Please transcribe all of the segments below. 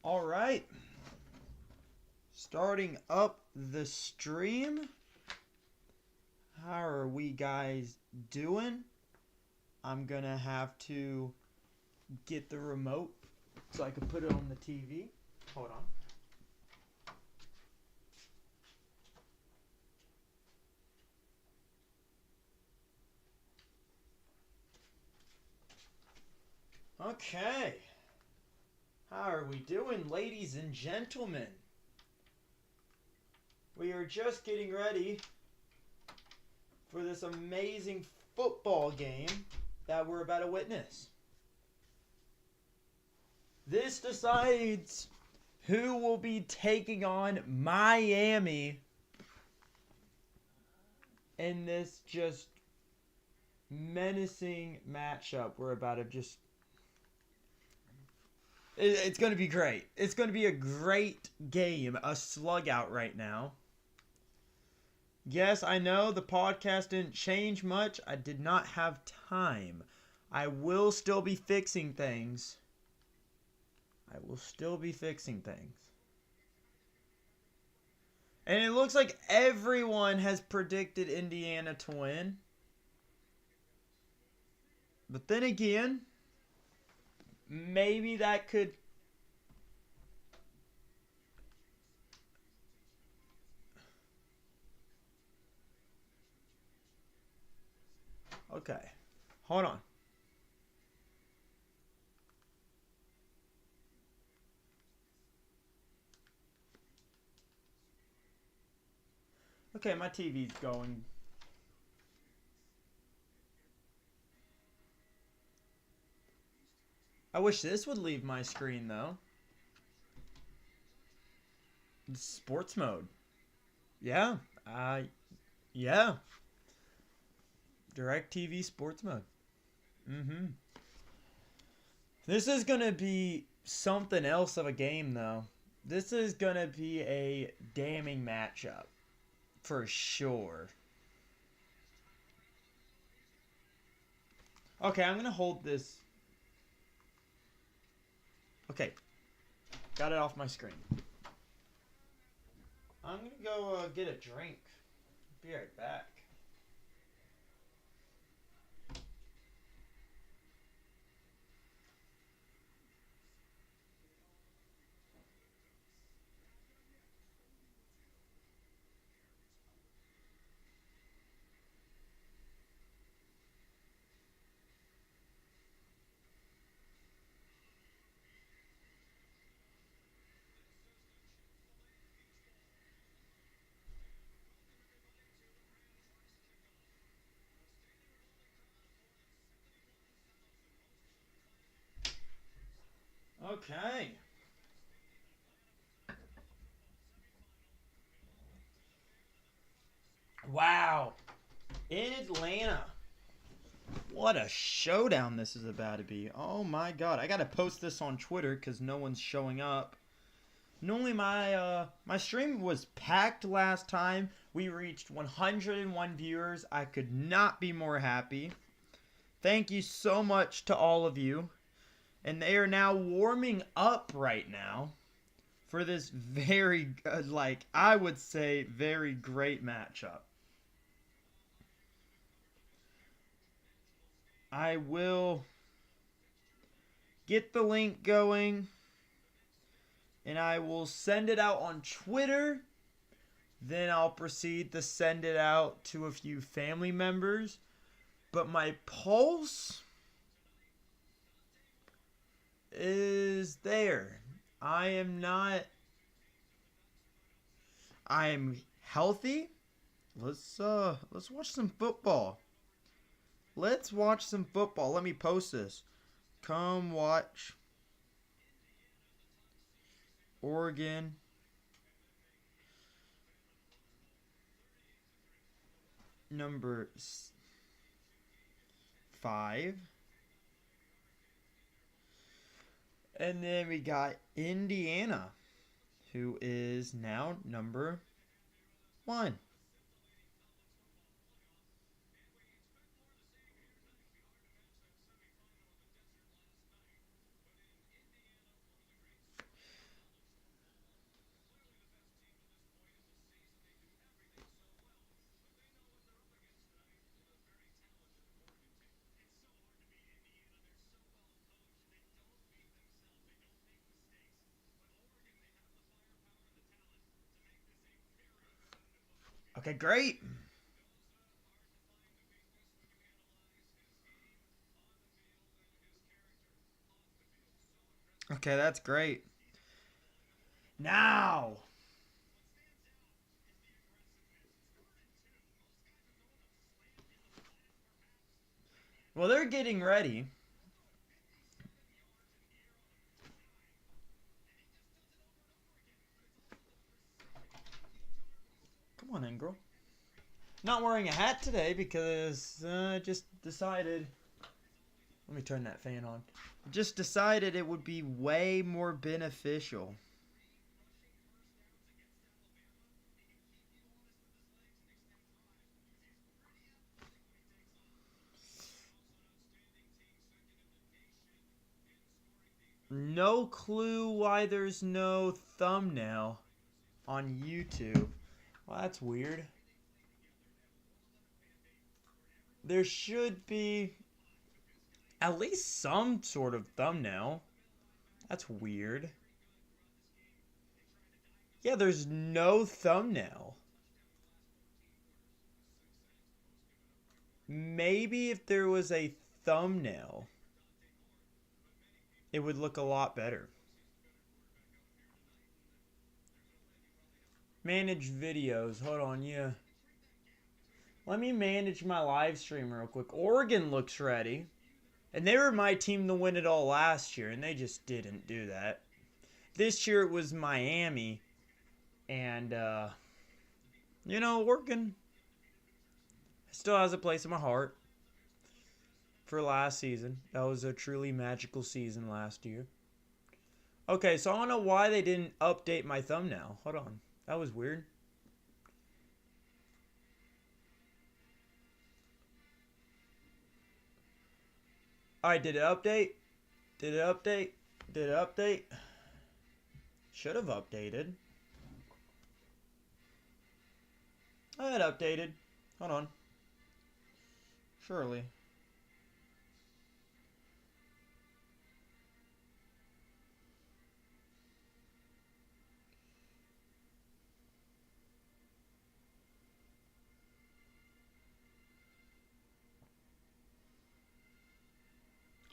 All right. Starting up the stream. How are we guys doing? I'm going to have to get the remote so I can put it on the TV. Hold on. Okay. How are we doing, ladies and gentlemen? We are just getting ready for this amazing football game that we're about to witness. This decides who will be taking on Miami in this just menacing matchup. We're about to just... It's going to be great. It's going to be a great game. A slug out right now. Yes, I know the podcast didn't change much. I did not have time. I will still be fixing things. And it looks like everyone has predicted Indiana to win. But then again, maybe that could... Okay. Hold on. Okay, my TV's going. I wish this would leave my screen, though. Sports mode. Yeah. Yeah. DirecTV sports mode. This is going to be something else of a game, though. This is going to be a damning matchup. For sure. Okay, I'm going to hold this. Okay. Got it off my screen. I'm going to go get a drink. Be right back. Okay. Wow. In Atlanta. What a showdown this is about to be. Oh my god. I gotta post this on Twitter because no one's showing up. Normally my stream was packed last time. We reached 101 viewers. I could not be more happy. Thank you so much to all of you. And they are now warming up right now for this very, I would say, very great matchup. I will get the link going, and I will send it out on Twitter. Then I'll proceed to send it out to a few family members. But my pulse is there. I am healthy. Let's watch some football. Let me post this. Come watch Oregon number 5. And then we got Indiana, who is now number 1. Okay, great. Okay, that's great. Now. Well, they're getting ready. Come on in, girl. Not wearing a hat today because I just decided. Let me turn that fan on. Just decided it would be way more beneficial. No clue why there's no thumbnail on YouTube. Well, that's weird. There should be at least some sort of thumbnail. That's weird. Yeah, there's no thumbnail. Maybe if there was a thumbnail, it would look a lot better. Manage videos. Hold on, yeah. Let me manage my live stream real quick. Oregon looks ready. And they were my team to win it all last year, and they just didn't do that. This year it was Miami. And, Oregon still has a place in my heart for last season. That was a truly magical season last year. Okay, so I don't know why they didn't update my thumbnail. Hold on. That was weird. Alright, did it update? Did it update? Did it update? Should have updated. I had updated. Hold on. Surely.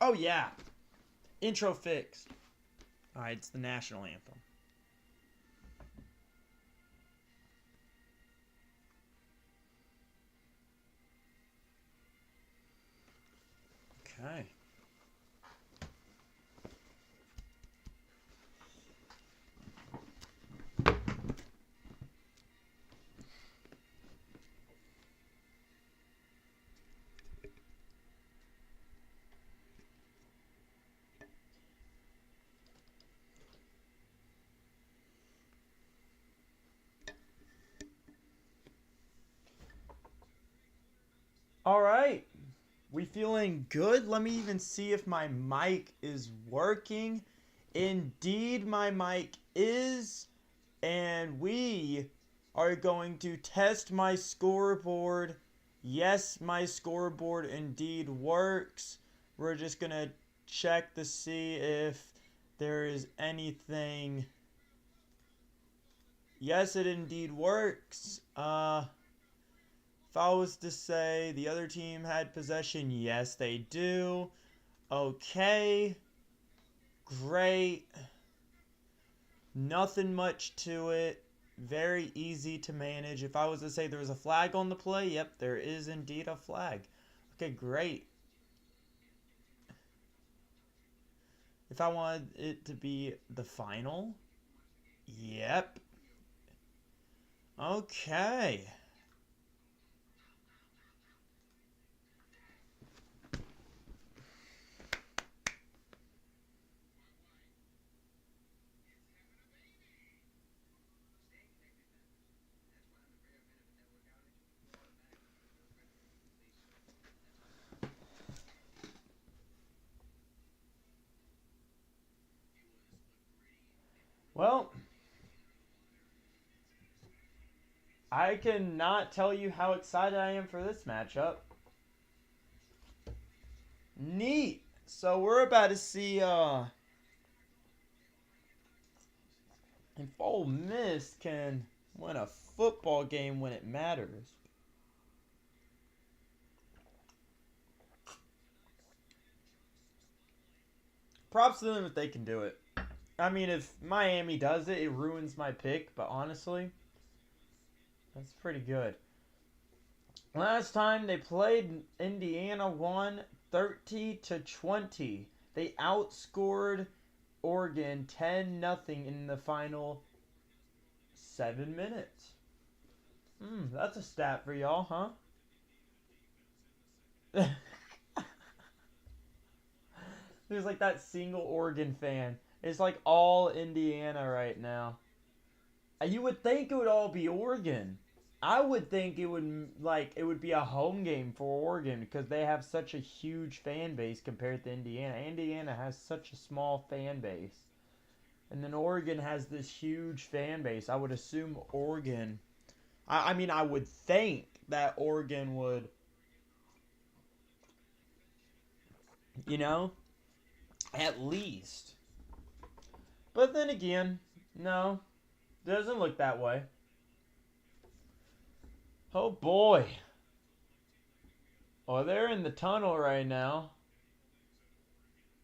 Oh, yeah. Intro fixed. Alright, it's the national anthem. Okay. Alright. We feeling good? Let me even see if my mic is working. Indeed, my mic is. And we are going to test my scoreboard. Yes, my scoreboard indeed works. We're just going to check to see if there is anything. Yes, it indeed works. If I was to say the other team had possession, yes, they do. Okay. Great. Nothing much to it. Very easy to manage. If I was to say there was a flag on the play, yep, there is indeed a flag. Okay, great. If I wanted it to be the final, yep. Okay. Well, I cannot tell you how excited I am for this matchup. Neat. So we're about to see if Ole Miss can Win a football game when it matters. Props to them if they can do it. I mean, if Miami does it, it ruins my pick, but honestly, that's pretty good. Last time they played, Indiana won 30-20. They outscored Oregon 10-0 in the final 7 minutes. That's a stat for y'all, huh? There's like that single Oregon fan. It's like all Indiana right now. You would think it would all be Oregon. I would think it would be a home game for Oregon because they have such a huge fan base compared to Indiana. Indiana has such a small fan base. And then Oregon has this huge fan base. I would assume Oregon. I mean, I would think that Oregon would, at least. But then again, no, doesn't look that way. Oh boy. Oh, they're in the tunnel right now.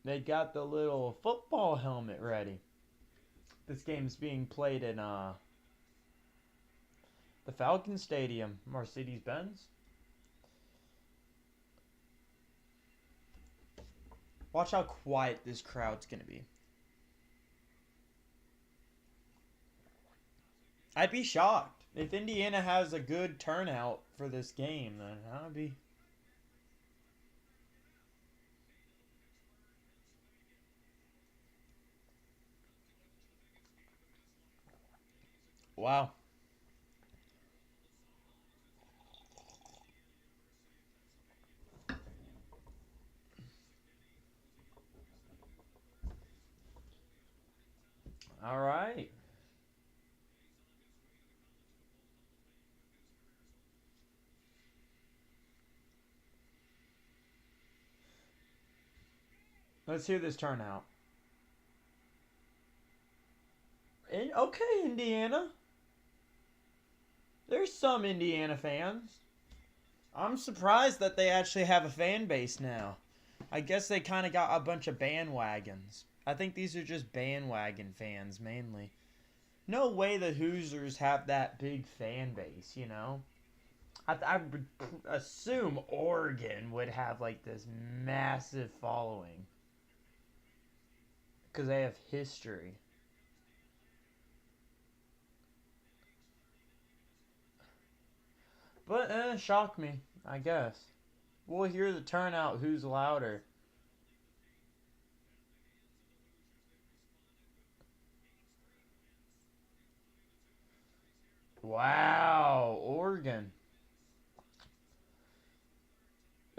They got the little football helmet ready. This game's being played in the Falcon Stadium, Mercedes-Benz. Watch how quiet this crowd's gonna be. I'd be shocked. If Indiana has a good turnout for this game, then I'd be... Wow. All right. Let's hear this turnout. Okay, Indiana. There's some Indiana fans. I'm surprised that they actually have a fan base now. I guess they kind of got a bunch of bandwagons. I think these are just bandwagon fans mainly. No way the Hoosiers have that big fan base, I would assume Oregon would have like this massive following. Because they have history. But, shock me, I guess. We'll hear the turnout, who's louder. Wow, Oregon.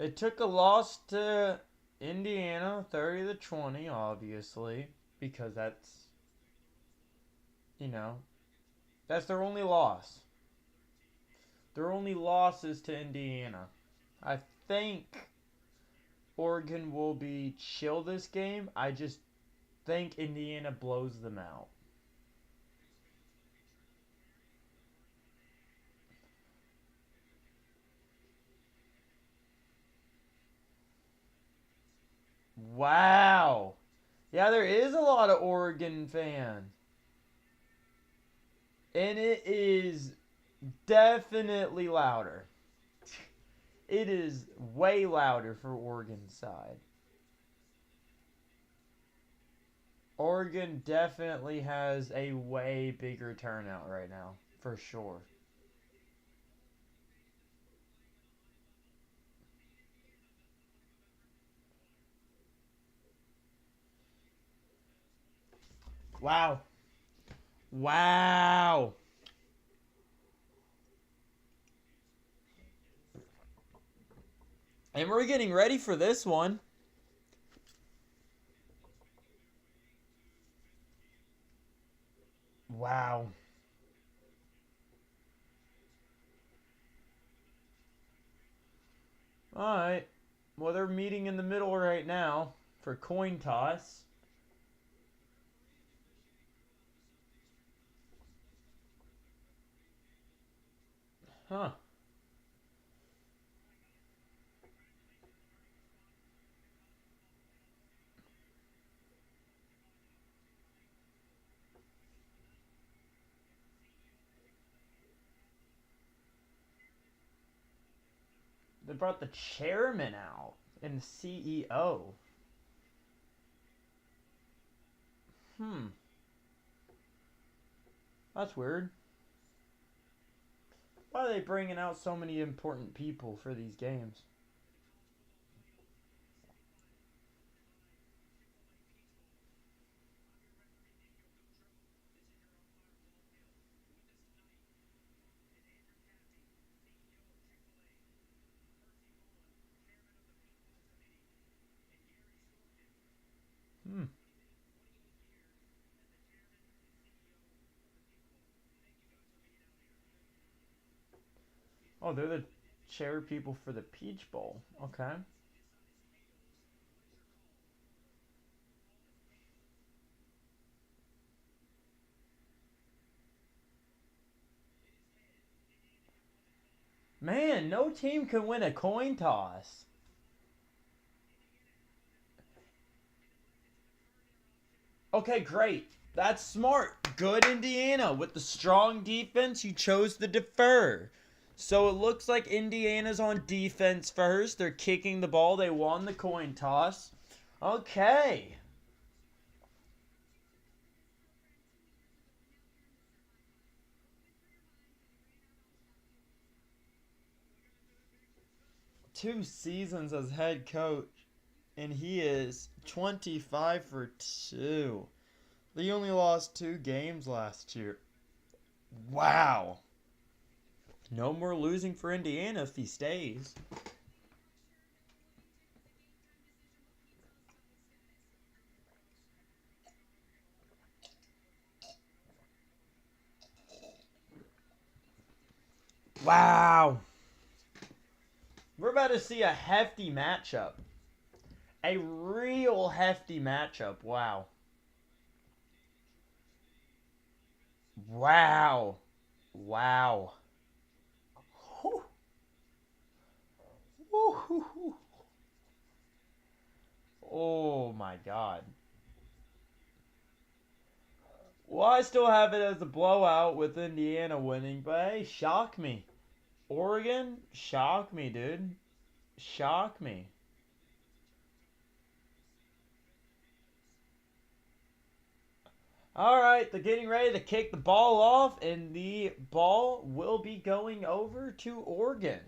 It took a loss to Indiana, 30-20, obviously, because that's, that's their only loss. Their only loss is to Indiana. I think Oregon will be chill this game. I just think Indiana blows them out. Wow. Yeah, there is a lot of Oregon fans. And it is definitely louder. It is way louder for Oregon's side. Oregon definitely has a way bigger turnout right now, for sure. Wow. Wow. And we're getting ready for this one. Wow. Alright. Well, they're meeting in the middle right now for coin toss. Huh. They brought the chairman out and the CEO. Hmm. That's weird. Why are they bringing out so many important people for these games? Hmm. Oh, they're the chair people for the Peach Bowl. Okay. Man, no team can win a coin toss. Okay, great. That's smart. Good Indiana. With the strong defense, you chose to defer. So it looks like Indiana's on defense first. They're kicking the ball. They won the coin toss. Okay. Two seasons as head coach, and he is 25 for 2. They only lost 2 games last year. Wow. No more losing for Indiana if he stays. Wow. We're about to see a hefty matchup. A real hefty matchup. Wow. Wow. Wow. Whew. Woo-hoo-hoo. Oh my god. Well, I still have it as a blowout with Indiana winning, but hey, shock me. Oregon, shock me, dude. Shock me. All right, they're getting ready to kick the ball off, and the ball will be going over to Oregon.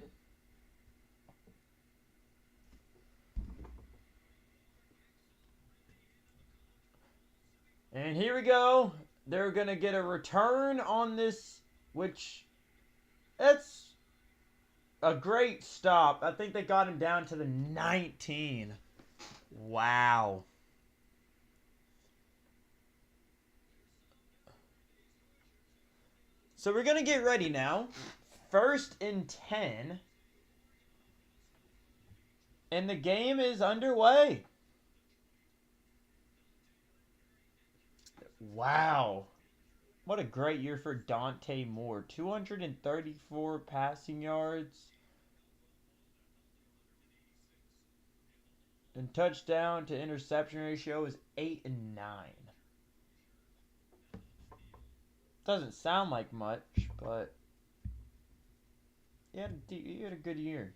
And here we go. They're going to get a return on this, which it's a great stop. I think they got him down to the 19. Wow. So we're going to get ready now. First and 10. And the game is underway. Wow. What a great year for Dante Moore. 234 passing yards. And touchdown to interception ratio is 8 and 9. Doesn't sound like much, but he had a good year.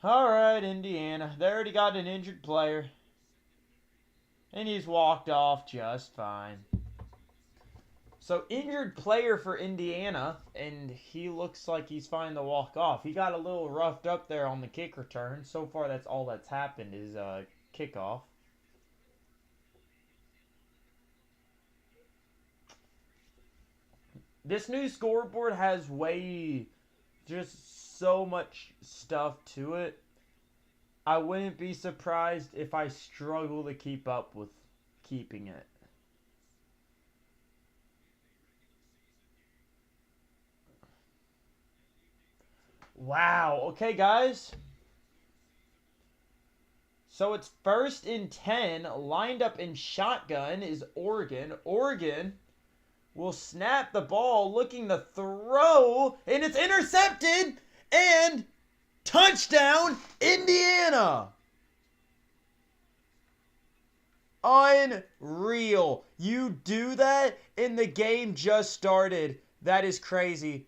All right, Indiana. They already got an injured player. And he's walked off just fine. So, injured player for Indiana, and he looks like he's fine to walk off. He got a little roughed up there on the kick return. So far, that's all that's happened is kickoff. This new scoreboard has just so much stuff to it. I wouldn't be surprised if I struggle to keep up with keeping it. Wow. Okay, guys. So it's first and 10. Lined up in shotgun is Oregon. Oregon will snap the ball, looking to throw, and it's intercepted, and touchdown, Indiana! Unreal. You do that and the game just started. That is crazy.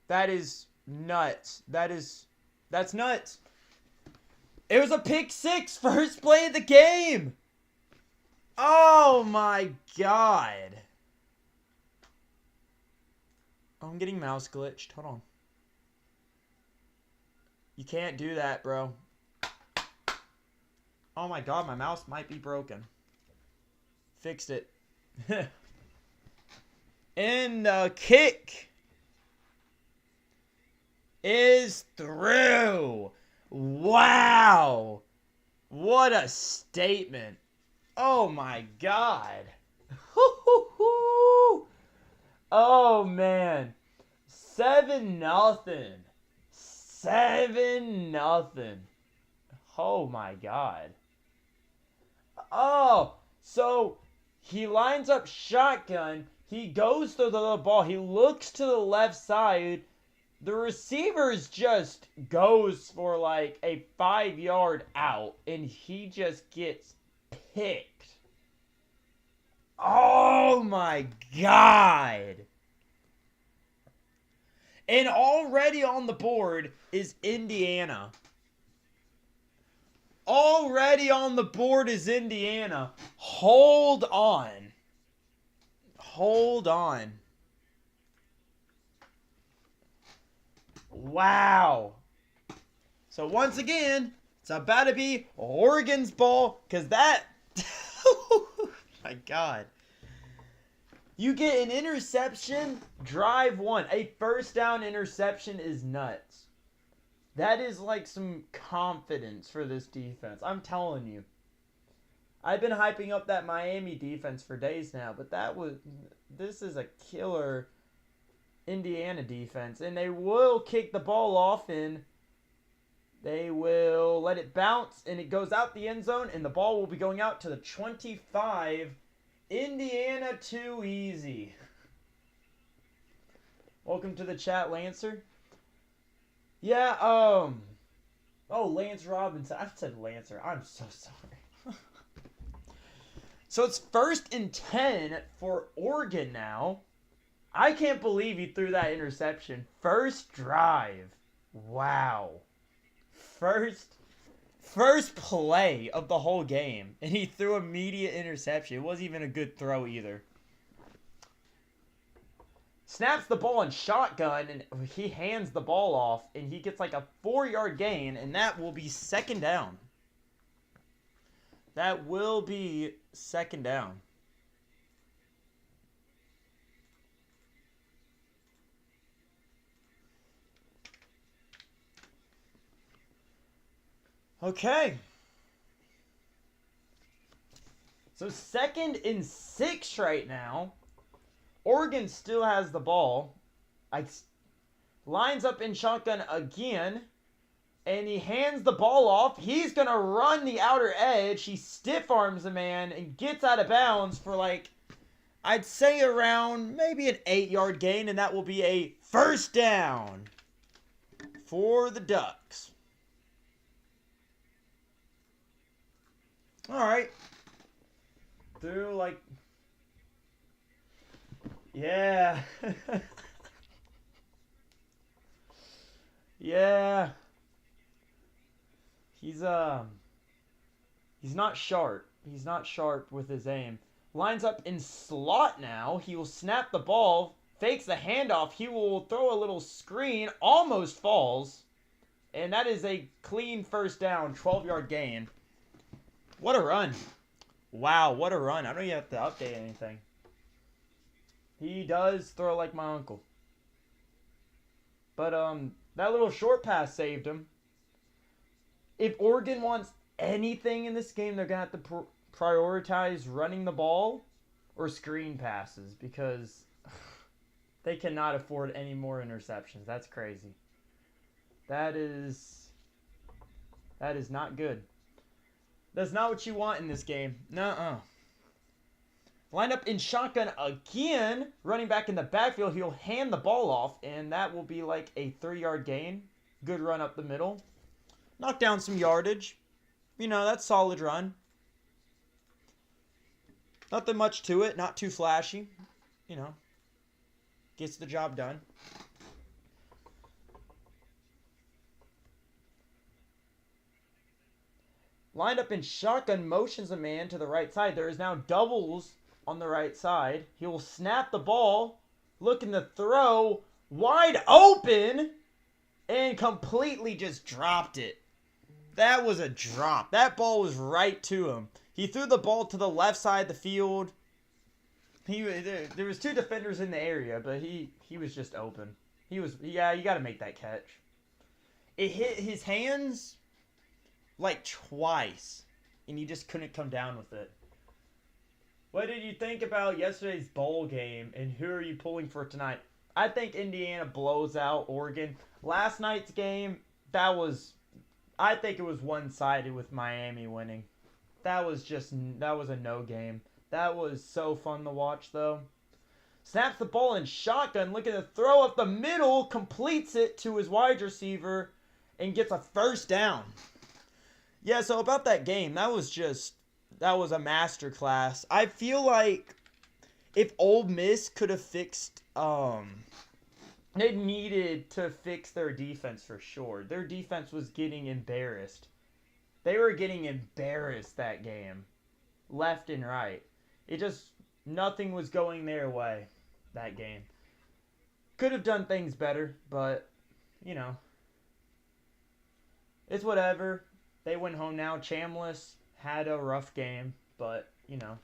That is nuts. That's nuts. It was a pick six, first play of the game. Oh my god. Oh, I'm getting mouse glitched. Hold on. You can't do that, bro. Oh my god, my mouse might be broken. Fixed it. And the kick is through. Wow. What a statement. Oh my god. Oh man. 7-0. 7-0. Oh my god. Oh, so he lines up shotgun. He goes to the ball. He looks to the left side. The receiver just goes for like a 5-yard out, and he just gets picked. Oh my god. And already on the board is Indiana. Already on the board is Indiana. Hold on. Hold on. Wow. So once again, it's about to be Oregon's ball, because that... my god. You get an interception, drive one. A first down interception is nuts. That is like some confidence for this defense. I'm telling you. I've been hyping up that Miami defense for days now, but this is a killer Indiana defense. And they will kick the ball off, and they will let it bounce, and it goes out the end zone, and the ball will be going out to the 25. Indiana too easy. Welcome to the chat, Lancer. Yeah, oh, Lance Robinson. I said Lancer. I'm so sorry. So it's 1st and 10 for Oregon now. I can't believe he threw that interception. First drive. Wow. First play of the whole game. And he threw immediate interception. It wasn't even a good throw either. Snaps the ball in shotgun, and he hands the ball off, and he gets like a 4-yard gain, and that will be 2nd down. That will be 2nd down. Okay. So 2nd and 6 right now. Oregon still has the ball. Lines up in shotgun again. And he hands the ball off. He's going to run the outer edge. He stiff arms the man and gets out of bounds for like, I'd say around maybe an 8-yard gain. And that will be a first down for the Ducks. All right. Through like... yeah. Yeah. He's not sharp. He's not sharp with his aim. Lines up in slot now. He will snap the ball, fakes the handoff. He will throw a little screen, almost falls. And that is a clean first down, 12-yard gain. What a run. Wow, what a run. I don't even have to update anything. He does throw like my uncle. But that little short pass saved him. If Oregon wants anything in this game, they're going to have to prioritize running the ball or screen passes, because they cannot afford any more interceptions. That's crazy. That is not good. That's not what you want in this game. Nuh-uh. Line up in shotgun again. Running back in the backfield. He'll hand the ball off, and that will be like a 3-yard gain. Good run up the middle. Knock down some yardage. You know, that's solid run. Nothing much to it. Not too flashy. You know, gets the job done. Lined up in shotgun, motions a man to the right side. There is now doubles on the right side. He will snap the ball, looking to throw, wide open, and completely just dropped it. That was a drop. That ball was right to him. He threw the ball to the left side of the field. There was 2 defenders in the area, but he was just open. Yeah, you got to make that catch. It hit his hands like twice, and he just couldn't come down with it. What did you think about yesterday's bowl game, and who are you pulling for tonight? I think Indiana blows out Oregon. Last night's game, I think it was one-sided with Miami winning. That was a no game. That was so fun to watch, though. Snaps the ball in shotgun, looking to throw up the middle, completes it to his wide receiver, and gets a first down. Yeah, so about that game, that was a masterclass. I feel like if Ole Miss could have fixed, they needed to fix their defense for sure. Their defense was getting embarrassed. They were getting embarrassed that game, left and right. Nothing was going their way that game. Could have done things better, but, you know, it's whatever. They went home now. Chambliss had a rough game, but, you know,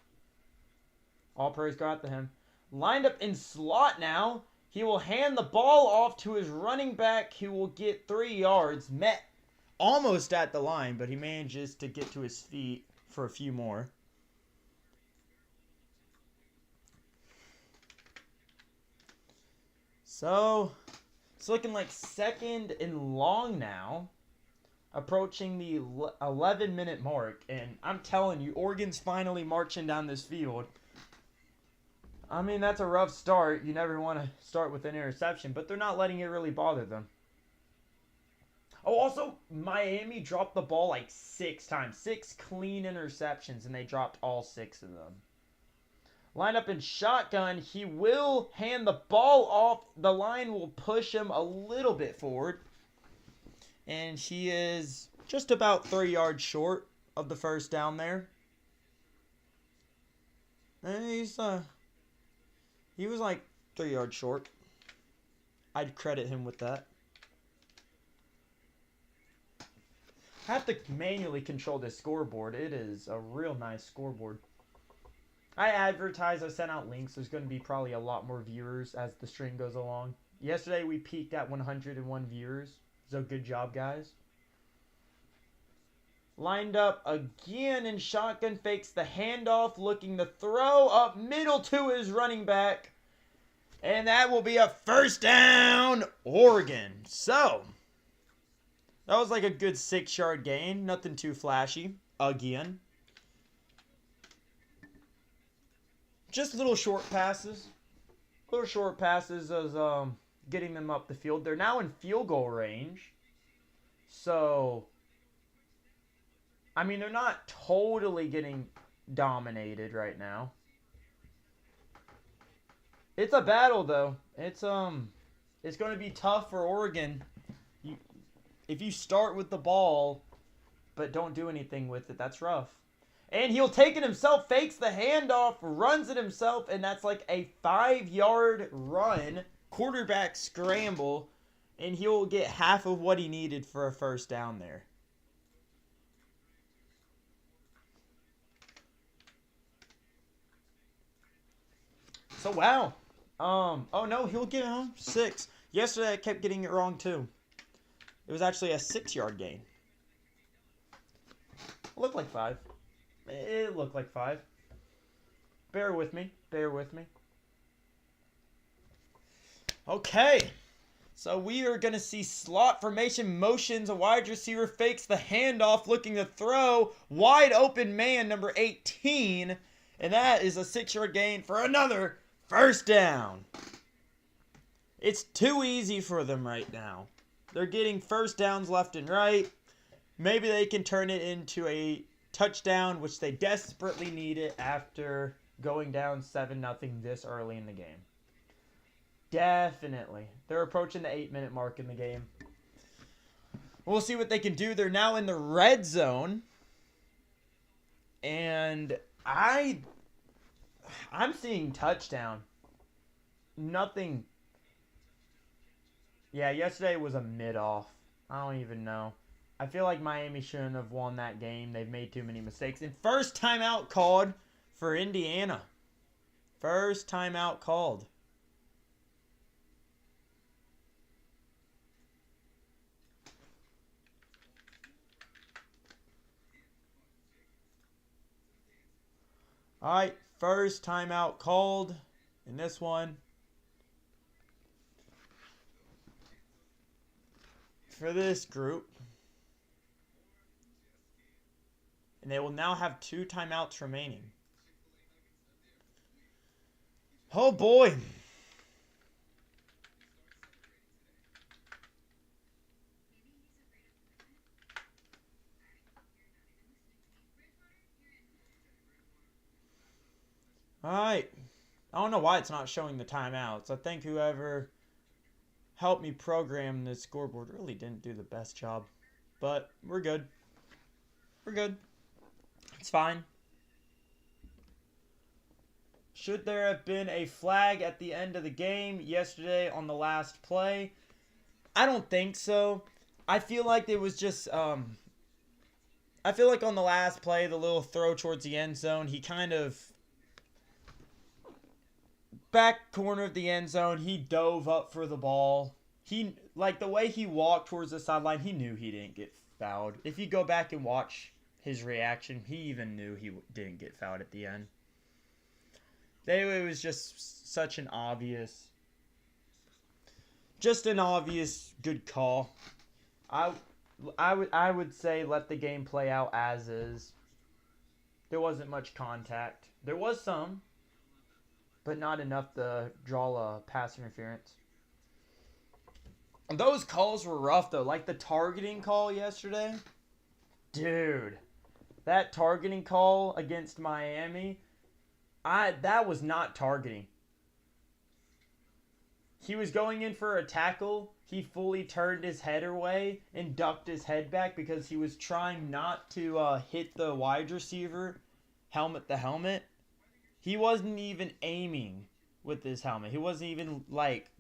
all praise go out to him. Lined up in slot now. He will hand the ball off to his running back, who will get 3 yards. Met almost at the line, but he manages to get to his feet for a few more. So, it's looking like 2nd and long now. Approaching the 11-minute mark. And I'm telling you, Oregon's finally marching down this field. I mean, that's a rough start. You never want to start with an interception. But they're not letting it really bother them. Oh, also, Miami dropped the ball like 6 times. 6 clean interceptions, and they dropped all 6 of them. Line up in shotgun. He will hand the ball off. The line will push him a little bit forward. And he is just about 3 yards short of the first down there. And he was like 3 yards short. I'd credit him with that. I have to manually control this scoreboard. It is a real nice scoreboard. I sent out links. There's going to be probably a lot more viewers as the stream goes along. Yesterday we peaked at 101 viewers. So good job, guys. Lined up again in shotgun. Fakes the handoff. Looking to throw up middle to his running back. And that will be a first down, Oregon. So, that was like a good 6-yard gain. Nothing too flashy. Again. Just little short passes. Little short passes as getting them up the field. They're now in field goal range. So, I mean, they're not totally getting dominated right now. It's a battle, though. It's going to be tough for Oregon. If you start with the ball, but don't do anything with it, that's rough. And he'll take it himself, fakes the handoff, runs it himself, and that's like a 5-yard run. Quarterback scramble, and he'll get half of what he needed for a first down there. So, wow. Oh, no, he'll get 6. Yesterday, I kept getting it wrong, too. It was actually a 6-yard gain. It looked like 5. It looked like 5. Bear with me. Bear with me. Okay. So we are going to see slot formation motions. A wide receiver fakes the handoff, looking to throw. Wide open man, number 18. And that is a 6-yard gain for another first down. It's too easy for them right now. They're getting first downs left and right. Maybe they can turn it into a touchdown, which they desperately need it after going down 7-0 this early in the game. Definitely. They're approaching the 8-minute mark in the game. We'll see what they can do. They're now in the red zone. And I'm seeing touchdown. Nothing. Yeah, yesterday was a mid-off. I don't even know. I feel like Miami shouldn't have won that game. They've made too many mistakes. And first timeout called for Indiana. First timeout called. All right, first timeout called in this one. For this group. And they will now have 2 timeouts remaining. Oh boy. Alright. I don't know why it's not showing the timeouts. I think whoever helped me program this scoreboard really didn't do the best job. But we're good. We're good. It's fine. Should there have been a flag at the end of the game yesterday on the last play? I don't think so. I feel like it was just I feel like on the last play, the little throw towards the end zone, he kind of back corner of the end zone, he dove up for the ball. He, like, the way he walked towards the sideline, he knew he didn't get fouled. If you go back and watch his reaction, he even knew he didn't get fouled at the end. It was just such an obvious good call. I would say let the game play out as is. There wasn't much contact. There was some, but not enough to draw a pass interference. Those calls were rough, though. Like the targeting call yesterday. Dude, that targeting call against Miami, that was not targeting. He was going in for a tackle. He fully turned his head away and ducked his head back because he was trying not to hit the wide receiver helmet to helmet. He wasn't even aiming with his helmet. He wasn't even, like,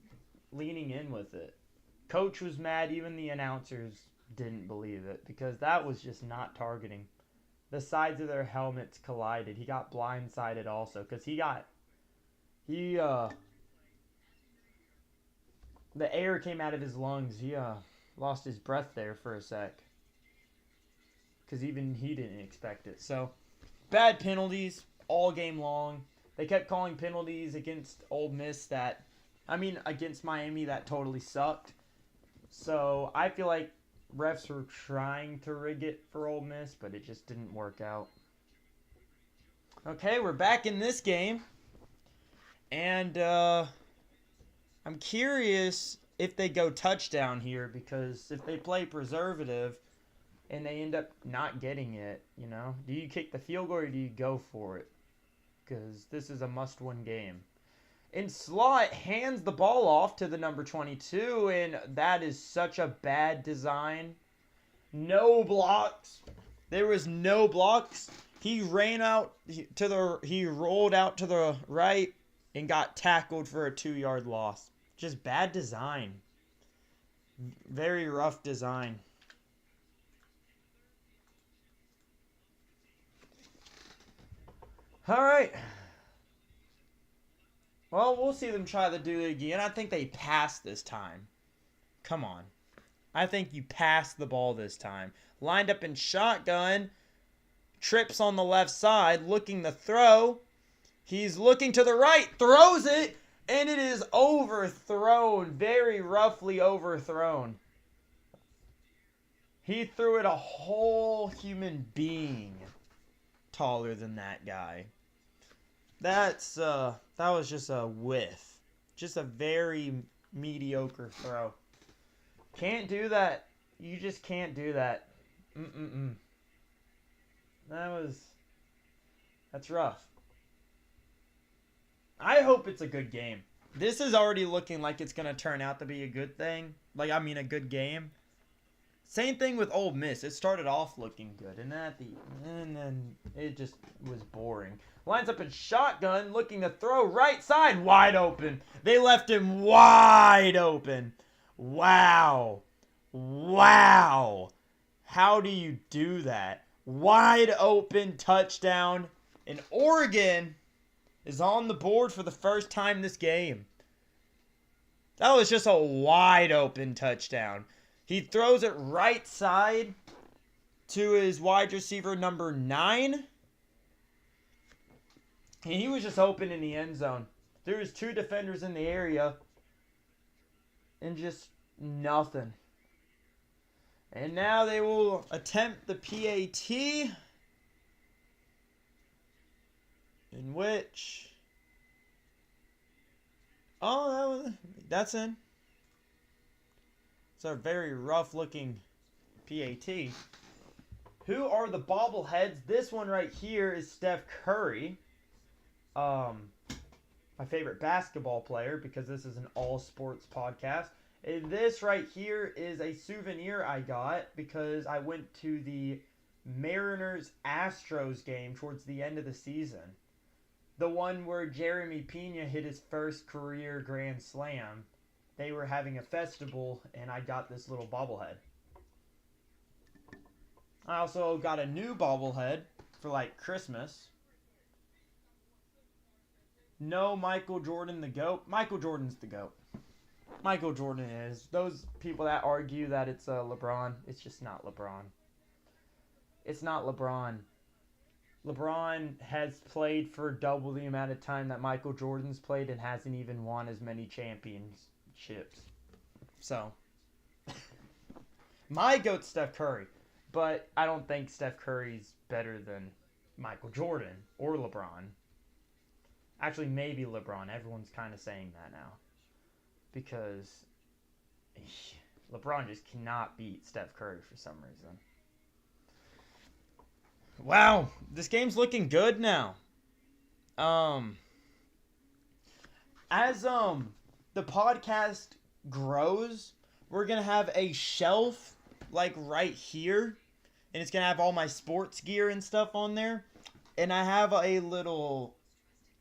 leaning in with it. Coach was mad. Even the announcers didn't believe it because that was just not targeting. The sides of their helmets collided. He got blindsided also because the air came out of his lungs. He lost his breath there for a sec because even he didn't expect it. So, bad penalties all game long. They kept calling penalties against against Miami that totally sucked. So, I feel like refs were trying to rig it for Ole Miss, but it just didn't work out. Okay, we're back in this game. And I'm curious if they go touchdown here, because if they play preservative and they end up not getting it, do you kick the field goal or do you go for it? Because this is a must-win game. And Slot hands the ball off to the number 22, and that is such a bad design. No blocks. There was no blocks. He ran out he rolled out to the right and got tackled for a 2-yard loss. Just bad design. Very rough design. All right. Well, we'll see them try to do it again. I think they passed this time. Come on. I think you passed the ball this time. Lined up in shotgun. Trips on the left side. Looking to throw. He's looking to the right. Throws it. And it is overthrown. Very roughly overthrown. He threw it a whole human being taller than that guy. that was just a whiff. Just a very mediocre throw. Can't do that. You just can't do that. Mm-mm-mm. That's rough. I hope it's a good game. This is already looking like it's going to turn out to be a good thing. A good game. Same thing with Ole Miss. It started off looking good, and then it just was boring. Lines up in shotgun, looking to throw right side, wide open. They left him wide open. Wow. How do you do that? Wide open touchdown. And Oregon is on the board for the first time this game. That was just a wide open touchdown. He throws it right side to his wide receiver number 9. And he was just open in the end zone. There was 2 defenders in the area. And just nothing. And now they will attempt the PAT. In which... Oh, that's in. It's a very rough-looking PAT. Who are the bobbleheads? This one right here is Steph Curry. My favorite basketball player, because this is an all-sports podcast. And this right here is a souvenir I got because I went to the Mariners-Astros game towards the end of the season. The one where Jeremy Pena hit his first career grand slam. They were having a festival, and I got this little bobblehead. I also got a new bobblehead for, Christmas. No Michael Jordan the GOAT. Michael Jordan's the GOAT. Michael Jordan is. Those people that argue that it's LeBron, it's just not LeBron. It's not LeBron. LeBron has played for double the amount of time that Michael Jordan's played and hasn't even won as many championships. So, my GOAT's Steph Curry. But I don't think Steph Curry's better than Michael Jordan or LeBron. Actually, maybe LeBron. Everyone's kind of saying that now. Because LeBron just cannot beat Steph Curry for some reason. Wow, this game's looking good now. As the podcast grows, we're gonna have a shelf right here, and it's gonna have all my sports gear and stuff on there. And I have a little.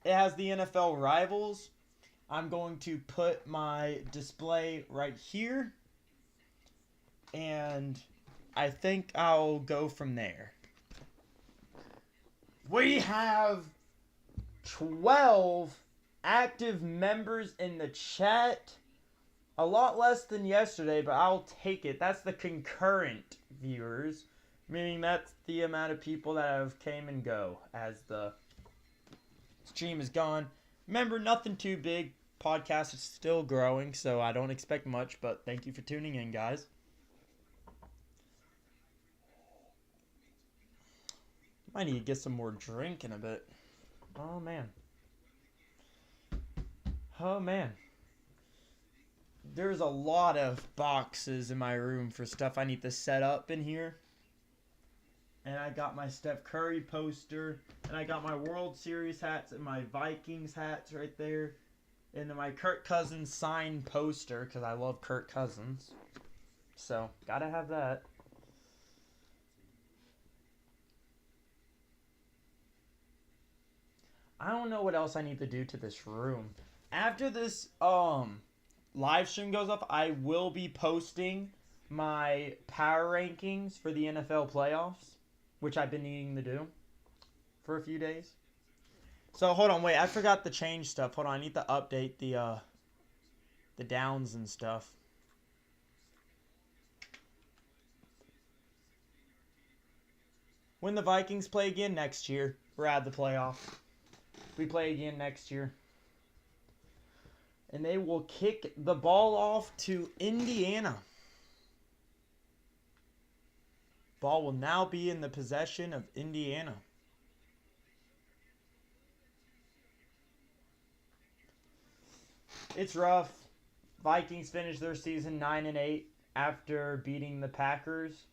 It has the NFL rivals. I'm going to put my display right here, and I think I'll go from there. We have 12 active members in the chat. A lot less than yesterday, but I'll take it. That's the concurrent viewers, meaning that's the amount of people that have came and go as the stream is gone. Remember, nothing too big. Podcast is still growing, so I don't expect much, but thank you for tuning in, guys. I need to get some more drink in a bit. Oh, man. There's a lot of boxes in my room for stuff I need to set up in here. And I got my Steph Curry poster. And I got my World Series hats and my Vikings hats right there. And then my Kirk Cousins signed poster, because I love Kirk Cousins. So, gotta have that. I don't know what else I need to do to this room. After this live stream goes up, I will be posting my power rankings for the NFL playoffs, which I've been needing to do for a few days. So hold on, wait, I forgot to change stuff. Hold on, I need to update the downs and stuff. When the Vikings play again next year, we're out of the playoff. We play again next year. And they will kick the ball off to Indiana. Ball will now be in the possession of Indiana. It's rough. Vikings finished their season 9-8 after beating the Packers.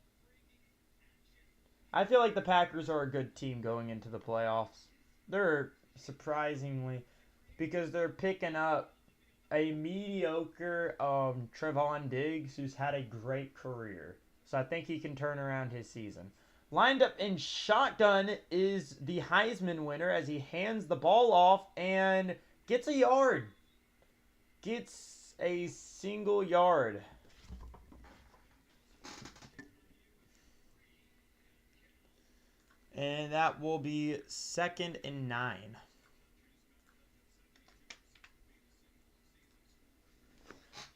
I feel like the Packers are a good team going into the playoffs. They're surprisingly, because they're picking up a mediocre Trevon Diggs who's had a great career. So I think he can turn around his season. Lined up in shotgun is the Heisman winner as he hands the ball off and gets a yard. Gets a single yard. And that will be 2nd and 9.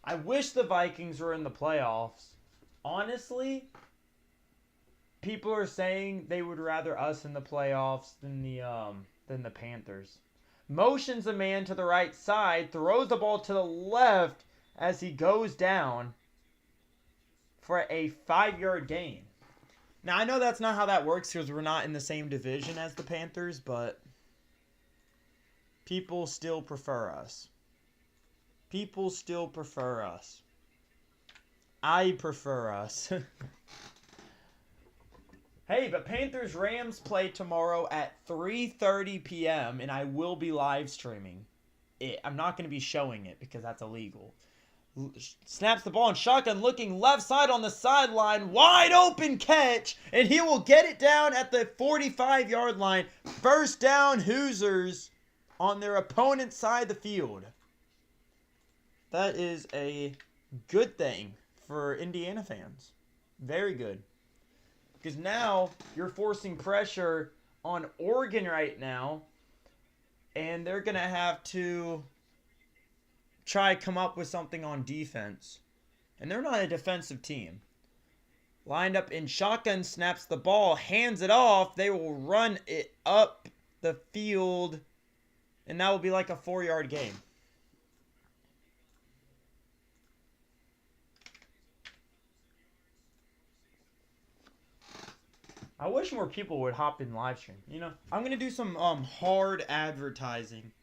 I wish the Vikings were in the playoffs. Honestly, people are saying they would rather us in the playoffs than the Panthers. Motions a man to the right side, throws the ball to the left as he goes down for a 5-yard gain. Now, I know that's not how that works because we're not in the same division as the Panthers, but people still prefer us. People still prefer us. I prefer us. Hey, but Panthers-Rams play tomorrow at 3:30 p.m., and I will be live streaming it. I'm not going to be showing it because that's illegal. Snaps the ball in shotgun, looking left side on the sideline. Wide open catch, and he will get it down at the 45-yard line. First down, Hoosiers on their opponent's side of the field. That is a good thing for Indiana fans. Very good. Because now you're forcing pressure on Oregon right now, and they're going to have to try to come up with something on defense. And they're not a defensive team. Lined up in shotgun, snaps the ball, hands it off. They will run it up the field, and that will be like a 4-yard gain. I wish more people would hop in live stream. You know, I'm going to do some hard advertising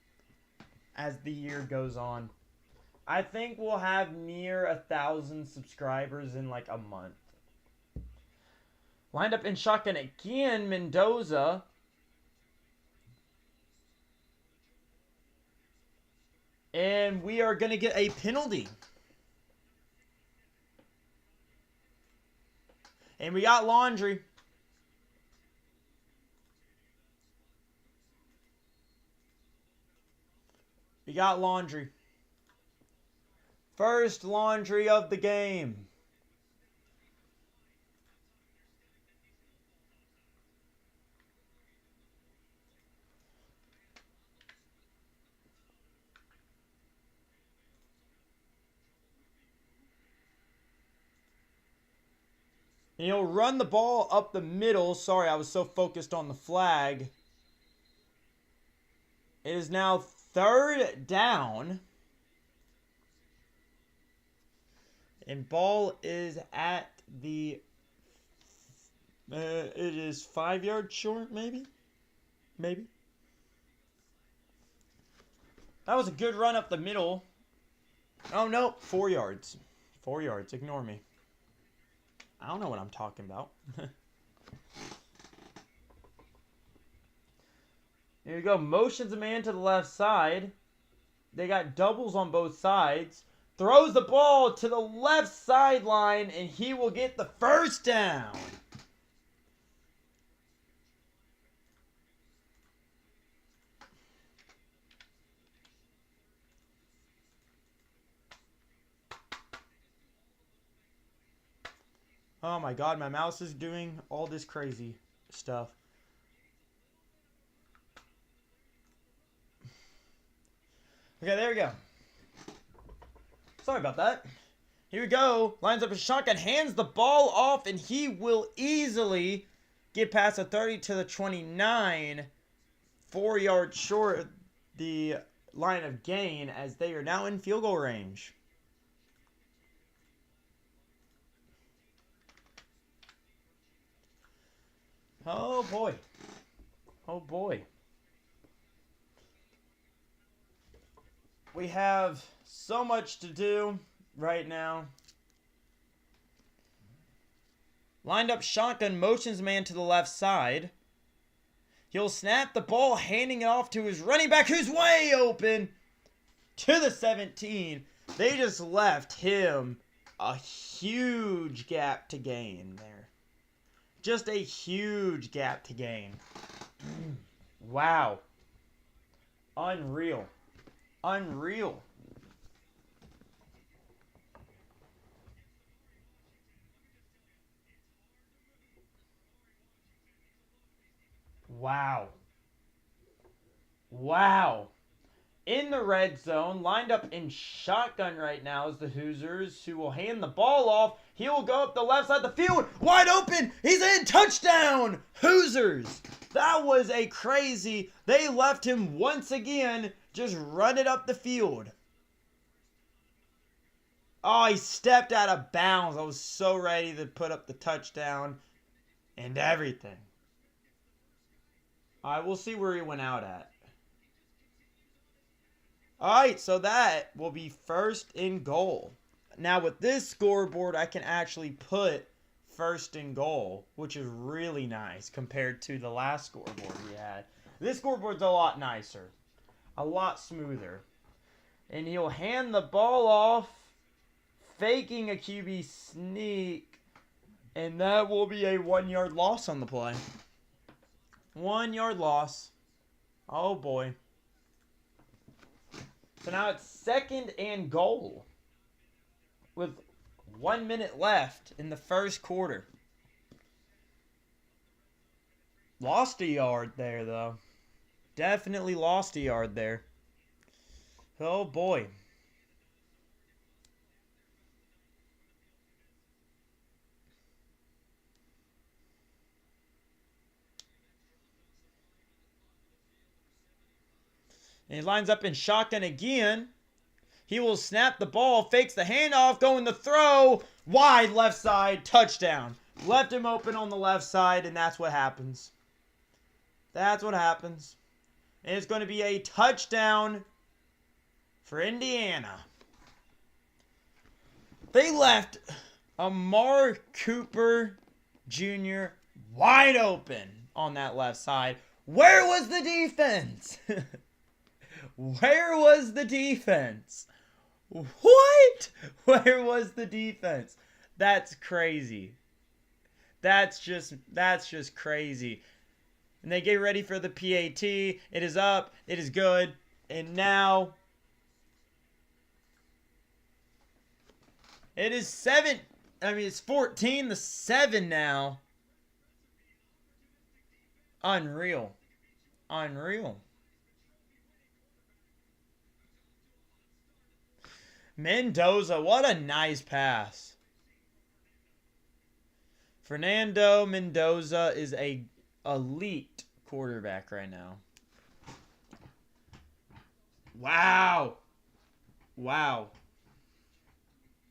as the year goes on. I think we'll have near 1,000 subscribers in like a month. Lined up in shotgun again, Mendoza. And we are going to get a penalty. And we got Laundry. We got Laundry. First Laundry of the game. And he'll run the ball up the middle. Sorry, I was so focused on the flag. It is now 3rd down. And ball is at the... it is 5 yards short, maybe? Maybe. That was a good run up the middle. Oh, no. 4 yards. 4 yards. Ignore me. I don't know what I'm talking about. Here you go. Motions a man to the left side. They got doubles on both sides. Throws the ball to the left sideline, and he will get the first down. Oh my god, my mouse is doing all this crazy stuff. Okay, there we go. Sorry about that. Here we go. Lines up a shotgun, hands the ball off, and he will easily get past the 30 to the 29. 4 yards short of the line of gain as they are now in field goal range. Oh boy. Oh boy. We have so much to do right now. Lined up shotgun, motions man to the left side. He'll snap the ball, handing it off to his running back, who's way open to the 17. They just left him a huge gap to gain there. Just a huge gap to gain. Wow. Unreal. Unreal. Wow. Wow. In the red zone, lined up in shotgun right now is the Hoosiers, who will hand the ball off. He will go up the left side of the field. Wide open. He's in. Touchdown. Hoosiers. That was a crazy. They left him once again just run it up the field. Oh, he stepped out of bounds. I was so ready to put up the touchdown and everything. All right, we'll see where he went out at. All right, so that will be first and goal. Now, with this scoreboard, I can actually put first and goal, which is really nice compared to the last scoreboard we had. This scoreboard's a lot nicer, a lot smoother. And he'll hand the ball off, faking a QB sneak, and that will be a 1-yard loss on the play. 1-yard loss. Oh, boy. So now it's second and goal with 1 minute left in the first quarter. Lost a yard there, though. Definitely lost a yard there. Oh, boy. And he lines up in shotgun again. He will snap the ball, fakes the handoff, going the throw. Wide left side, touchdown. Left him open on the left side, and that's what happens. That's what happens. And it's going to be a touchdown for Indiana. They left Amar Cooper Jr. wide open on that left side. Where was the defense? Where was the defense? What? Where was the defense? That's crazy. That's just crazy. And they get ready for the PAT. It is up. It is good. And now it is 7. I mean, it's 14-7 now. Unreal. Unreal. Mendoza, what a nice pass. Fernando Mendoza is a elite quarterback right now. Wow. Wow.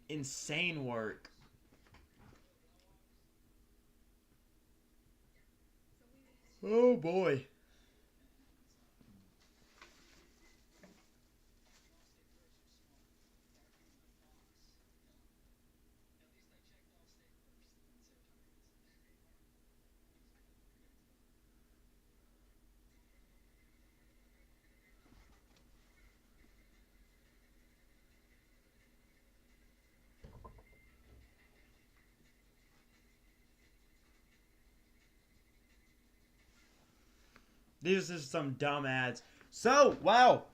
Insane work. Oh boy. These are some dumb ads. So, wow.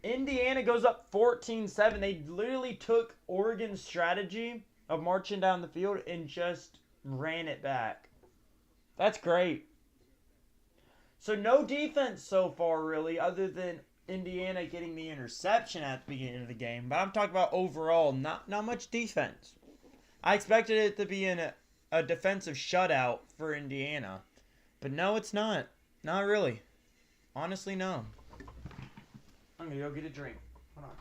Indiana goes up 14-7. They literally took Oregon's strategy of marching down the field and just ran it back. That's great. So no defense so far, really, other than Indiana getting the interception at the beginning of the game. But I'm talking about overall, not much defense. I expected it to be in a defensive shutout for Indiana. But no, it's not. Not really. Honestly, no. I'm going to go get a drink. Hold on.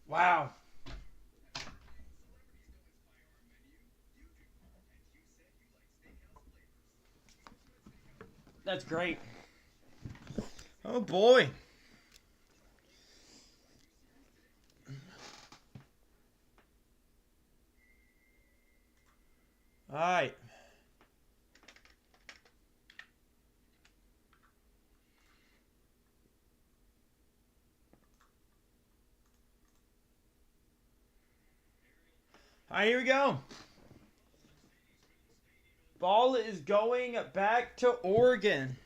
Wow. That's great. Oh boy. All right. All right, here we go. Ball is going back to Oregon.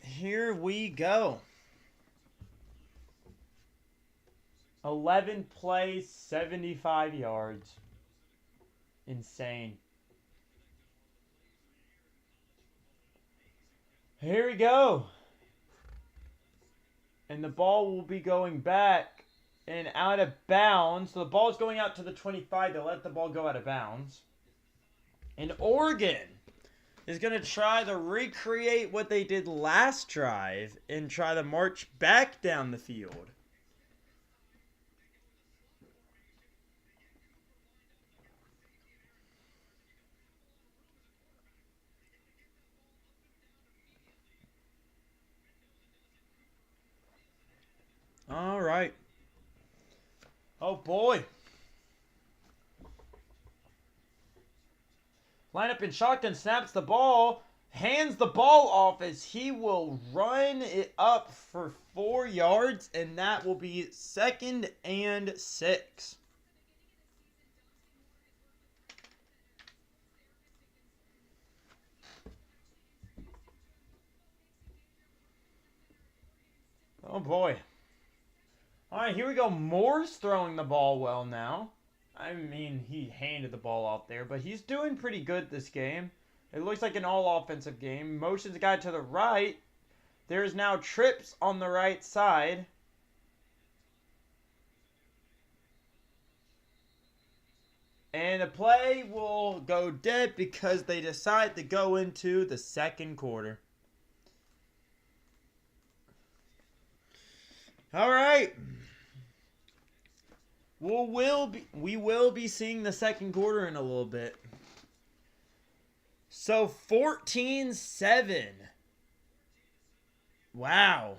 Here we go. 11 plays, 75 yards. Insane. Here we go. And the ball will be going back and out of bounds. So the ball is going out to the 25. They'll let the ball go out of bounds. And Oregon is going to try to recreate what they did last drive and try to march back down the field. All right. Oh, boy. Line up in shotgun, snaps the ball, hands the ball off as he will run it up for 4 yards, and that will be 2nd and 6. Oh, boy. All right, here we go. Moore's throwing the ball well now. I mean, he handed the ball off there, but he's doing pretty good this game. It looks like an all-offensive game. Motions a guy to the right. There's now trips on the right side. And the play will go dead because they decide to go into the second quarter. All right. We will be seeing the second quarter in a little bit. So 14-7. Wow.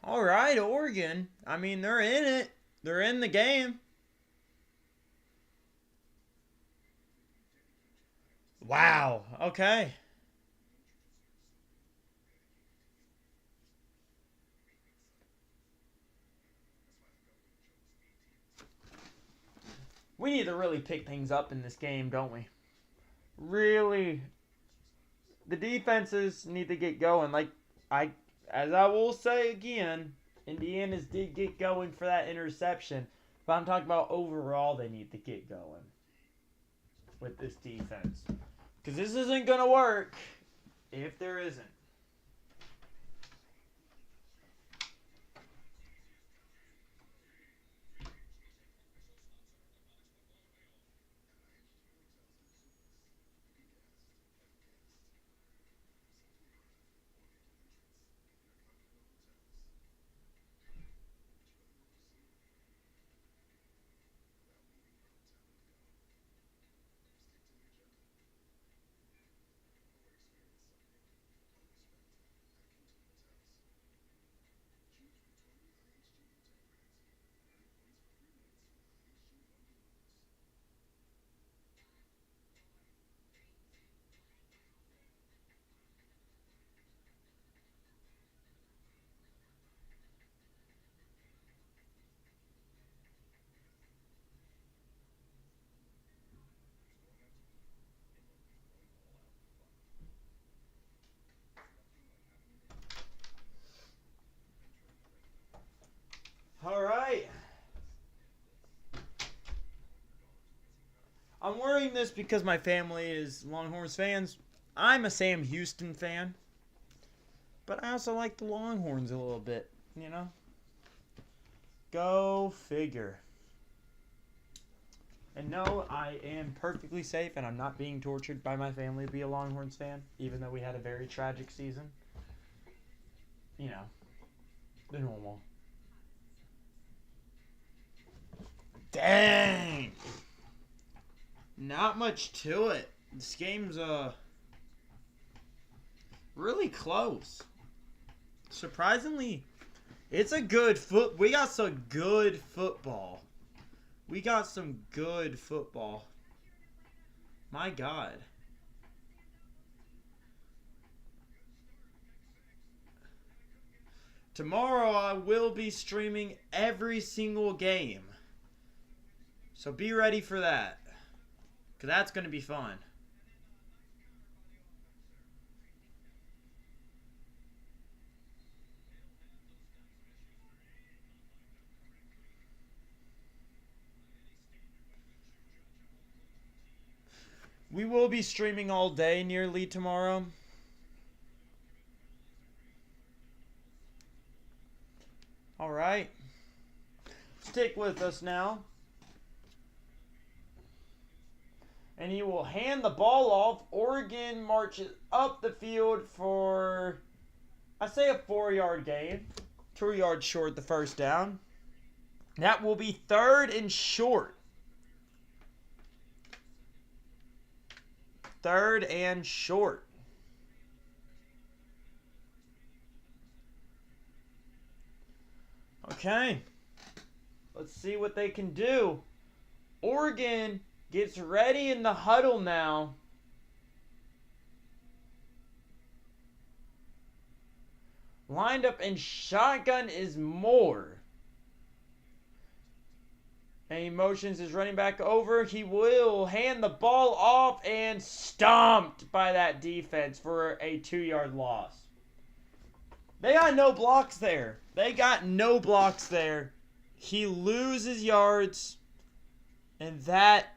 All right, Oregon. I mean, they're in it. They're in the game. Wow. Okay. We need to really pick things up in this game, don't we? Really, the defenses need to get going. As I will say again, Indiana's did get going for that interception. But I'm talking about overall, they need to get going with this defense. Because this isn't going to work if there isn't. All right. I'm worrying this because my family is Longhorns fans. I'm a Sam Houston fan. But I also like the Longhorns a little bit, you know? Go figure. And no, I am perfectly safe, and I'm not being tortured by my family to be a Longhorns fan, even though we had a very tragic season. You know, the normal. Dang! Not much to it. This game's really close. Surprisingly, it's a good we got some good football. We got some good football. My God. Tomorrow I will be streaming every single game. So be ready for that. Because that's going to be fun. We will be streaming all day nearly tomorrow. Alright. Stick with us now. And he will hand the ball off. Oregon marches up the field for, I say, a 4-yard gain. 2 yards short the first down. That will be 3rd and short. 3rd and short. Okay. Let's see what they can do. Oregon gets ready in the huddle now. Lined up in shotgun is Moore. And he motions his running back over. He will hand the ball off and stomped by that defense for a 2-yard loss. They got no blocks there. He loses yards. And that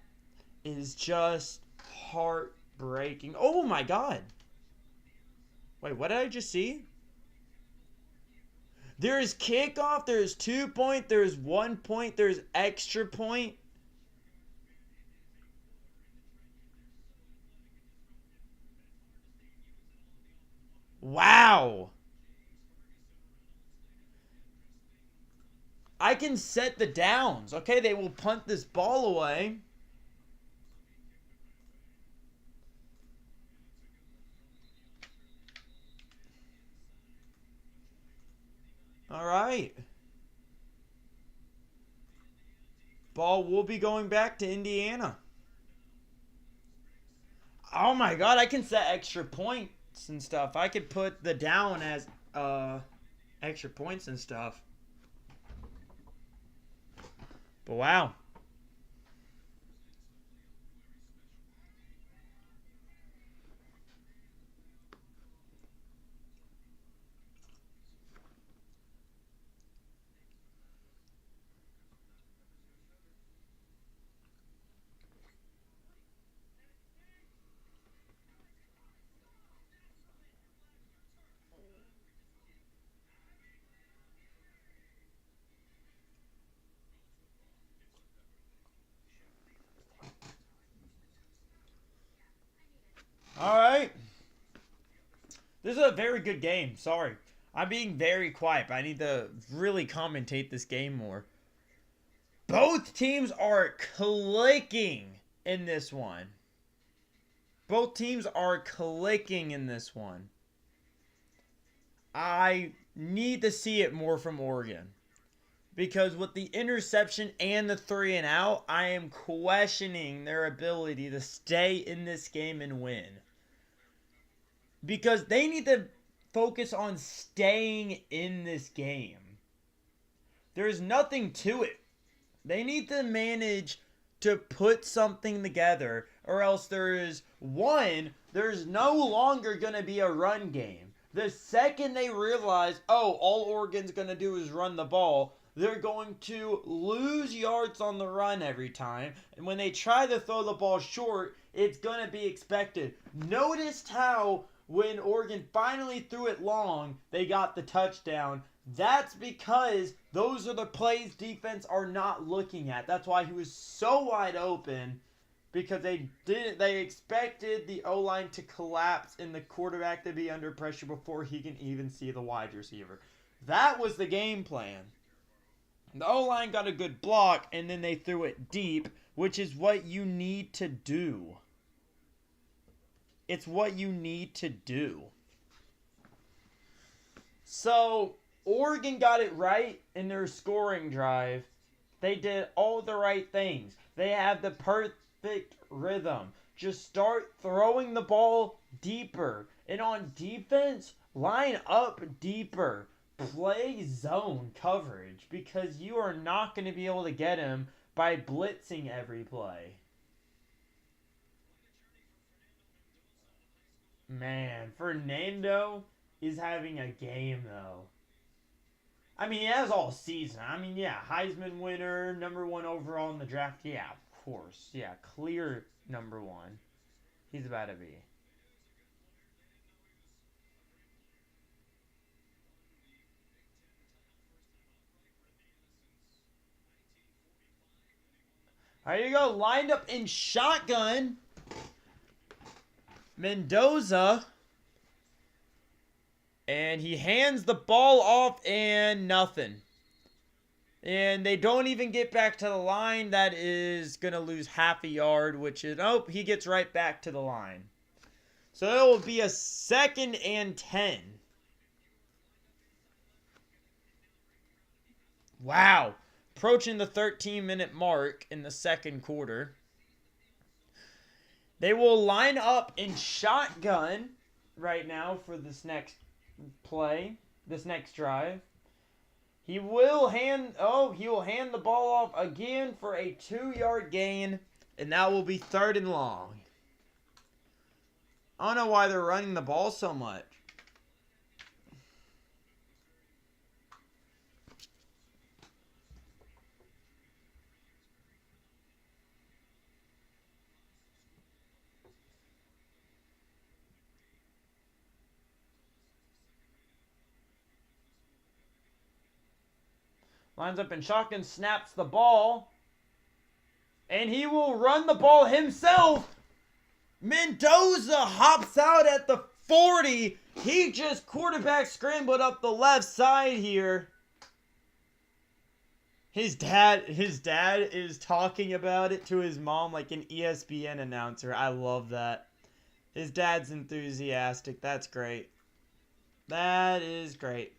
is just heartbreaking. Oh my God. Wait, what did I just see? There's kickoff, there's 2-point, there's 1 point, there's extra point. Wow. I can set the downs. Okay, they will punt this ball away. All right. Ball will be going back to Indiana. Oh my God, I can set extra points and stuff. I could put the down as extra points and stuff. But wow. All right. This is a very good game. Sorry. I'm being very quiet, but I need to really commentate this game more. Both teams are clicking in this one. Both teams are clicking in this one. I need to see it more from Oregon. Because with the interception and the 3 and out, I am questioning their ability to stay in this game and win. Because they need to focus on staying in this game. There's nothing to it. They need to manage to put something together, or else there's no longer going to be a run game. The second they realize, all Oregon's going to do is run the ball, they're going to lose yards on the run every time. And when they try to throw the ball short, it's going to be expected. Noticed how when Oregon finally threw it long, they got the touchdown. That's because those are the plays defense are not looking at. That's why he was so wide open, because they expected the O-line to collapse and the quarterback to be under pressure before he can even see the wide receiver. That was the game plan. The O-line got a good block, and then they threw it deep, which is what you need to do. It's what you need to do. So, Oregon got it right in their scoring drive. They did all the right things. They have the perfect rhythm. Just start throwing the ball deeper. And on defense, line up deeper. Play zone coverage, because you are not going to be able to get him by blitzing every play. Man, Fernando is having a game, though. I mean, he has all season. I mean, yeah, Heisman winner, number 1 overall in the draft. Yeah, of course. Yeah, clear number 1. He's about to be. There you go, lined up in shotgun. Mendoza. And he hands the ball off and nothing. And they don't even get back to the line. That is going to lose half a yard, which is, oh, he gets right back to the line. So it will be a 2nd and 10. Wow. Approaching the 13-minute mark in the second quarter. They will line up in shotgun right now for this next play, this next drive. He will hand the ball off again for a 2-yard gain, and that will be 3rd and long. I don't know why they're running the ball so much. Lines up in shotgun, snaps the ball. And he will run the ball himself. Mendoza hops out at the 40. He just quarterback scrambled up the left side here. His dad is talking about it to his mom like an ESPN announcer. I love that. His dad's enthusiastic. That's great. That is great.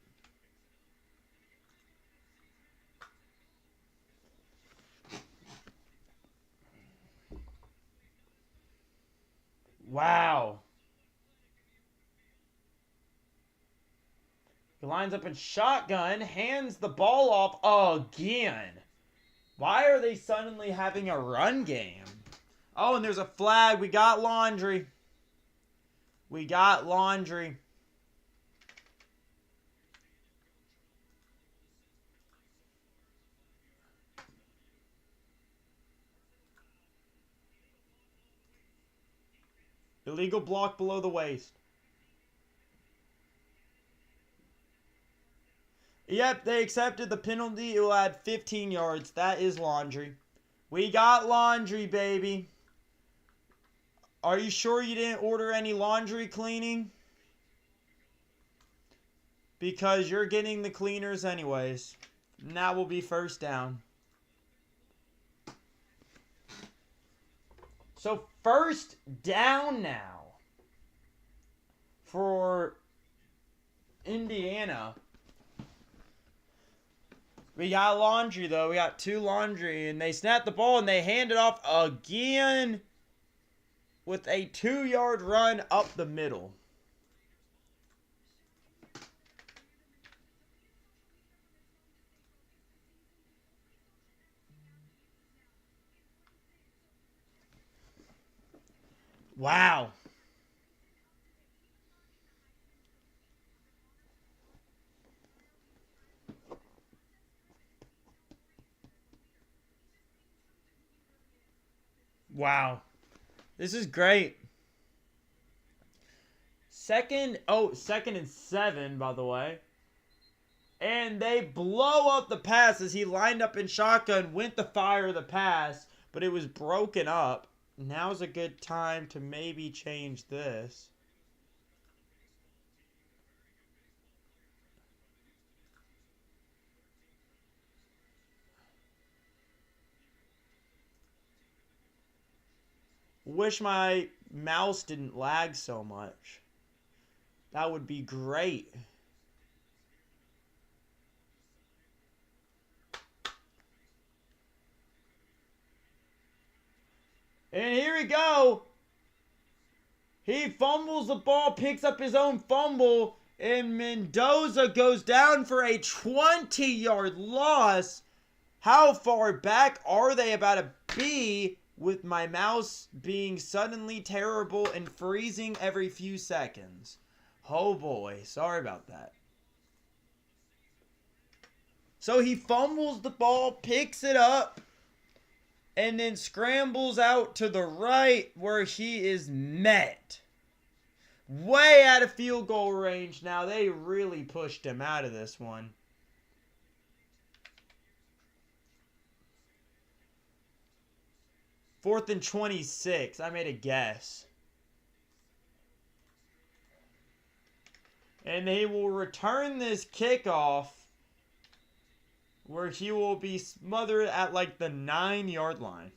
Wow. He lines up in shotgun, hands the ball off again. Why are they suddenly having a run game? Oh, and there's a flag. We got laundry. We got laundry. Illegal block below the waist. Yep, they accepted the penalty. It will add 15 yards. That is laundry. We got laundry, baby. Are you sure you didn't order any laundry cleaning? Because you're getting the cleaners anyways. And that will be 1st down. So 1st down now for Indiana. We got laundry, though. We got 2 laundry. And they snap the ball and they hand it off again with a 2-yard run up the middle. Wow. Wow. This is great. 2nd and 7, by the way. And they blow up the pass as he lined up in shotgun, went to fire the pass, but it was broken up. Now's a good time to maybe change this. Wish my mouse didn't lag so much. That would be great. And here we go. He fumbles the ball, picks up his own fumble, and Mendoza goes down for a 20-yard loss. How far back are they about to be with my mouse being suddenly terrible and freezing every few seconds? Oh boy, sorry about that. So he fumbles the ball, picks it up, and then scrambles out to the right where he is met. Way out of field goal range now. They really pushed him out of this one. Fourth and 26. I made a guess. And they will return this kickoff where he will be smothered at like the 9-yard line.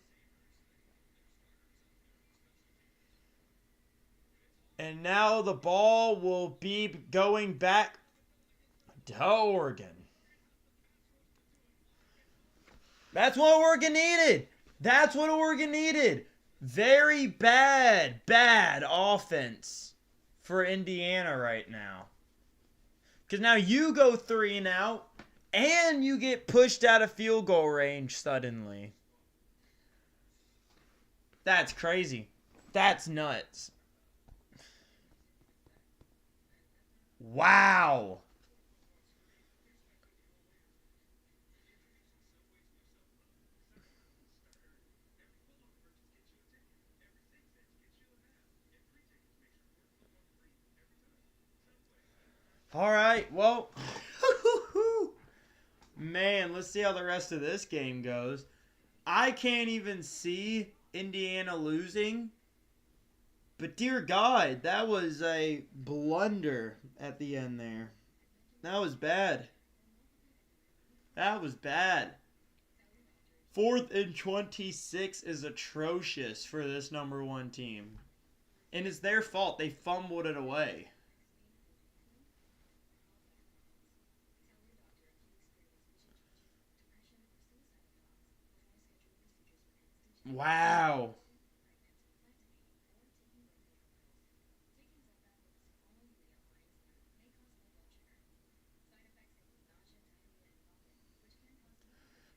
And now the ball will be going back to Oregon. That's what Oregon needed. That's what Oregon needed. Very bad offense for Indiana right now. Because now you go 3 and out, and you get pushed out of field goal range suddenly. That's crazy. That's nuts. Wow. All right, well, man, let's see how the rest of this game goes. I can't even see Indiana losing, but dear God, that was a blunder at the end there. That was bad. That was bad. 4th and 26 is atrocious for this number 1 team. And it's their fault. They fumbled it away. Wow.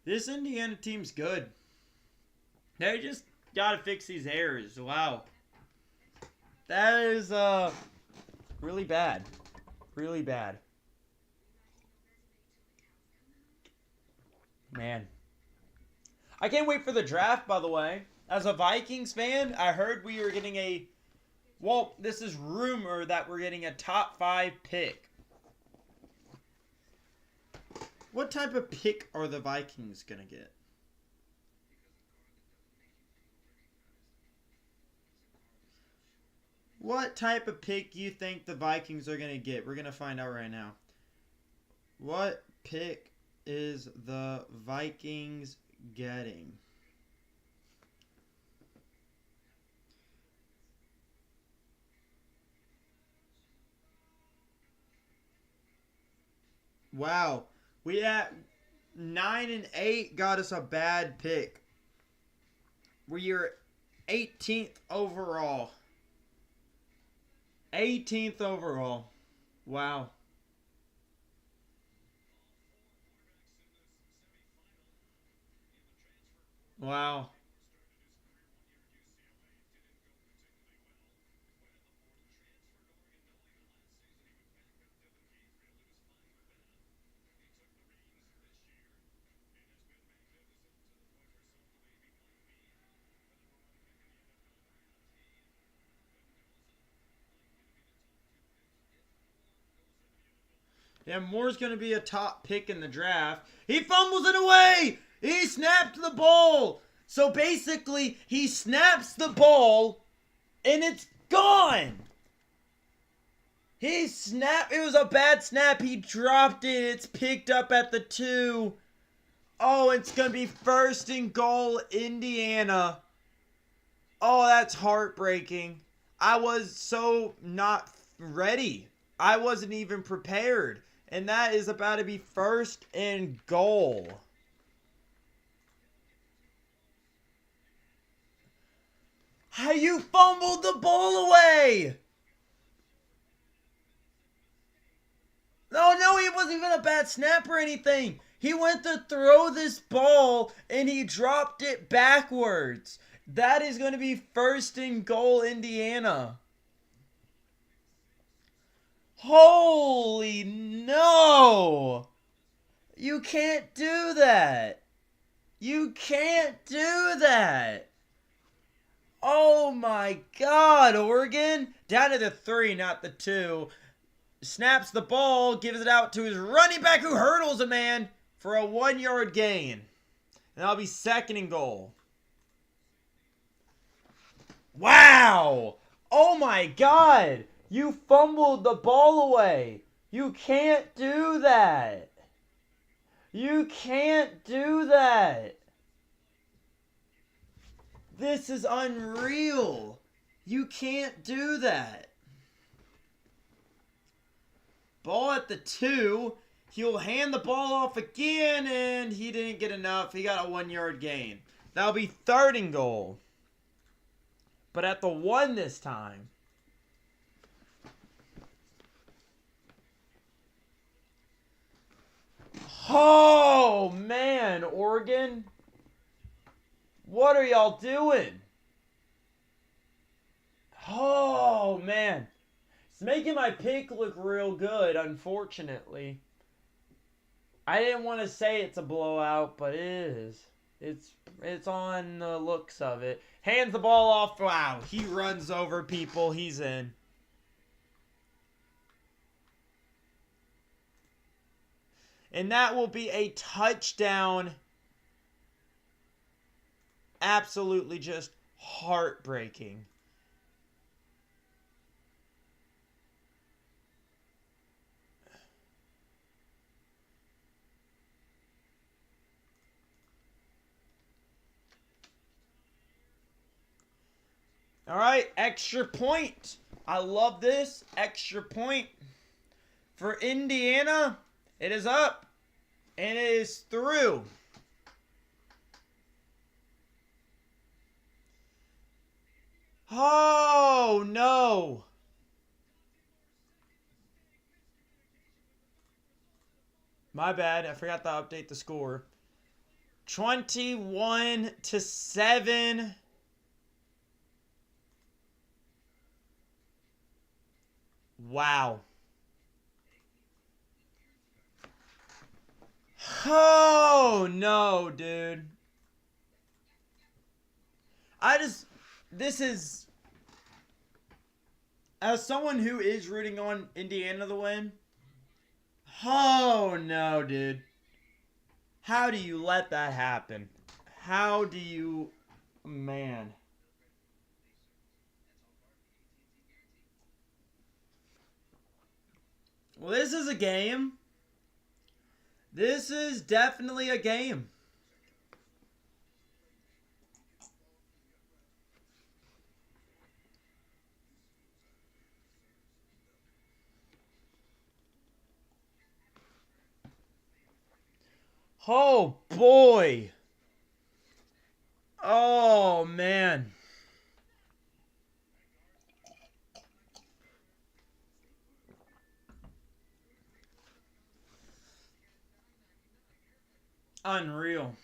This Indiana team's good. They just got to fix these errors. Wow. That is really bad. Really bad. Man. I can't wait for the draft, by the way. As a Vikings fan, I heard we were getting a... Well, this is rumor that we're getting a top 5 pick. What type of pick are the Vikings going to get? What type of pick do you think the Vikings are going to get? We're going to find out right now. What pick is the Vikings getting? Wow. We at 9 and 8 got us a bad pick. We're 18th overall. 18th overall. Wow. Wow. Yeah, Moore's going to be a top pick in the draft. He fumbles it away. He snapped the ball. So basically, he snaps the ball and it's gone. He snapped. It was a bad snap. He dropped it. It's picked up at the 2. Oh, it's going to be 1st and goal, Indiana. Oh, that's heartbreaking. I was so not ready. I wasn't even prepared. And that is about to be 1st and goal. How you fumbled the ball away? No, he wasn't even a bad snap or anything. He went to throw this ball and he dropped it backwards. That is going to be 1st and goal, Indiana. Holy no! You can't do that. You can't do that. Oh my God, Oregon. Down to the 3, not the 2. Snaps the ball, gives it out to his running back who hurdles a man for a 1-yard gain. And that'll be 2nd and goal. Wow! Oh my God! You fumbled the ball away. You can't do that. You can't do that. This is unreal. You can't do that. Ball at the 2. He'll hand the ball off again, and he didn't get enough. He got a 1-yard gain. That'll be 3rd and goal. But at the 1 this time. Oh, man, Oregon. What are y'all doing? Oh, man. It's making my pick look real good, unfortunately. I didn't want to say it's a blowout, but it is. It's on the looks of it. Hands the ball off. Wow, he runs over people. He's in. And that will be a touchdown. Absolutely just heartbreaking. All right, extra point. I love this. Extra point for Indiana. It is up, and it is through. Oh, no. My bad. I forgot to update the score. 21-7. Wow. Oh, no, dude. This is, as someone who is rooting on Indiana to win, oh, no, dude. How do you let that happen? How do you, man. Well, this is a game. This is definitely a game. Oh, boy. Oh, man. Unreal.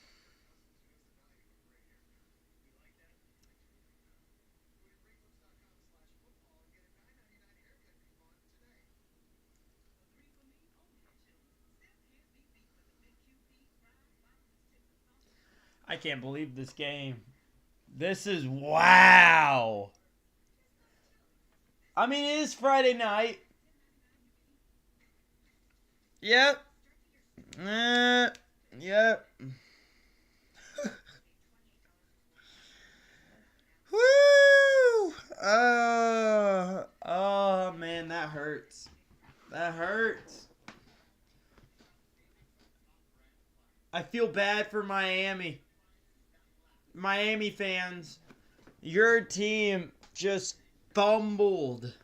I can't believe this game. This is wow. I mean, it is Friday night. Yep. Yep. Woo! Oh man, that hurts. That hurts. I feel bad for Miami. Miami fans, your team just fumbled.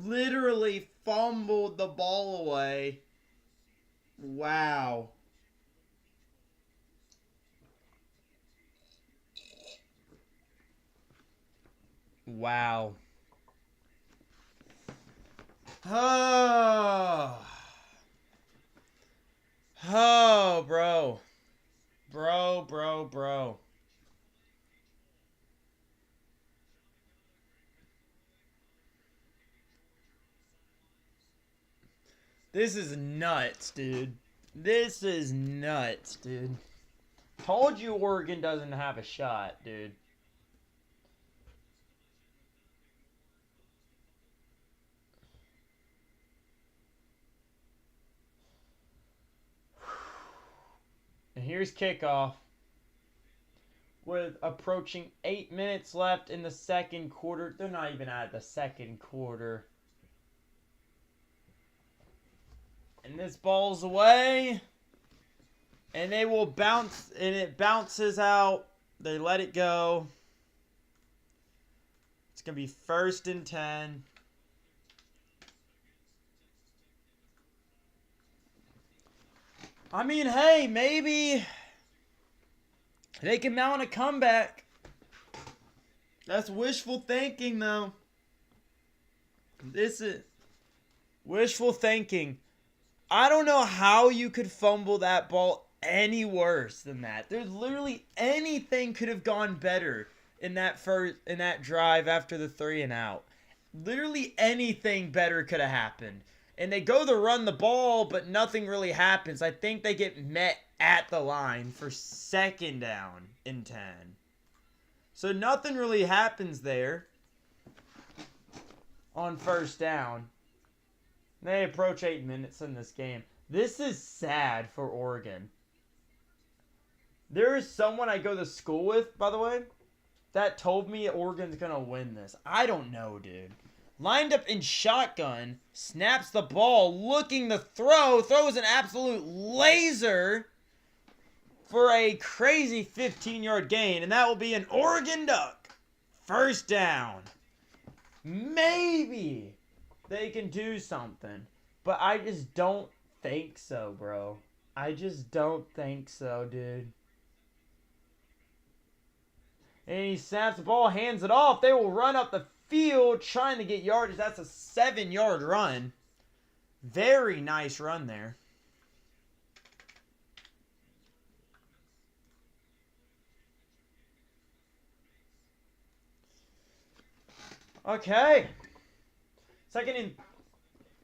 Literally fumbled the ball away. Wow. Wow. Oh. Oh, bro. Bro. This is nuts, dude. This is nuts, dude. Told you Oregon doesn't have a shot, dude. And here's kickoff. With approaching 8 minutes left in the second quarter. They're not even at the second quarter. And this ball's away. And they will bounce. And it bounces out. They let it go. It's going to be 1st and 10. I mean, hey, maybe they can mount a comeback. That's wishful thinking, though. This is wishful thinking. I don't know how you could fumble that ball any worse than that. There's literally anything could have gone better in that drive after the 3 and out. Literally anything better could have happened. And they go to run the ball, but nothing really happens. I think they get met at the line for 2nd down and 10. So nothing really happens there on 1st down. They approach 8 minutes in this game. This is sad for Oregon. There is someone I go to school with, by the way, that told me Oregon's going to win this. I don't know, dude. Lined up in shotgun, snaps the ball, looking to throw, throws an absolute laser for a crazy 15-yard gain, and that will be an Oregon Duck. 1st down. Maybe they can do something, but I just don't think so, bro. I just don't think so, dude. And he snaps the ball, hands it off. They will run up the field trying to get yardage. That's a 7-yard run. Very nice run there. Okay. 2nd and...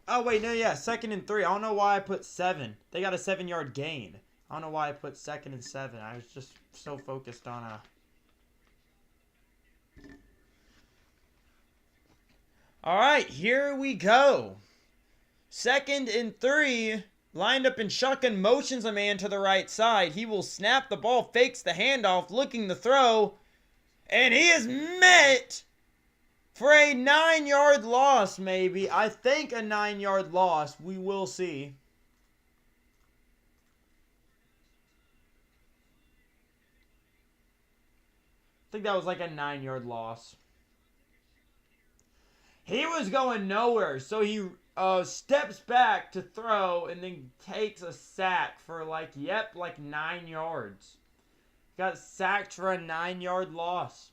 Oh, wait, no, yeah. 2nd and 3. I don't know why I put 7. They got a 7-yard gain. I don't know why I put 2nd and 7. I was just so focused on All right, here we go. 2nd and 3. Lined up in shotgun, motions a man to the right side. He will snap the ball, fakes the handoff, looking to throw. And he is met for a 9-yard loss, maybe. I think a 9-yard loss. We will see. I think that was like a 9-yard loss. He was going nowhere, so he steps back to throw and then takes a sack for like 9 yards. Got sacked for a 9-yard loss.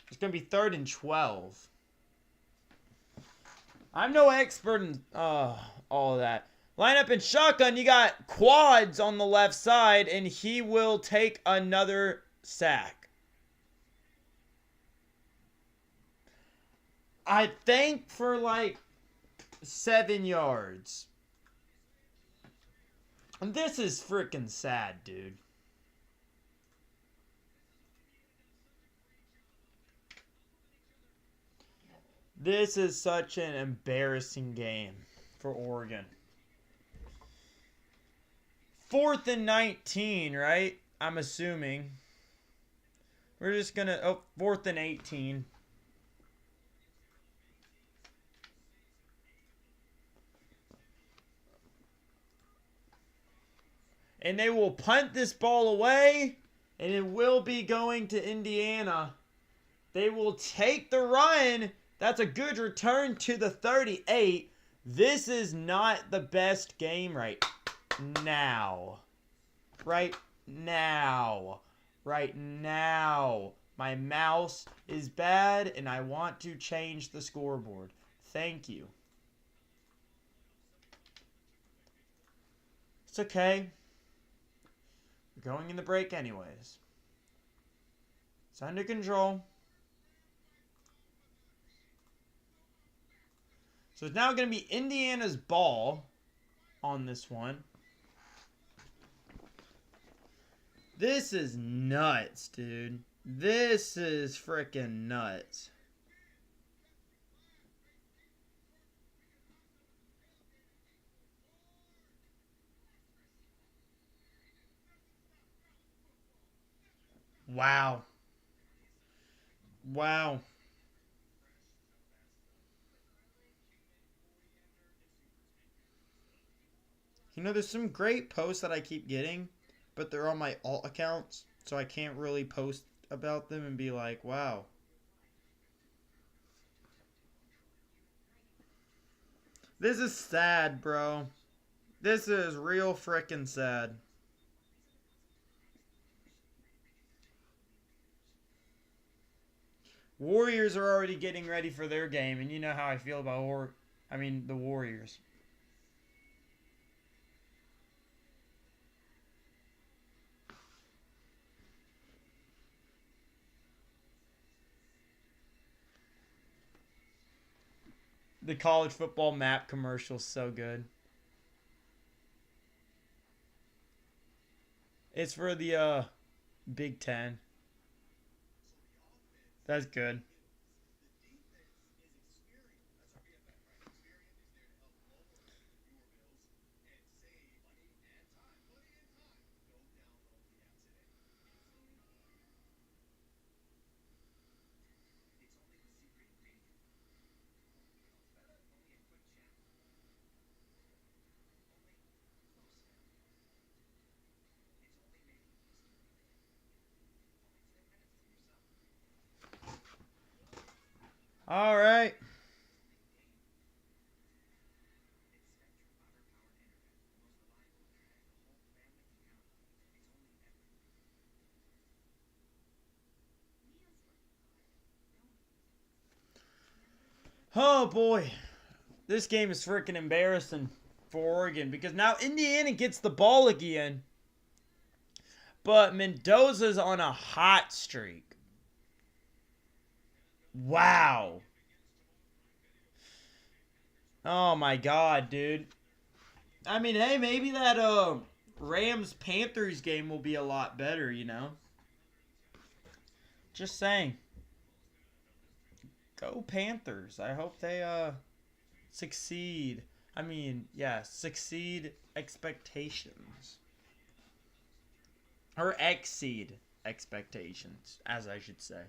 It's going to be 3rd and 12. I'm no expert in all of that. Line up in shotgun. You got quads on the left side, and he will take another sack. I think for like 7 yards. And this is freaking sad, dude. This is such an embarrassing game for Oregon. 4th and 19, right? I'm assuming. We're just going to... Oh, 4th and 18. And they will punt this ball away. And it will be going to Indiana. They will take the run. That's a good return to the 38. This is not the best game right now. Right now. Right now. My mouse is bad and I want to change the scoreboard. Thank you. It's okay. We're going in the break anyways. It's under control. So it's now going to be Indiana's ball on this one. This is nuts, dude. This is freaking nuts. Wow. Wow. You know, there's some great posts that I keep getting, but they're on my alt accounts, so I can't really post about them and be like, wow. This is sad, bro. This is real frickin' sad. Warriors are already getting ready for their game, and you know how I feel about the Warriors. The college football map commercial's so good. It's for the Big Ten. That's good. All right. Oh boy. This game is freaking embarrassing for Oregon because now Indiana gets the ball again. But Mendoza's on a hot streak. Wow. Oh my god, dude. I mean, hey, maybe that Rams-Panthers game will be a lot better, you know? Just saying. Go Panthers. I hope they succeed. I mean, yeah, succeed expectations. Or exceed expectations, as I should say.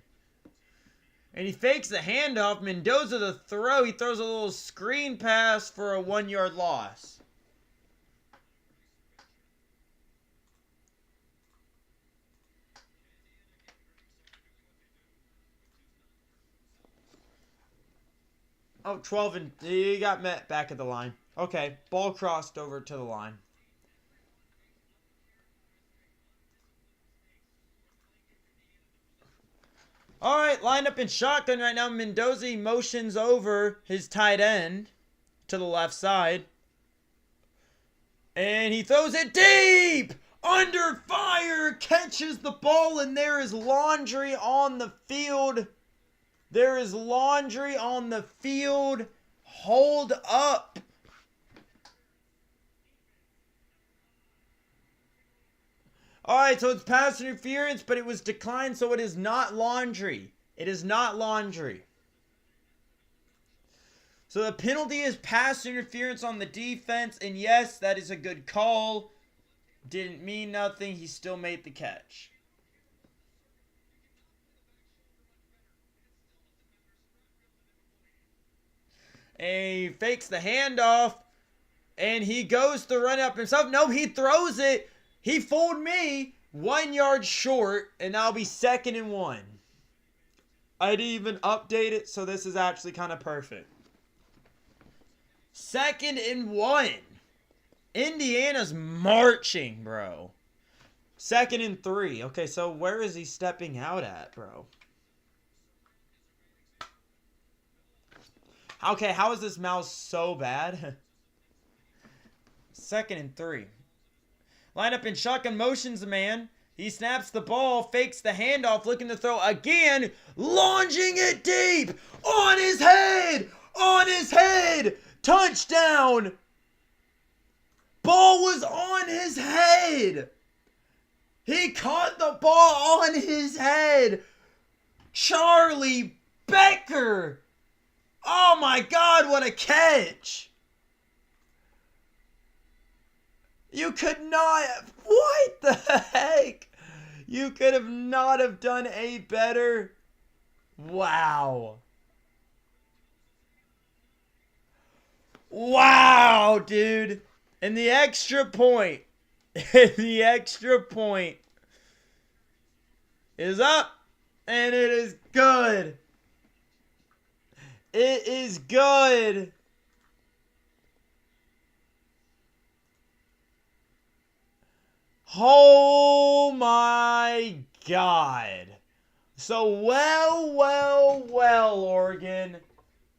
And he fakes the handoff. Mendoza the throw. He throws a little screen pass for a 1-yard loss. Oh, 12 and... He got met back at the line. Okay, ball crossed over to the line. All right, lined up in shotgun right now. Mendoza motions over his tight end to the left side. And he throws it deep! Under fire! Catches the ball, and there is laundry on the field. There is laundry on the field. Hold up. Alright, so it's pass interference, but it was declined, so it is not laundry. It is not laundry. So the penalty is pass interference on the defense. And yes, that is a good call. Didn't mean nothing. He still made the catch. And he fakes the handoff. And he goes to run up himself. No, he throws it. He fooled me. 1 yard short. And that'll be 2nd and 1. I didn't even update it. So this is actually kind of perfect. 2nd and 1. Indiana's marching, bro. 2nd and 3. Okay, so where is he stepping out at, bro? Okay, how is this mouse so bad? 2nd and 3. Line up in shotgun, motions the man. He snaps the ball, fakes the handoff, looking to throw again. Launching it deep. On his head. On his head. Touchdown. Ball was on his head. He caught the ball on his head. Charlie Becker. Oh my God, what a catch. You could not. What the heck? You could have not have done a better. Wow. Wow, dude. And the extra point. The extra point is up. And it is good. It is good. Oh my God. So well, Oregon.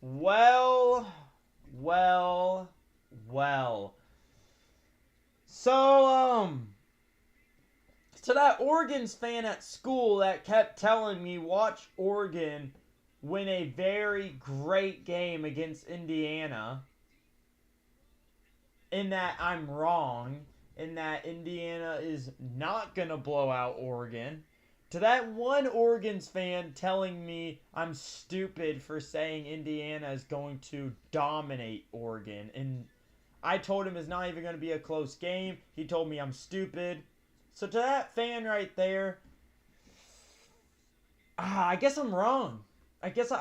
Well. So, to that Oregon's fan at school that kept telling me watch Oregon win a very great game against Indiana, in that I'm wrong, in that Indiana is not going to blow out Oregon. To that one Oregon's fan telling me I'm stupid for saying Indiana is going to dominate Oregon. And I told him it's not even going to be a close game. He told me I'm stupid. So to that fan right there, I guess I'm wrong. I guess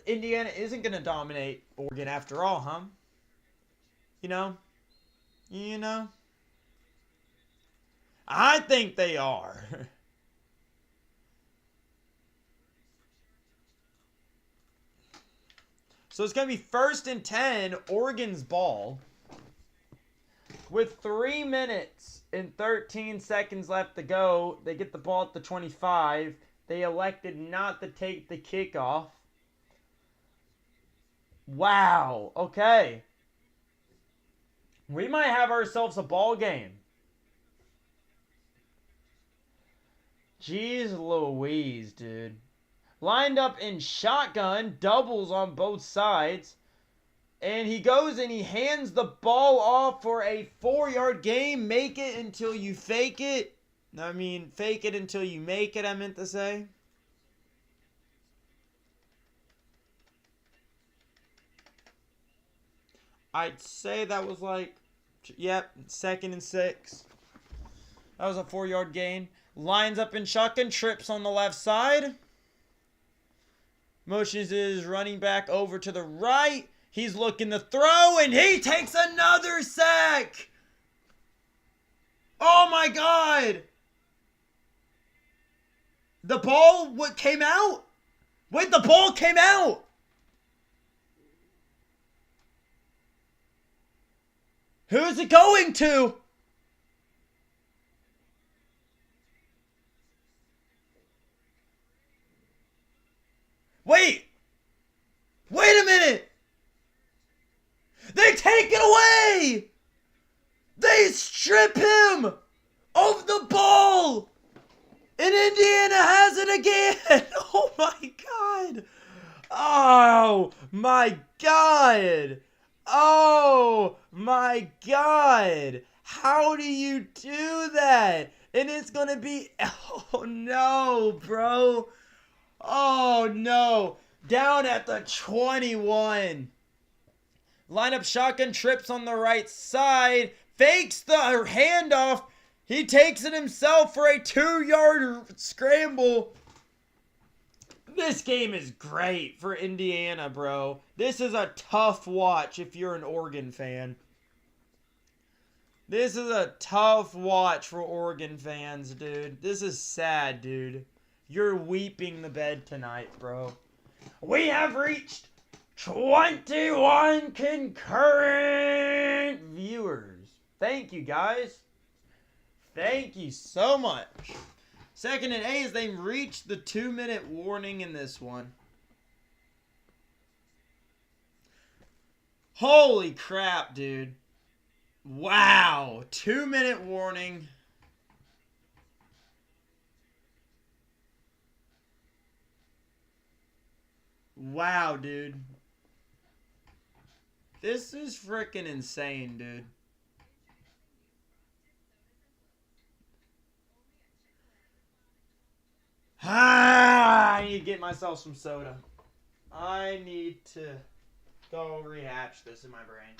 Indiana isn't going to dominate Oregon after all, huh? You know? I think they are. So it's going to be 1st and 10, Oregon's ball. With 3 minutes and 13 seconds left to go, they get the ball at the 25. They elected not to take the kickoff. Wow. Okay. We might have ourselves a ball game. Jeez Louise, dude. Lined up in shotgun, doubles on both sides. And he goes and he hands the ball off for a 4-yard gain. Make it until you fake it. I mean, fake it until you make it, I meant to say. I'd say that was like, yep, 2nd and 6. That was a 4-yard gain. Lines up in shotgun, trips on the left side. Motions his running back over to the right. He's looking to throw, and he takes another sack. Oh, my God. The ball, what came out? Wait, the ball came out. Who's it going to? Wait a minute. They take it away. They strip him of the ball. And Indiana has it again. Oh my God. Oh my God. Oh my God. How do you do that? And it's going to be, oh no, bro. Oh no. Down at the 21. Lineup shotgun, trips on the right side. Fakes the handoff. He takes it himself for a 2-yard scramble. This game is great for Indiana, bro. This is a tough watch if you're an Oregon fan. This is a tough watch for Oregon fans, dude. This is sad, dude. You're weeping the bed tonight, bro. We have reached 21 concurrent viewers. Thank you, guys. Thank you so much. Second and 8 as they reached the 2-minute warning in this one. Holy crap, dude. Wow. 2-minute warning. Wow, dude. This is freaking insane, dude. I need to get myself some soda. I need to go rehatch this in my brain.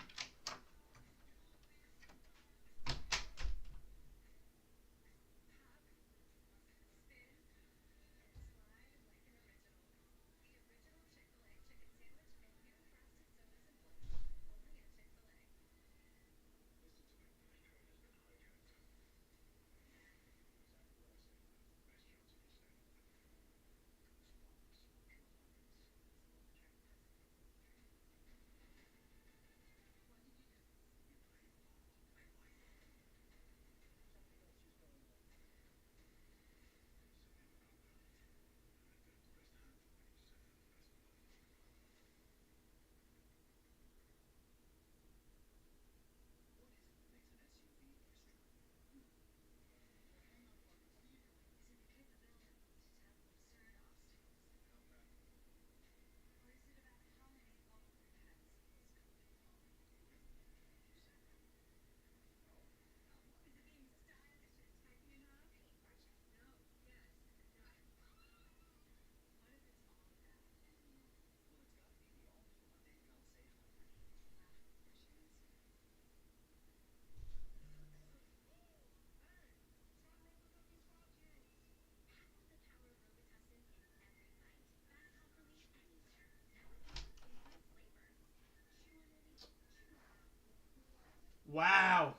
Wow.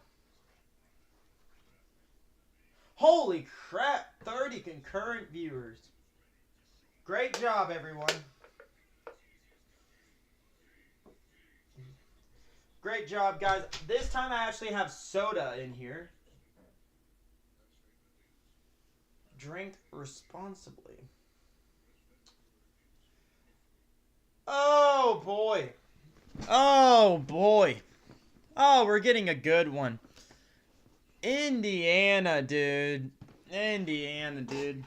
Holy crap. 30 concurrent viewers. Great job, everyone. Great job, guys. This time I actually have soda in here. Drink responsibly. Oh, boy. Oh, boy. Oh, we're getting a good one. Indiana, dude. Indiana, dude.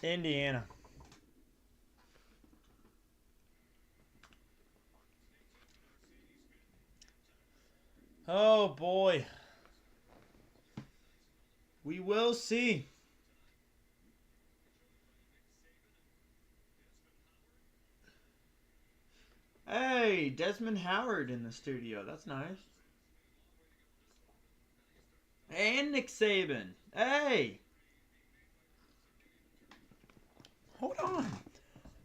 Indiana. Oh, boy. We will see. Hey, Desmond Howard in the studio. That's nice. And Nick Saban. Hey. Hold on.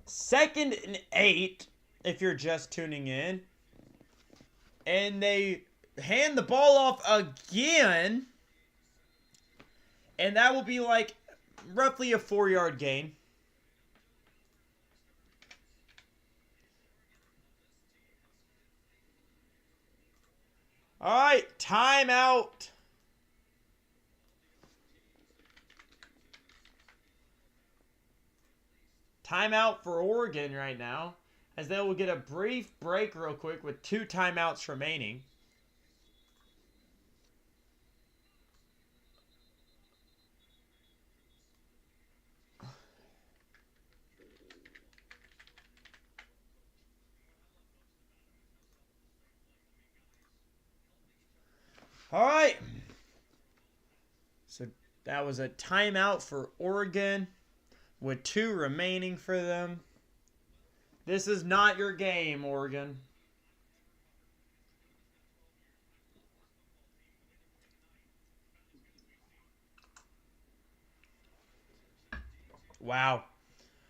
2nd and 8, if you're just tuning in. And they hand the ball off again. And that will be like roughly a 4-yard gain. All right, timeout. Timeout for Oregon right now, as they will get a brief break real quick with 2 timeouts remaining. All right. So that was a timeout for Oregon. with 2 remaining for them. This is not your game, Oregon. Wow.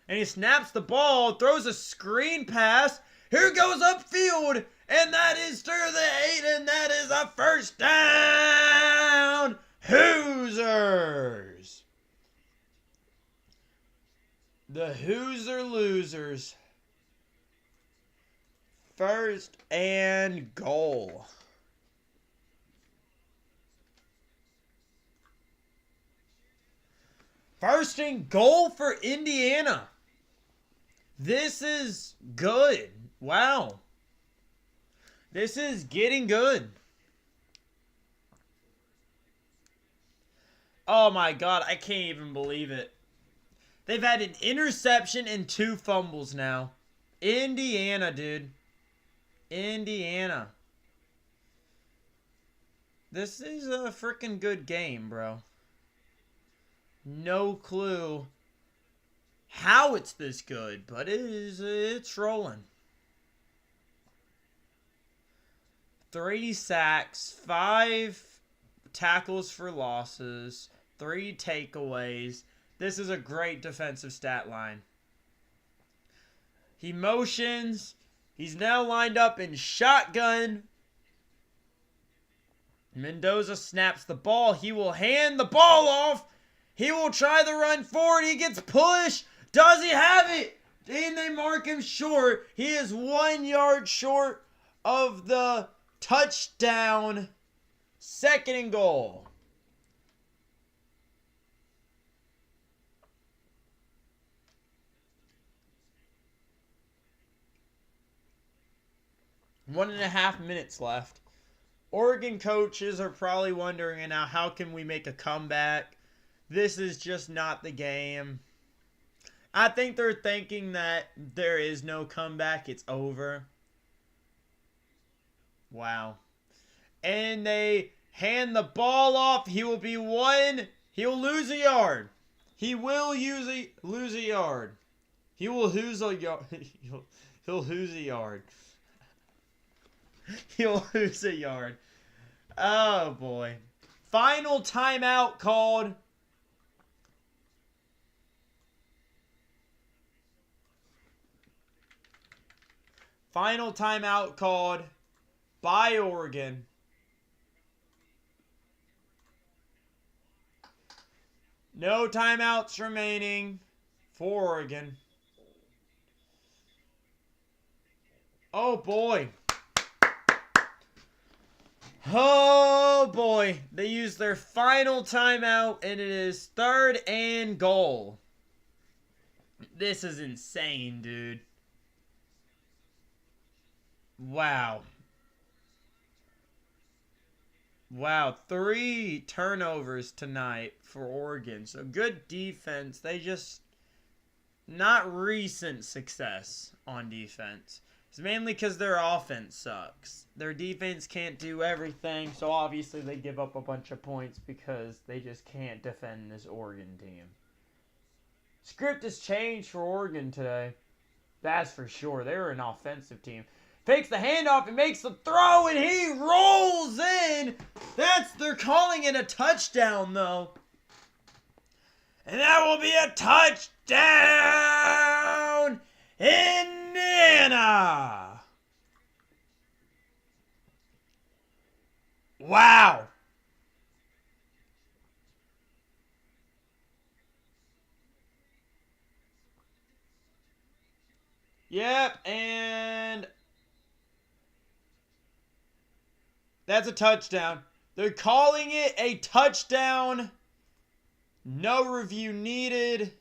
And he snaps the ball, throws a screen pass. Here goes upfield, and that is to the 8, and that is a first down. Hoosiers. The Hoosier losers. First and goal. First and goal for Indiana. This is good. Wow. This is getting good. Oh my God, I can't even believe it. They've had an interception and 2 fumbles now. Indiana, dude. Indiana. This is a freaking good game, bro. No clue how it's this good, but it's rolling. 3 sacks, 5 tackles for losses, 3 takeaways. This is a great defensive stat line. He motions. He's now lined up in shotgun. Mendoza snaps the ball. He will hand the ball off. He will try the run forward. He gets pushed. Does he have it? And they mark him short. He is 1 yard short of the touchdown. Second and goal. One and a half minutes left. Oregon coaches are probably wondering now, how can we make a comeback? This is just not the game. I think they're thinking that there is no comeback. It's over. Wow. And they hand the ball off. He will be 1. He'll lose a yard. He will lose a yard. He will lose a yard. He'll lose a yard. He'll lose a yard. Oh, boy. Final timeout called. Final timeout called by Oregon. No timeouts remaining for Oregon. Oh, boy. Oh, boy. They used their final timeout, and it is 3rd and goal. This is insane, dude. Wow. Wow, 3 turnovers tonight for Oregon. So good defense. They just not recent success on defense. It's mainly because their offense sucks. Their defense can't do everything, so obviously they give up a bunch of points because they just can't defend this Oregon team. Script has changed for Oregon today. That's for sure. They were an offensive team. Fakes the handoff and makes the throw, and he rolls in. They're calling it a touchdown, though. And that will be a touchdown, Indiana. Wow. Yep, and that's a touchdown. They're calling it a touchdown. No review needed.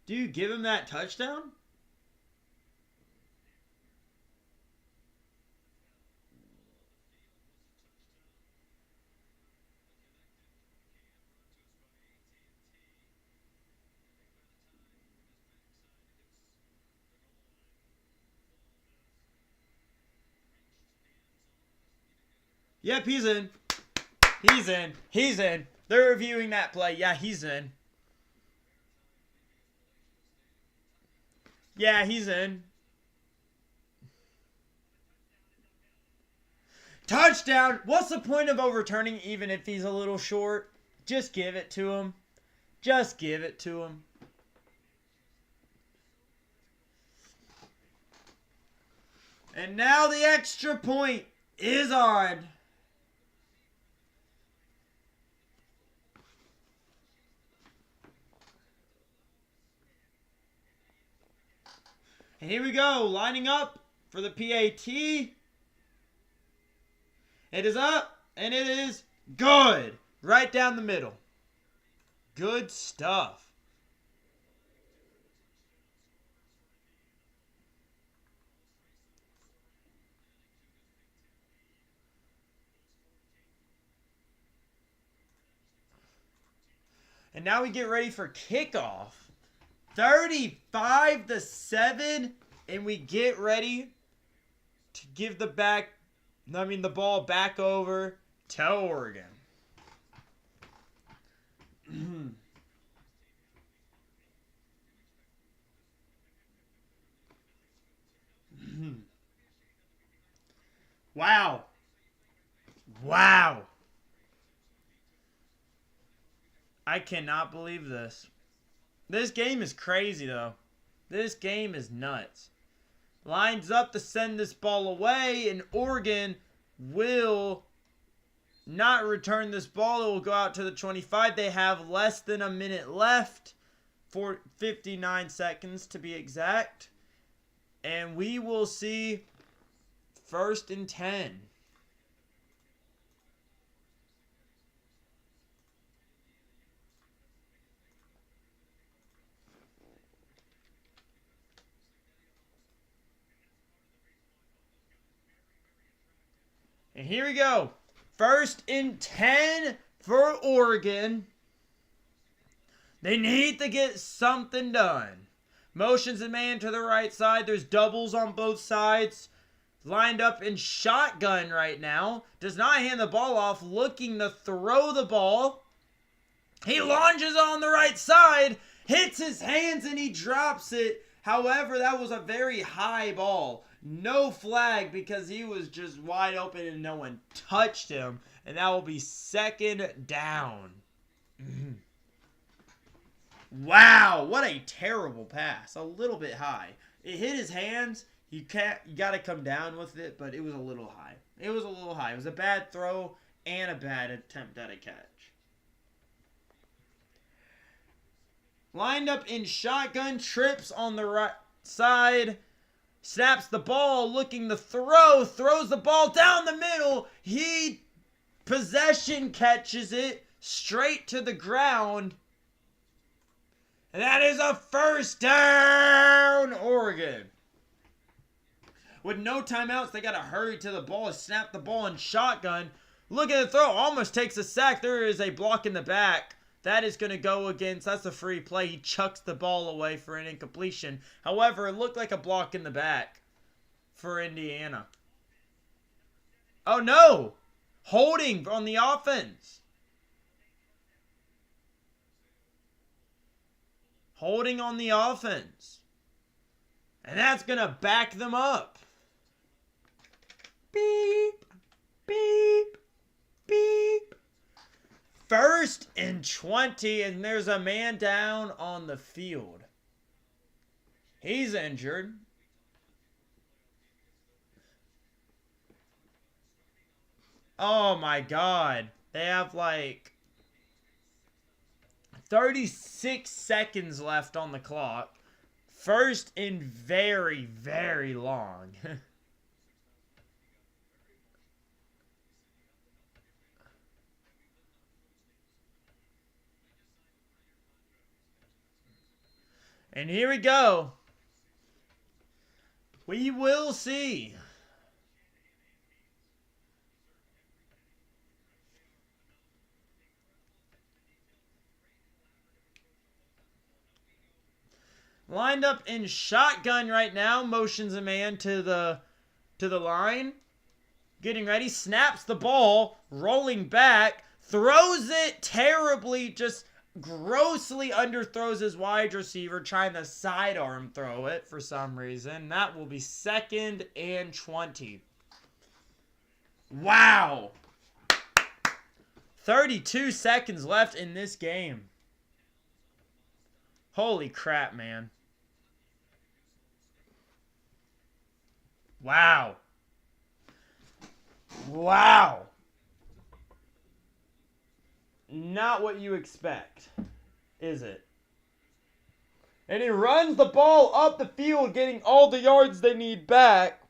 Do you give him that touchdown? Yep, he's in. He's in. He's in. They're reviewing that play. Yeah, he's in. Yeah, he's in. Touchdown! What's the point of overturning even if he's a little short? Just give it to him. Just give it to him. And now the extra point is on. And here we go, lining up for the PAT. It is up, and it is good. Right down the middle. Good stuff. And now we get ready for kickoff. 35-7, and we get ready to give the ball back over to Oregon. Wow. Wow. I cannot believe this. This game is crazy, though. This game is nuts. Lines up to send this ball away, and Oregon will not return this ball. It will go out to the 25. They have less than a minute left, for 59 seconds to be exact. And we will see 1st and 10. And here we go. 1st and 10 for Oregon. They need to get something done. Motions a man to the right side. There's doubles on both sides. Lined up in shotgun right now. Does not hand the ball off. Looking to throw the ball. He lunges on the right side. Hits his hands and he drops it. However, that was a very high ball. No flag because he was just wide open and no one touched him. And that will be 2nd down. Wow, what a terrible pass. A little bit high. It hit his hands. You got to come down with it, but it was a little high. It was a little high. It was a bad throw and a bad attempt at a catch. Lined up in shotgun, trips on the right side. Snaps the ball, looking to throw. Throws the ball down the middle. Possession catches it straight to the ground. And that is a 1st down, Oregon. With no timeouts, they got to hurry to the ball. Snap the ball in shotgun. Look at the throw. Almost takes a sack. There is a block in the back. That is going to go against. That's a free play. He chucks the ball away for an incompletion. However, it looked like a block in the back for Indiana. Oh, no. Holding on the offense. Holding on the offense. And that's going to back them up. Beep, beep, beep. 1st and 20, and there's a man down on the field. He's injured. Oh my God. They have like 36 seconds left on the clock. 1st and very, very long. And here we go. We will see. Lined up in shotgun right now. Motions a man to the line. getting ready, snaps the ball, rolling back, throws it terribly, just grossly underthrows his wide receiver, trying to sidearm throw it for some reason. That will be 2nd and 20. Wow. 32 seconds left in this game. Holy crap, man. Wow. Wow. Not what you expect, is it? And he runs the ball up the field, getting all the yards they need back.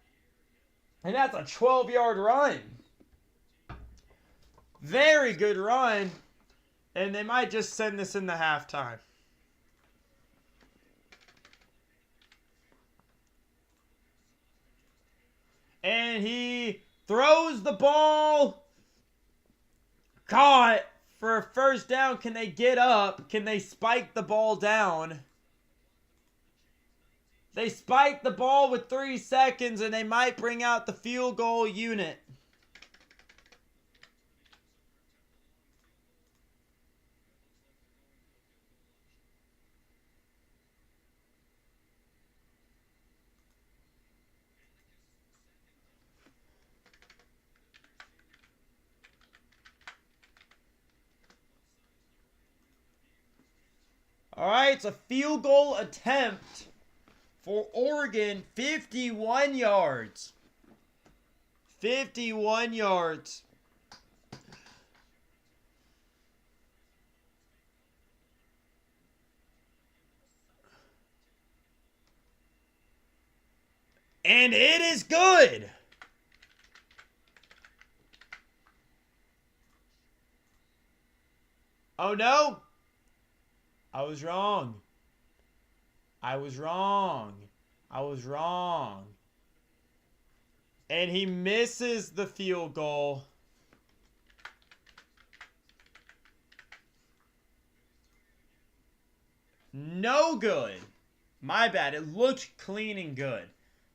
And that's a 12-yard run. Very good run. And they might just send this into halftime. And he throws the ball. Caught for a first down. Can they get up? Can they spike the ball down? They spike the ball with 3 seconds, and they might bring out the field goal unit. All right, it's a field goal attempt for Oregon, 51 yards. 51 yards. And it is good. Oh no. I was wrong. I was wrong. I was wrong. And he misses the field goal. No good. My bad. It looked clean and good.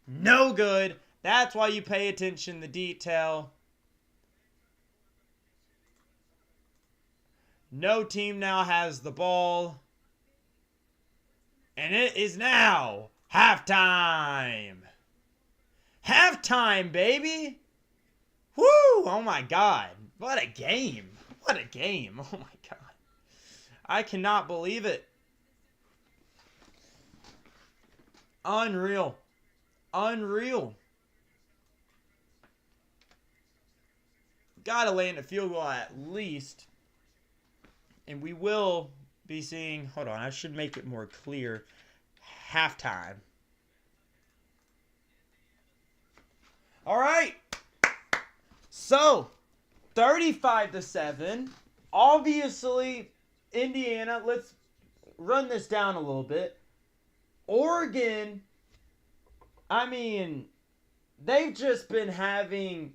No good. That's why you pay attention to detail. No team now has the ball. And it is now halftime. Halftime, baby. Woo! Oh my God. What a game. What a game. Oh my God. I cannot believe it. Unreal. Unreal. Gotta land a field goal at least. And we will be seeing, hold on, I should make it more clear. Halftime. All right. So, 35-7. Obviously, Indiana, let's run this down a little bit. Oregon, I mean, they've just been having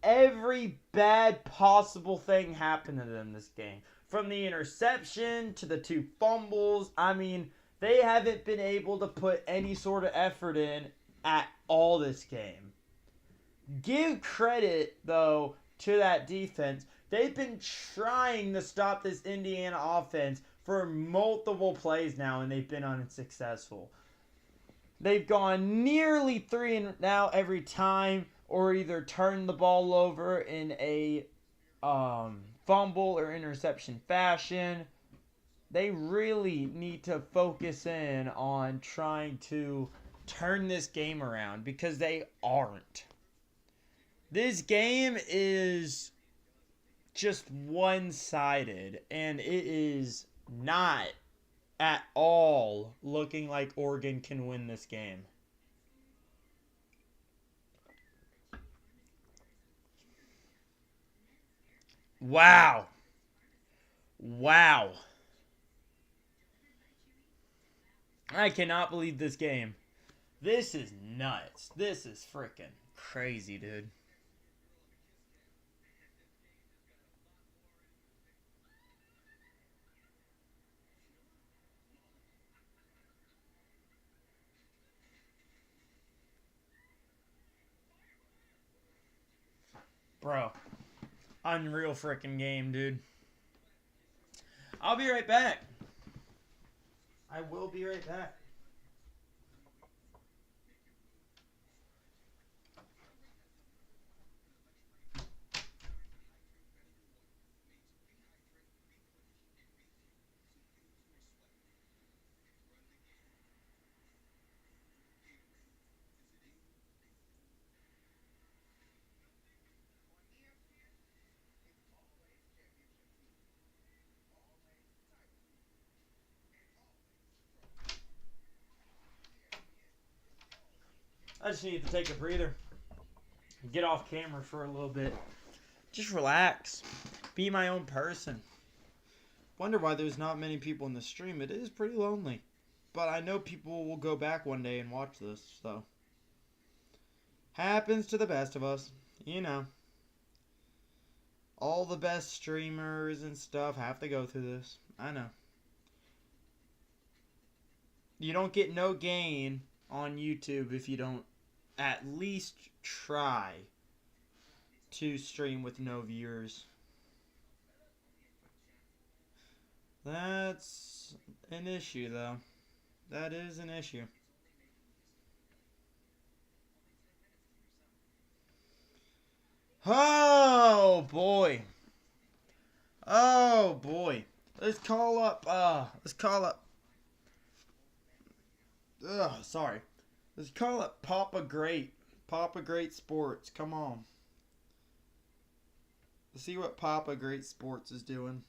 every bad possible thing happen to them this game. From the interception to the 2 fumbles, I mean, they haven't been able to put any sort of effort in at all this game. Give credit, though, to that defense. They've been trying to stop this Indiana offense for multiple plays now, and they've been unsuccessful. They've gone nearly 3 and now every time, or either turned the ball over in a fumble or interception fashion. They really need to focus in on trying to turn this game around, because they aren't. This game is just one-sided, and it is not at all looking like Oregon can win this game. Wow. Wow. I cannot believe this game. This is nuts. This is freaking crazy, dude. Bro, unreal freaking game, dude. I'll be right back. I will be right back. I just need to take a breather. Get off camera for a little bit. Just relax. Be my own person. Wonder why there's not many people in the stream. It is pretty lonely. But I know people will go back one day and watch this, so. Happens to the best of us. You know. All the best streamers and stuff have to go through this. I know. You don't get no gain on YouTube if you don't at least try to stream with no viewers. That's an issue, though. That is an issue. Oh, boy. Oh, boy. Let's call up, sorry. Let's call up Papa Great. Papa Great Sports. Come on. Let's see what Papa Great Sports is doing.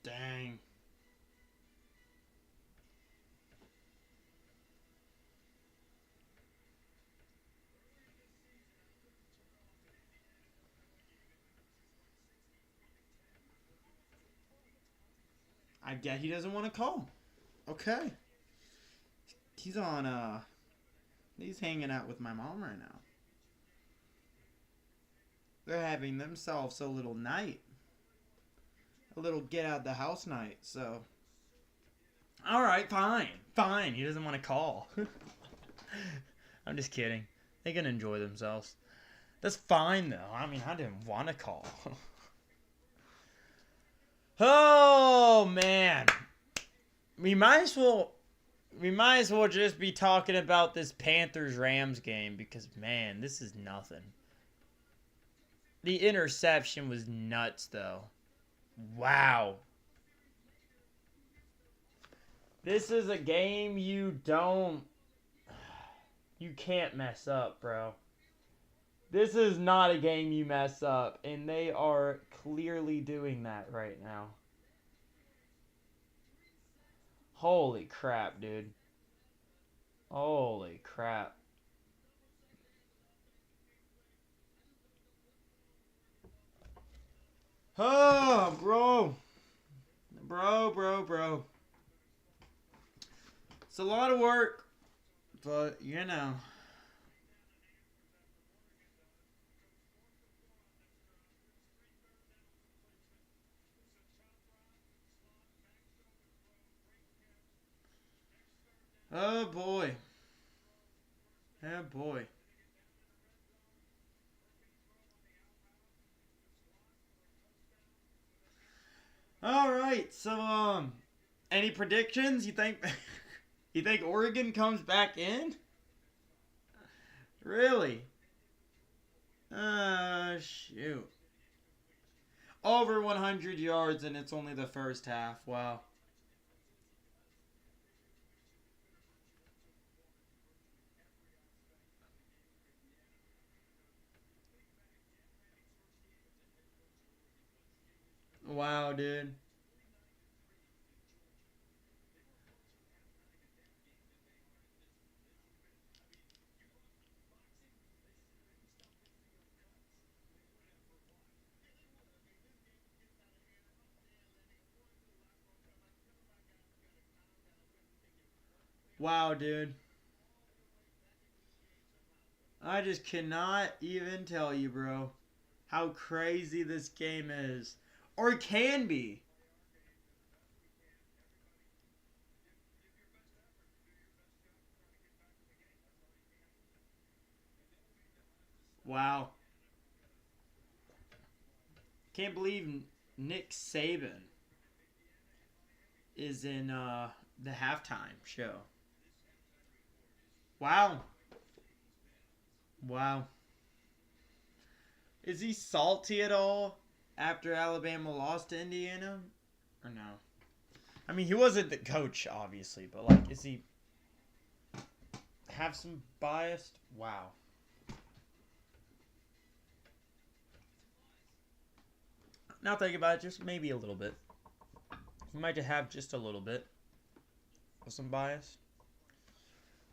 Dang. I get he doesn't want to call. Okay. He's on, he's hanging out with my mom right now. They're having themselves a little night. A little get out the house night, so. Alright, fine. Fine. He doesn't want to call. I'm just kidding. They can enjoy themselves. That's fine, though. I mean, I didn't want to call. Oh, man. We might as well just be talking about this Panthers-Rams game because, man, this is nothing. The interception was nuts, though. Wow. This is a game you can't mess up, bro. This is not a game you mess up, and they are clearly doing that right now. Holy crap, dude. Holy crap. Oh, bro. Bro. It's a lot of work, but, you know. Oh, boy. Oh, boy. All right, so, any predictions? You think you think Oregon comes back in? Really? Shoot. Over 100 yards, and it's only the first half. Wow. Wow, dude. Wow, dude. I just cannot even tell you, bro. how crazy this game is. Or can be. Wow. Can't believe Nick Saban is in the halftime show. Wow. Wow. Is he salty at all after Alabama lost to Indiana? Or no? I mean, he wasn't the coach, obviously, but, like, is he have some bias? Wow. Now think about it, just maybe a little bit. He might have just a little bit of some bias.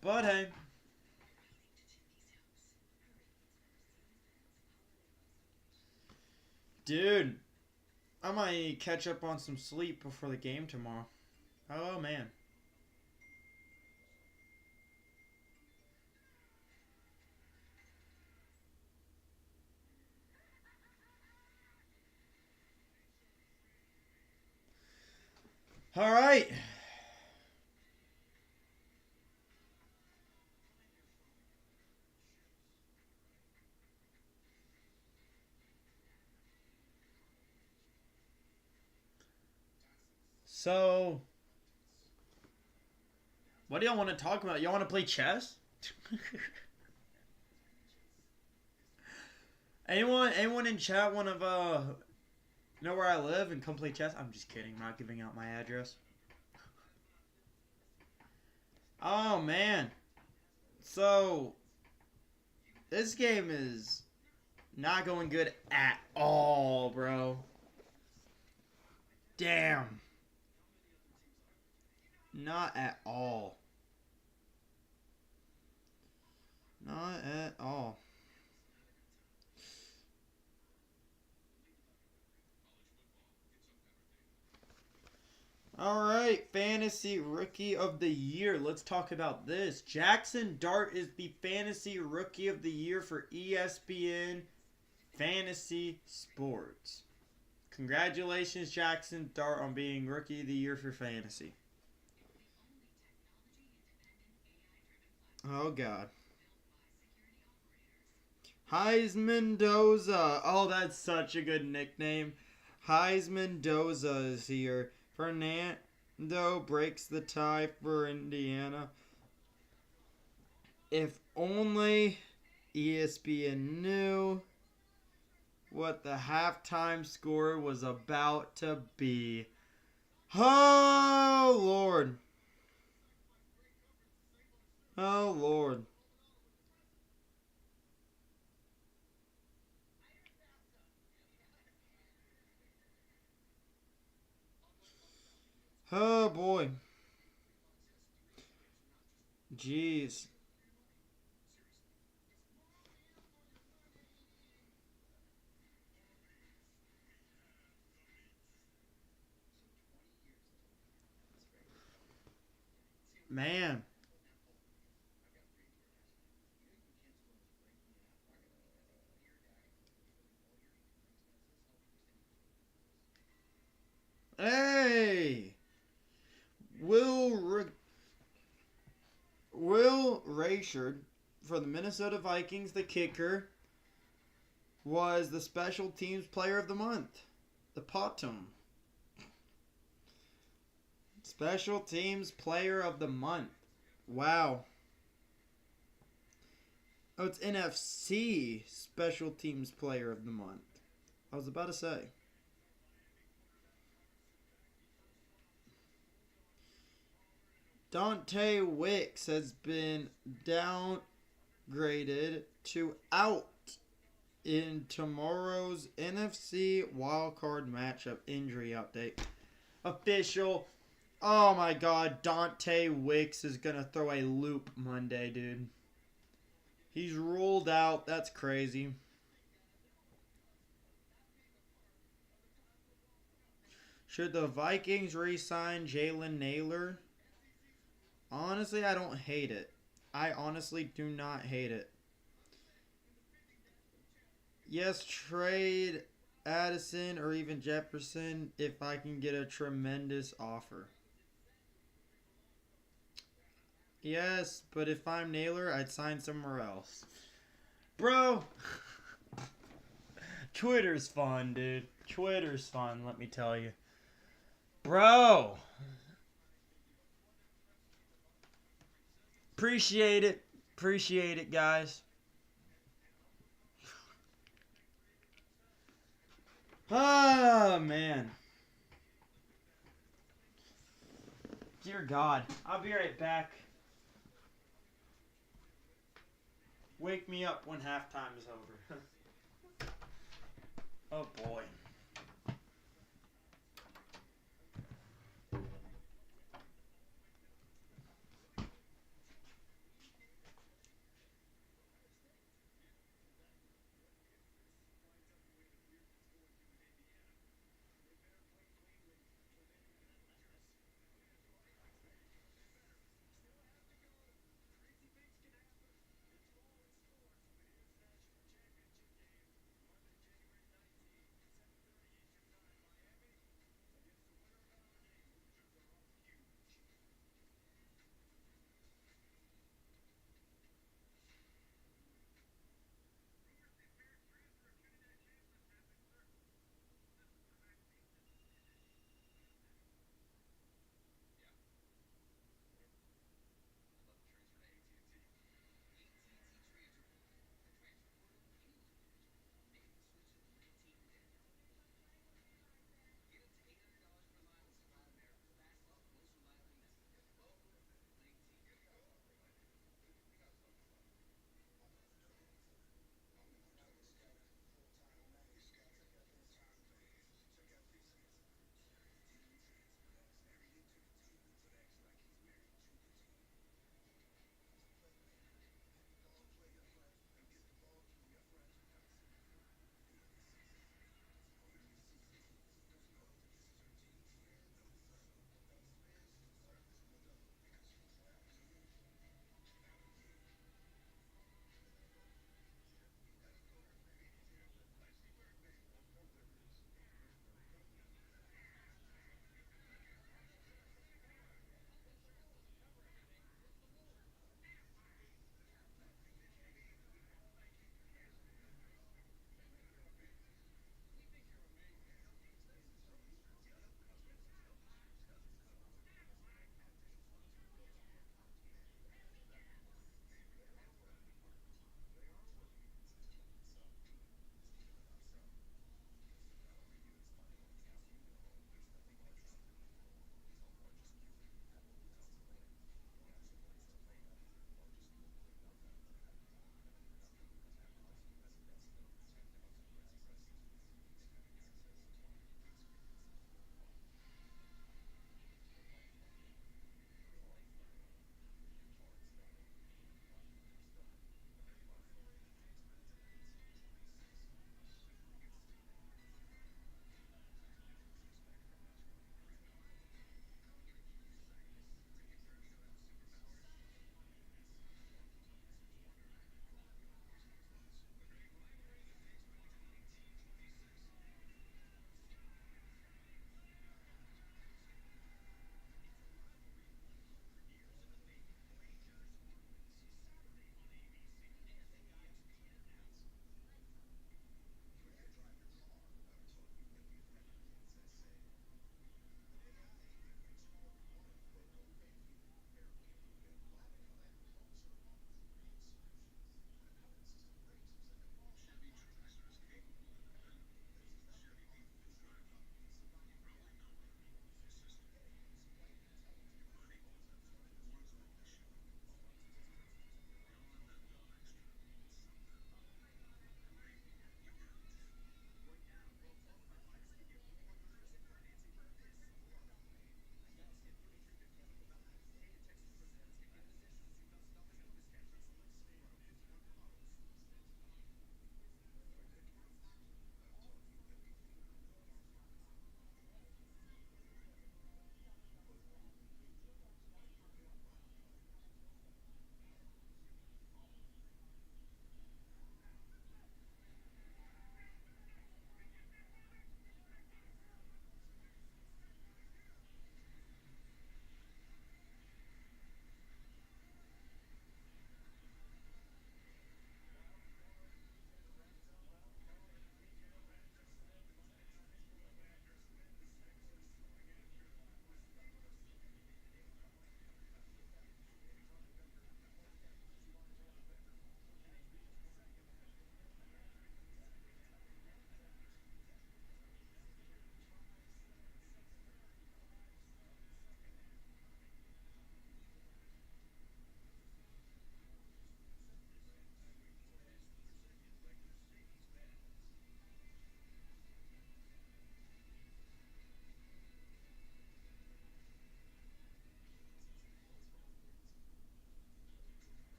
But hey. Dude, I might catch up on some sleep before the game tomorrow. Oh, man. All right. So, what do y'all want to talk about? Y'all want to play chess? Anyone in chat want to know where I live and come play chess? I'm just kidding. I'm not giving out my address. Oh man. So this game is not going good at all, bro. Damn. Not at all. Not at all. All right, Fantasy Rookie of the Year. Let's talk about this. Jackson Dart is the Fantasy Rookie of the Year for ESPN Fantasy Sports. Congratulations, Jackson Dart, on being Rookie of the Year for Fantasy. Oh, God. Heisman Doza. Oh, that's such a good nickname. Heisman Doza is here. Fernando breaks the tie for Indiana. If only ESPN knew what the halftime score was about to be. Oh, Lord. Oh, Lord. Oh, boy. Jeez. Man. Hey. Will Rayshard for the Minnesota Vikings, the kicker, was the special teams player of the month. The Potom. Special teams player of the month. Wow. Oh, it's NFC special teams player of the month. I was about to say. Dante Wicks has been downgraded to out in tomorrow's NFC wildcard matchup injury update. Official. Oh my God, Dante Wicks is going to throw a loop Monday, dude. He's ruled out. That's crazy. Should the Vikings re-sign Jalen Naylor? Honestly, I don't hate it. I honestly do not hate it. Yes, trade Addison or even Jefferson if I can get a tremendous offer. Yes, but if I'm Naylor, I'd sign somewhere else. Bro, Twitter's fun, dude. Twitter's fun, let me tell you. Bro, appreciate it. Appreciate it, guys. Oh, man. Dear God. I'll be right back. Wake me up when halftime is over. Oh, boy.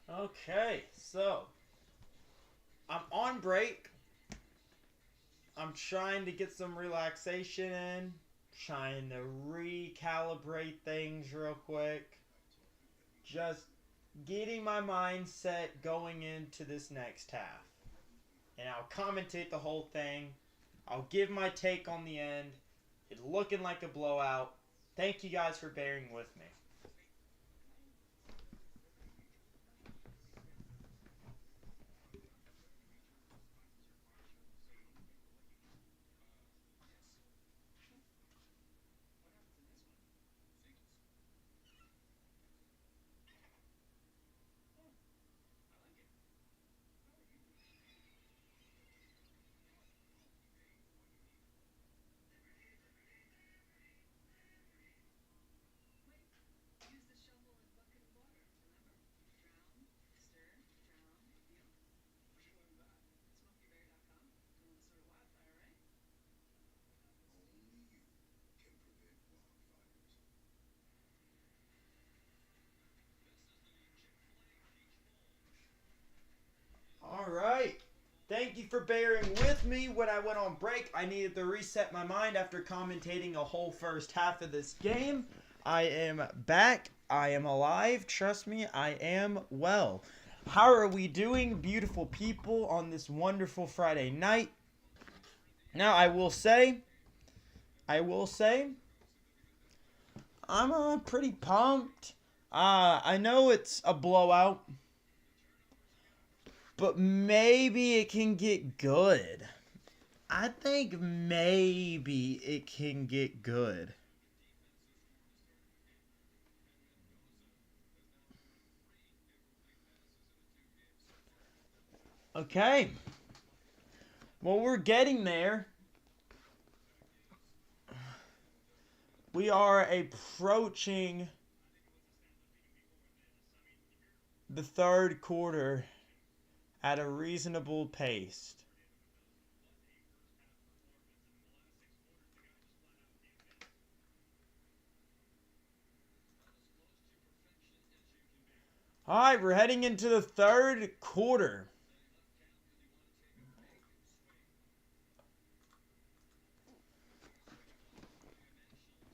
Okay, so I'm on break. I'm trying to get some relaxation in, trying to recalibrate things real quick. Just getting my mindset going into this next half. And I'll commentate the whole thing. I'll give my take on the end. It's looking like a blowout. Thank you guys for bearing with me. All right. Thank you for bearing with me when I went on break. I needed to reset my mind after commentating a whole first half of this game. I am back. I am alive. Trust me, I am well. How are we doing, beautiful people, on this wonderful Friday night? Now, I will say, I'm pretty pumped. I know it's a blowout, but maybe it can get good. I think maybe it can get good. Okay. Well, we're getting there. We are approaching the third quarter at a reasonable pace. All right, we're heading into the third quarter.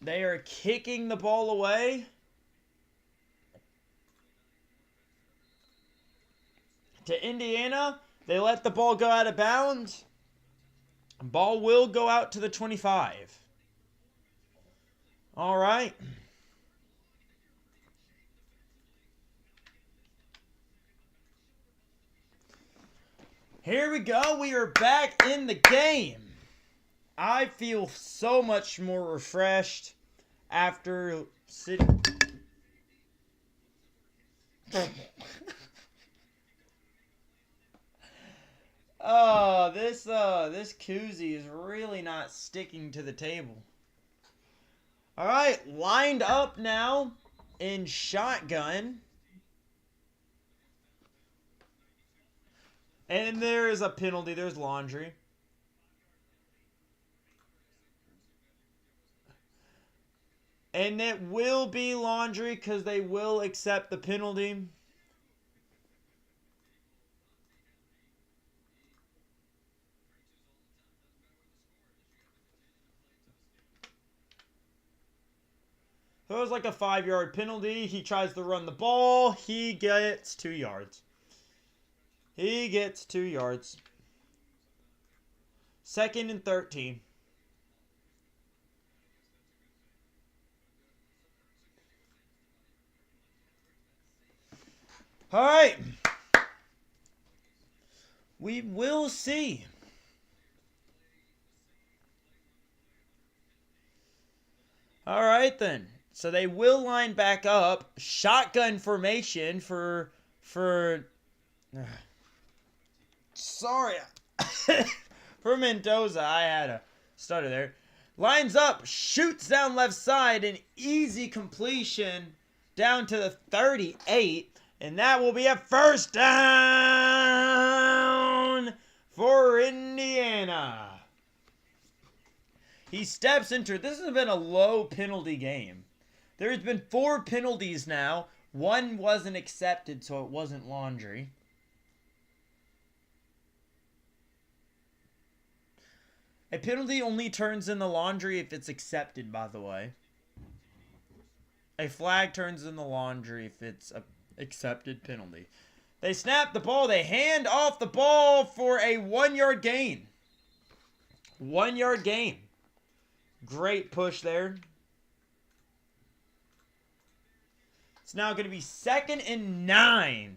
They are kicking the ball away. To Indiana, they let the ball go out of bounds. Ball will go out to the 25. All right. Here we go. We are back in the game. I feel so much more refreshed after sitting. Oh, this koozie is really not sticking to the table. All right, lined up now in shotgun. And there is a penalty. There's Laundry. And it will be Laundry because they will accept the penalty. So it was like a 5-yard penalty. He tries to run the ball. He gets 2 yards. He gets 2 yards. 2nd and 13. All right. We will see. All right, then. So they will line back up. Shotgun formation for sorry. For Mendoza, I had a stutter there. Lines up, shoots down left side, an easy completion down to the 38, and that will be a first down for Indiana. He steps into, this has been a low penalty game. There's been 4 penalties now, One wasn't accepted, so it wasn't laundry. A penalty only turns in the laundry if it's accepted, by the way. A flag turns in the laundry if it's an accepted penalty. They snap the ball. They hand off the ball for a 1-yard gain. 1-yard gain. Great push there. It's now going to be 2nd and 9.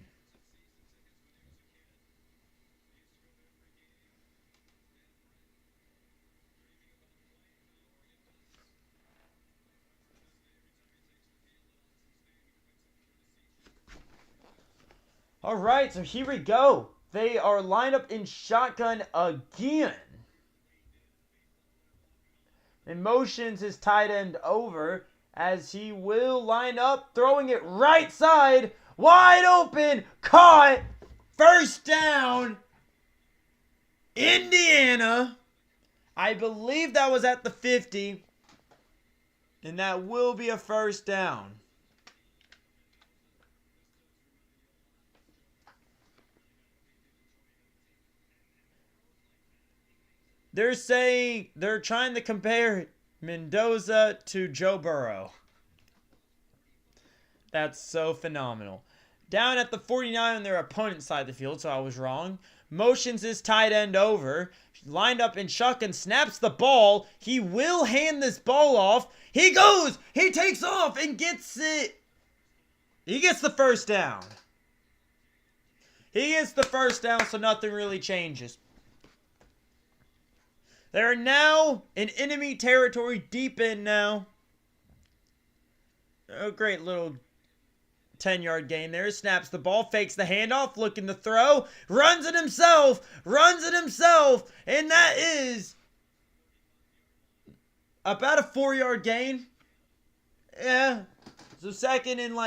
All right, so here we go. They are lined up in shotgun again. And motions his tight end over as he will line up, throwing it right side, wide open, caught, first down, Indiana. I believe that was at the 50, and that will be a first down. They're saying they're trying to compare Mendoza to Joe Burrow. That's so phenomenal. Down at the 49 on their opponent's side of the field, so I was wrong. Motions his tight end over. Lined up in shotgun, snaps the ball. He will hand this ball off. He goes. He takes off and gets it. He gets the first down. He gets the first down, so nothing really changes. They're now in enemy territory, deep in now. Oh, great little 10-yard gain there. Snaps the ball, fakes the handoff, looking to throw, runs it himself, and that is about a 4-yard gain. Yeah. So second and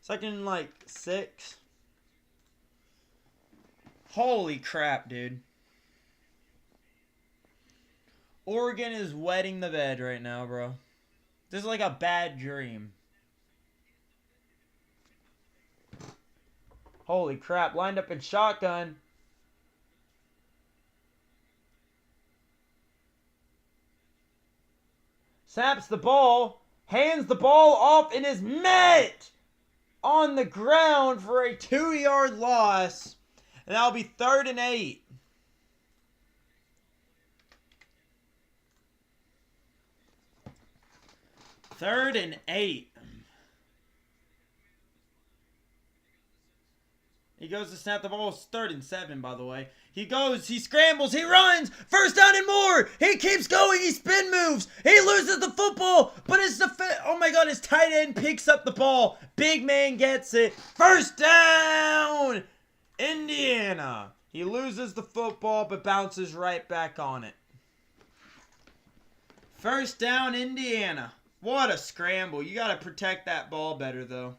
second and 6. Holy crap, dude. Oregon is wetting the bed right now, bro. This is like a bad dream. Holy crap. Lined up in shotgun. Snaps the ball. Hands the ball off and is met on the ground for a 2-yard loss. And that'll be 3rd and 8. Third and 8. He goes to snap the ball. It's 3rd and 7, by the way. He goes, he scrambles, he runs. First down and more. He keeps going. He spin moves. He loses the football. But oh my God, his tight end picks up the ball. Big man gets it. First down, Indiana. He loses the football, but bounces right back on it. First down, Indiana. What a scramble. You got to protect that ball better, though.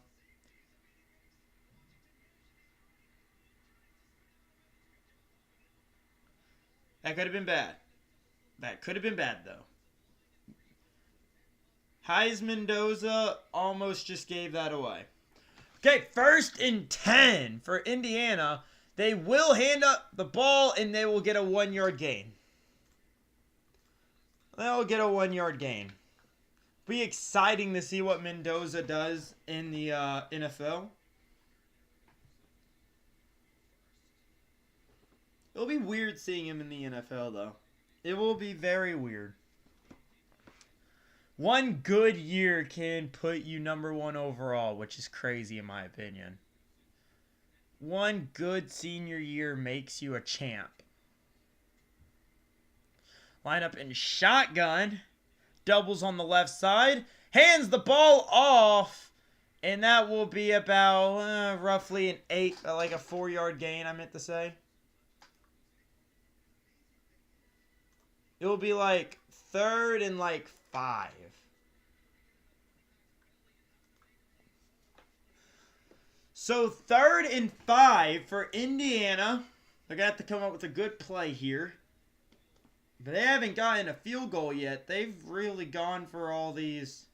That could have been bad. That could have been bad, though. Mendoza almost just gave that away. Okay, 1st and 10 for Indiana. They will hand up the ball, and they will get a 1-yard gain. They'll get a 1-yard gain. Be exciting to see what Mendoza does in the NFL. It'll be weird seeing him in the NFL, though. It will be very weird. One good year can put you number 1 overall, which is crazy in my opinion. One good senior year makes you a champ. Line up in shotgun. Doubles on the left side. Hands the ball off. And that will be about roughly an 4-yard gain, I meant to say. It will be 3rd and 5. So 3rd and 5 for Indiana. They're going to have to come up with a good play here. But they haven't gotten a field goal yet. They've really gone for all these.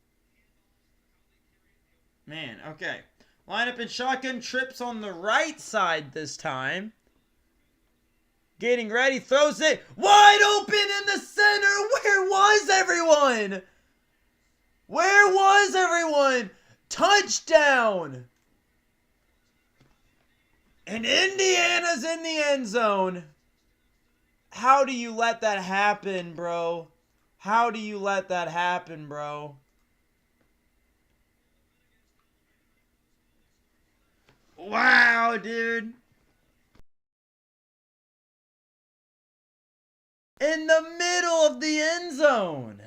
Man, okay. Lineup and shotgun, trips on the right side this time. Getting ready, throws it wide open in the center. Where was everyone? Where was everyone? Touchdown! And Indiana's in the end zone. How do you let that happen, bro? How do you let that happen, bro? Wow, dude. In the middle of the end zone.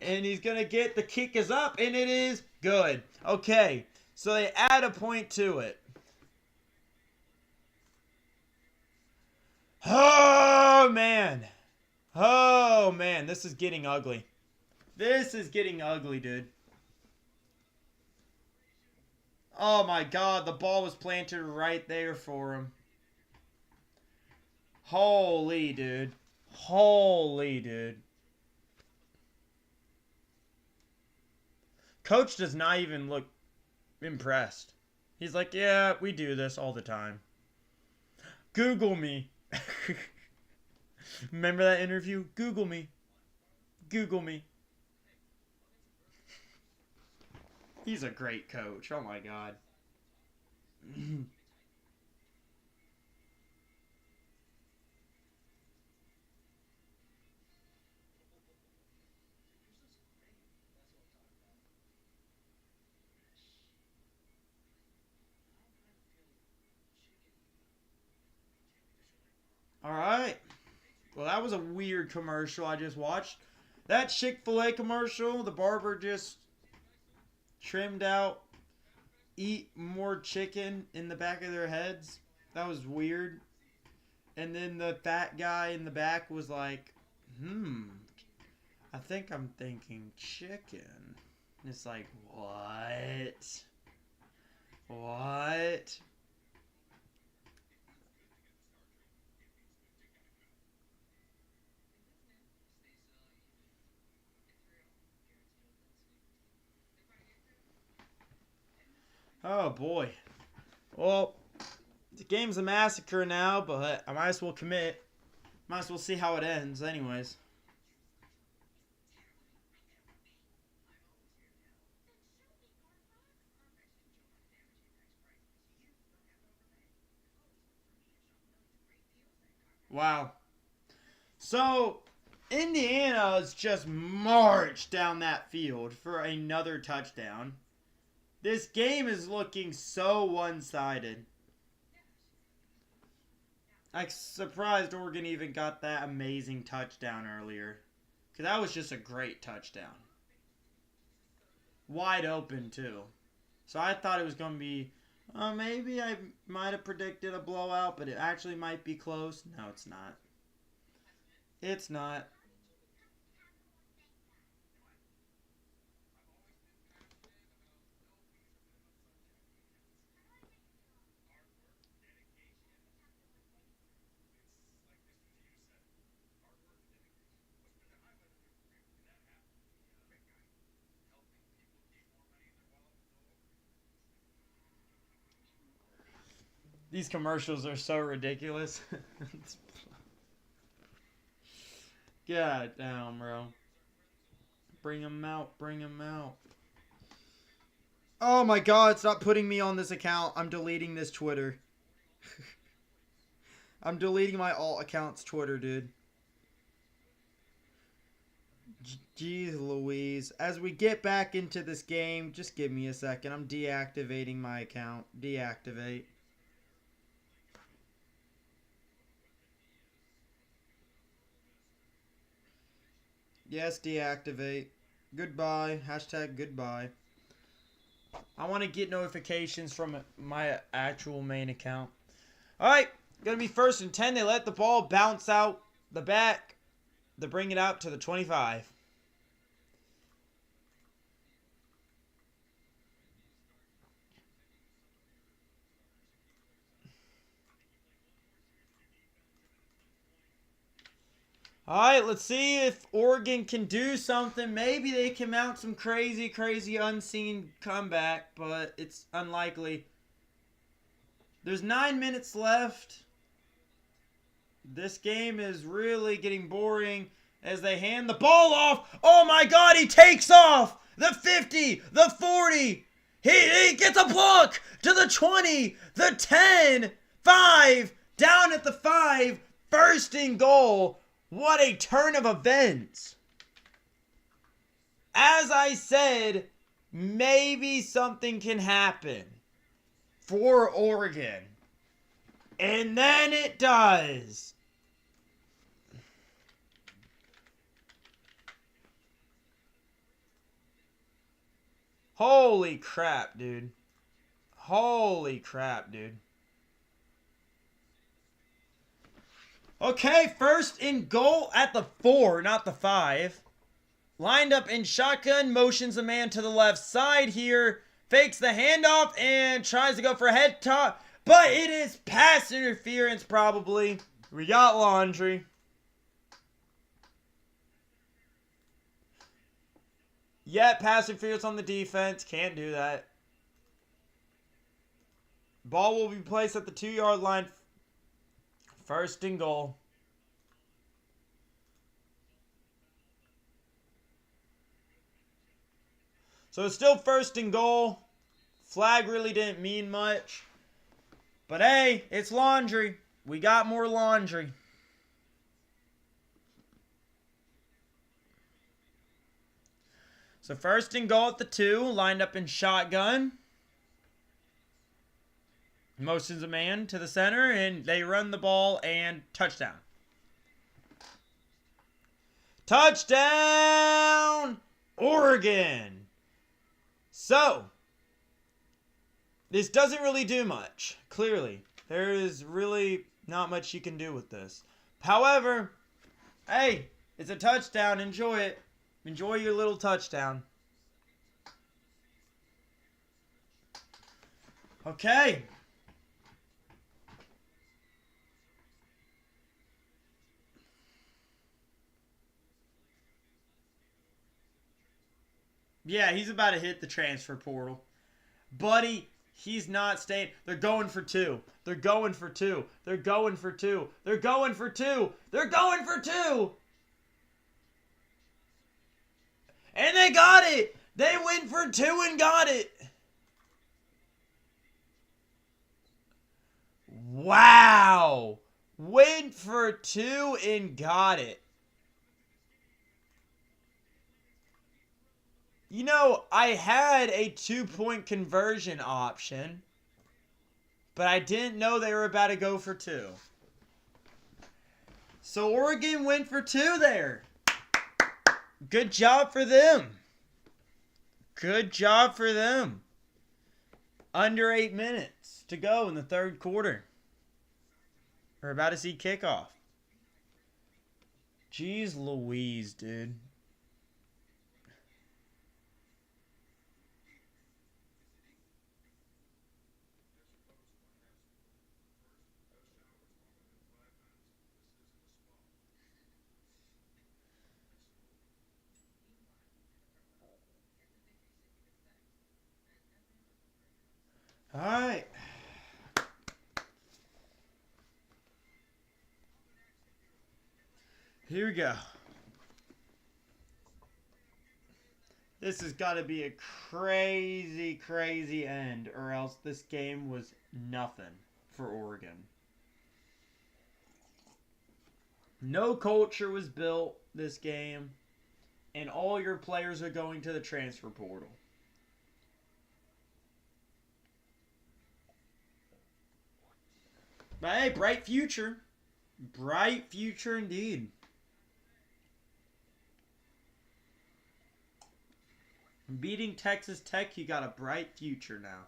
And he's going to get, the kick is up, and it is good. Okay, so they add a point to it. Oh, man. Oh, man, this is getting ugly. This is getting ugly, dude. Oh, my God, the ball was planted right there for him. Holy, dude. Holy, dude. Coach does not even look impressed. He's like, yeah, we do this all the time. Google me. Remember that interview? Google me. Google me. He's a great coach. Oh my God. All right. Well, that was a weird commercial I just watched. That Chick-fil-A commercial, the barber just trimmed out, eat more chicken in the back of their heads. That was weird. And then the fat guy in the back was like, I think I'm thinking chicken. And it's like, what? What? Oh boy. Well, the game's a massacre now, but I might as well commit. Might as well see how it ends, anyways. Wow. So, Indiana's just marched down that field for another touchdown. This game is looking so one-sided. I'm surprised Oregon even got that amazing touchdown earlier. Because that was just a great touchdown. Wide open, too. So I thought it was going to be, maybe I might have predicted a blowout, but it actually might be close. No, it's not. It's not. These commercials are so ridiculous. God damn, bro. Bring them out. Bring them out. Oh my God, stop putting me on this account. I'm deleting this Twitter. I'm deleting my alt account's Twitter, dude. Jeez Louise. As we get back into this game, just give me a second. I'm deactivating my account. Deactivate. Yes, deactivate. Goodbye. Hashtag goodbye. I want to get notifications from my actual main account. Alright. Going to be 1st and 10. They let the ball bounce out the back. They bring it out to the 25. All right, let's see if Oregon can do something. Maybe they can mount some crazy, crazy unseen comeback, but it's unlikely. There's 9 minutes left. This game is really getting boring as they hand the ball off. Oh my God, he takes off! The 50, the 40. He gets a block to the 20, the 10, 5, down at the 5, first and goal. What a turn of events. As I said, maybe something can happen for Oregon. And then it does. Holy crap, dude. Holy crap, dude. Okay, first and goal at the 4, not the 5. Lined up in shotgun, motions a man to the left side here. Fakes the handoff and tries to go for a head top. But it is pass interference probably. We got Laundry. Yet pass interference on the defense. Can't do that. Ball will be placed at the 2-yard line. First and goal. So it's still first and goal. Flag really didn't mean much. But hey, it's Laundry. We got more Laundry. So first and goal at the 2, lined up in shotgun. Motions a man to the center, and they run the ball, and touchdown. Touchdown, Oregon. So, this doesn't really do much, clearly. There is really not much you can do with this. However, hey, it's a touchdown. Enjoy it. Enjoy your little touchdown. Okay. Yeah, he's about to hit the transfer portal. Buddy, he's not staying. They're going for 2. They're going for 2. They're going for 2. They're going for 2. They're going for 2. And they got it. They went for 2 and got it. Wow. Went for 2 and got it. You know, I had a 2-point conversion option, but I didn't know they were about to go for 2. So Oregon went for 2 there. Good job for them. Good job for them. Under 8 minutes to go in the third quarter. We're about to see kickoff. Jeez Louise, dude. All right. Here we go. This has got to be a crazy, crazy end, or else this game was nothing for Oregon. No culture was built this game, and all your players are going to the transfer portal. But hey, bright future. Bright future indeed. Beating Texas Tech, you got a bright future now.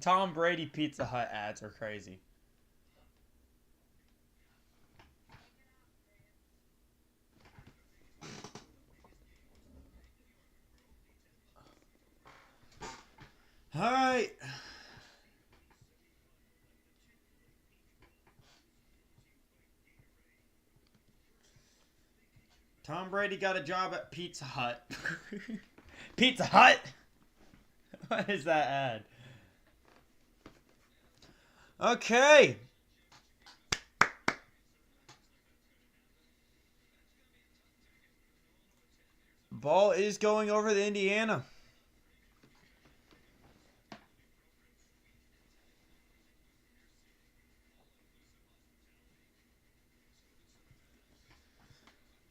Tom Brady Pizza Hut ads are crazy. All right. Tom Brady got a job at Pizza Hut. Pizza Hut? What is that ad? Okay. Ball is going over the Indiana.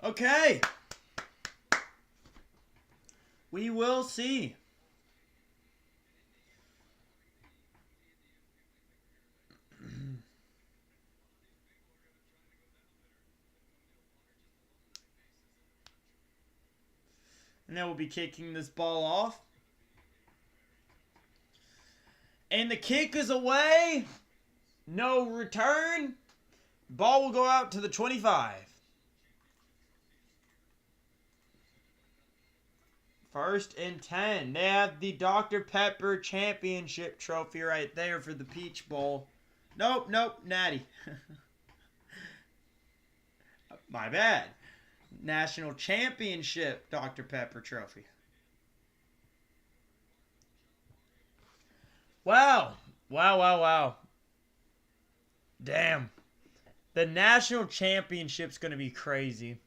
Okay. We will see. And then we'll be kicking this ball off. And the kick is away. No return. Ball will go out to the 25. First and 10. They have the Dr. Pepper Championship trophy right there for the Peach Bowl. Nope, Natty. My bad. National Championship Dr. Pepper trophy. Wow. Damn. The National Championship's going to be crazy.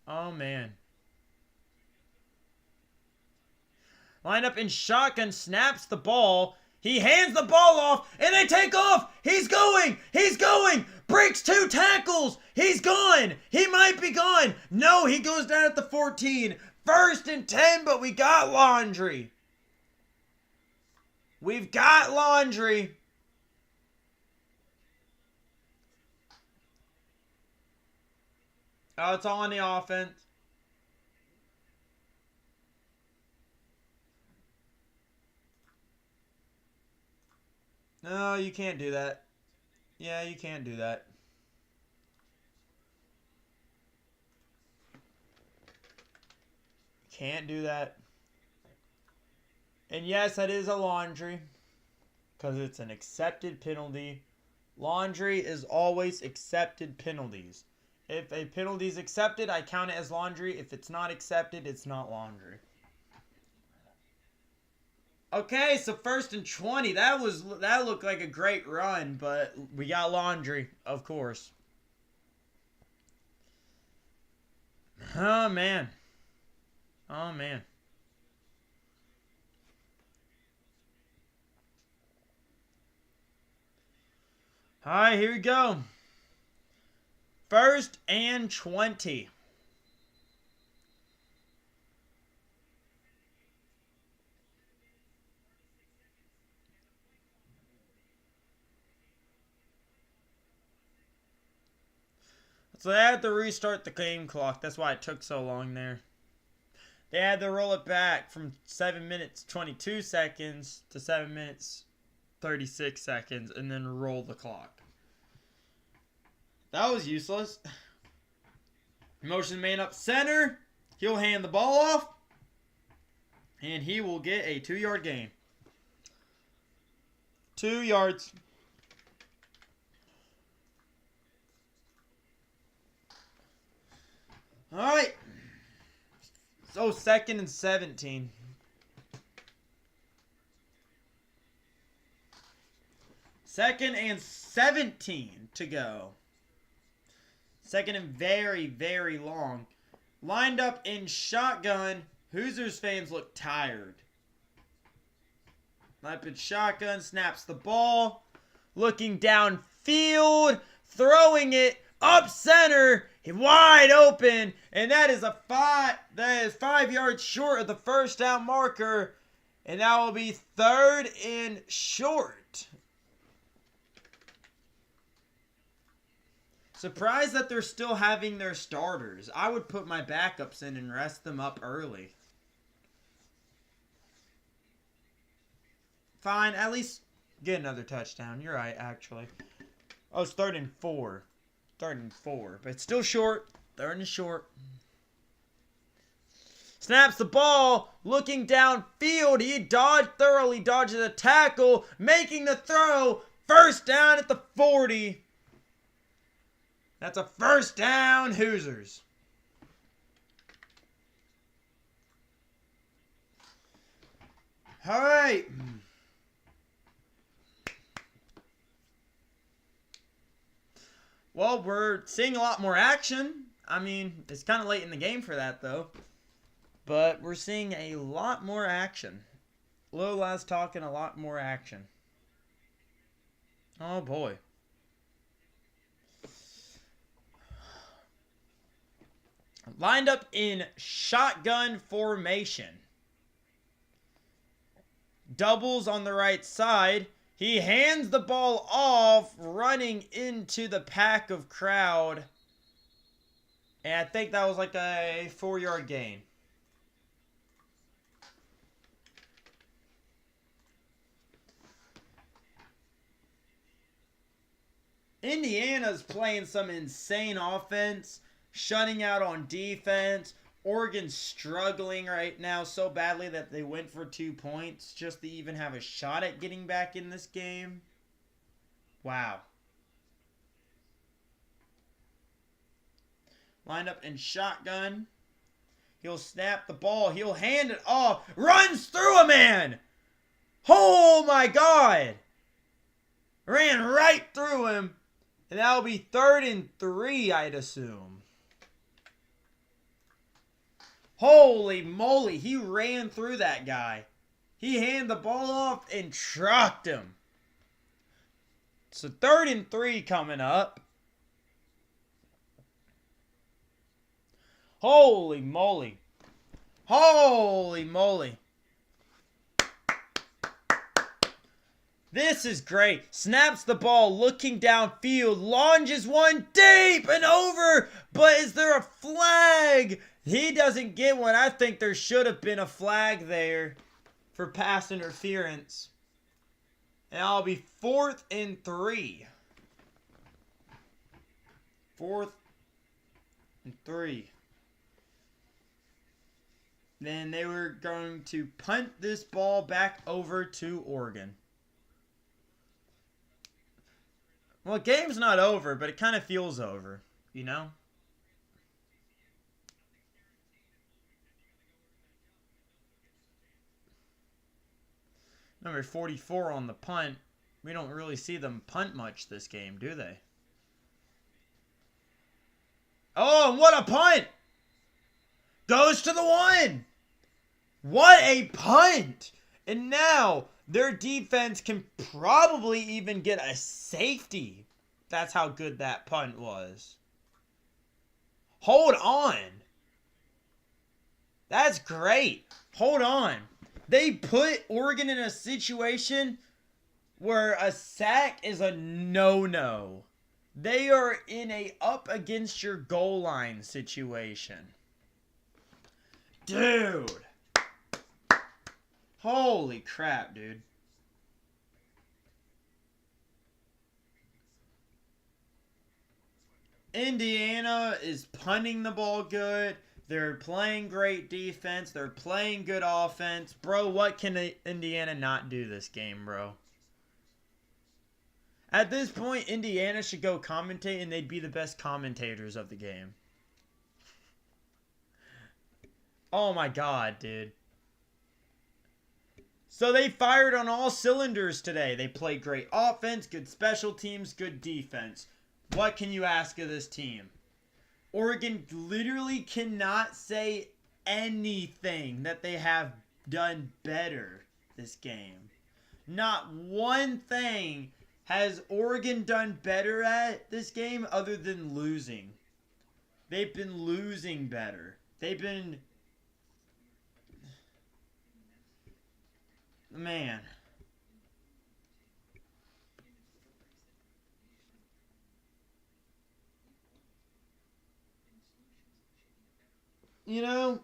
Oh, man. Line up in shotgun, snaps the ball. He hands the ball off, and they take off. He's going. Breaks 2 tackles. He's gone. He might be gone. No, he goes down at the 14. First and 10, but we got Laundry. We've got Laundry. Oh, it's all on the offense. No, you can't do that. Yeah, you can't do that. Can't do that. And yes, that is a Laundry. Because it's an accepted penalty. Laundry is always accepted penalties. If a penalty is accepted, I count it as Laundry. If it's not accepted, it's not Laundry. Okay, so first and 20. That looked like a great run, but we got Laundry, of course. Oh, man. All right, here we go. First and 20. So they had to restart the game clock. That's why it took so long there. They had to roll it back from 7 minutes 22 seconds to 7 minutes 36 seconds and then roll the clock. That was useless. Motion man up center. He'll hand the ball off. And he will get a 2-yard gain. 2 yards. All right. So 2nd and 17. Second and 17 to go. Second and very, very long. Lined up in shotgun. Hoosiers fans look tired. Lined up in shotgun. Snaps the ball. Looking downfield. Throwing it up center. Wide open. And that is 5 yards short of the first down marker. And that will be 3rd and short. Surprised that they're still having their starters. I would put my backups in and rest them up early. Fine, at least Get another touchdown. You're right, actually. Oh, it's 3rd and 4. 3rd and 4. But it's still short. 3rd and short. Snaps the ball. Looking downfield. He thoroughly dodges a tackle. Making the throw. 1st down at the 40. That's a 1st down, Hoosiers. All right. Well, we're seeing a lot more action. I mean, it's kind of late in the game for that, though. But we're seeing a lot more action. Lola's talking a lot more action. Oh, boy. Lined up in shotgun formation. Doubles on the right side. He hands the ball off, running into the pack of crowd. And I think that was like a 4-yard gain. Indiana's playing some insane offense, shutting out on defense. Oregon's struggling right now so badly that they went for 2 points just to even have a shot at getting back in this game. Wow. Lined up in shotgun. He'll snap the ball. He'll hand it off. Runs through a man. Oh my God. Ran right through him. And that'll be 3rd and 3, I'd assume. Holy moly, he ran through that guy. He handed the ball off and trucked him. So 3rd and 3 coming up. Holy moly. Holy moly. This is great. Snaps the ball, looking downfield, launches one deep and over. But is there a flag? He doesn't get one. I think there should have been a flag there for pass interference. And I'll be 4th and 3. 4th and 3. Then they were going to punt this ball back over to Oregon. Well, game's not over, but it kind of feels over, you know? Number 44 on the punt. We don't really see them punt much this game, do they? Oh, and what a punt! Goes to the 1! What a punt! And now their defense can probably even get a safety. That's how good that punt was. Hold on. That's great. Hold on. They put Oregon in a situation where a sack is a no-no. They are in a up against your goal line situation. Dude. Holy crap, dude. Indiana is punting the ball good. They're playing great defense. They're playing good offense. Bro, what can Indiana not do this game, bro? At this point, Indiana should go commentate and they'd be the best commentators of the game. Oh my God, dude. So they fired on all cylinders today. They played great offense, good special teams, good defense. What can you ask of this team? Oregon literally cannot say anything that they have done better this game. Not one thing has Oregon done better at this game other than losing. They've been losing better. They've been... Man. You know?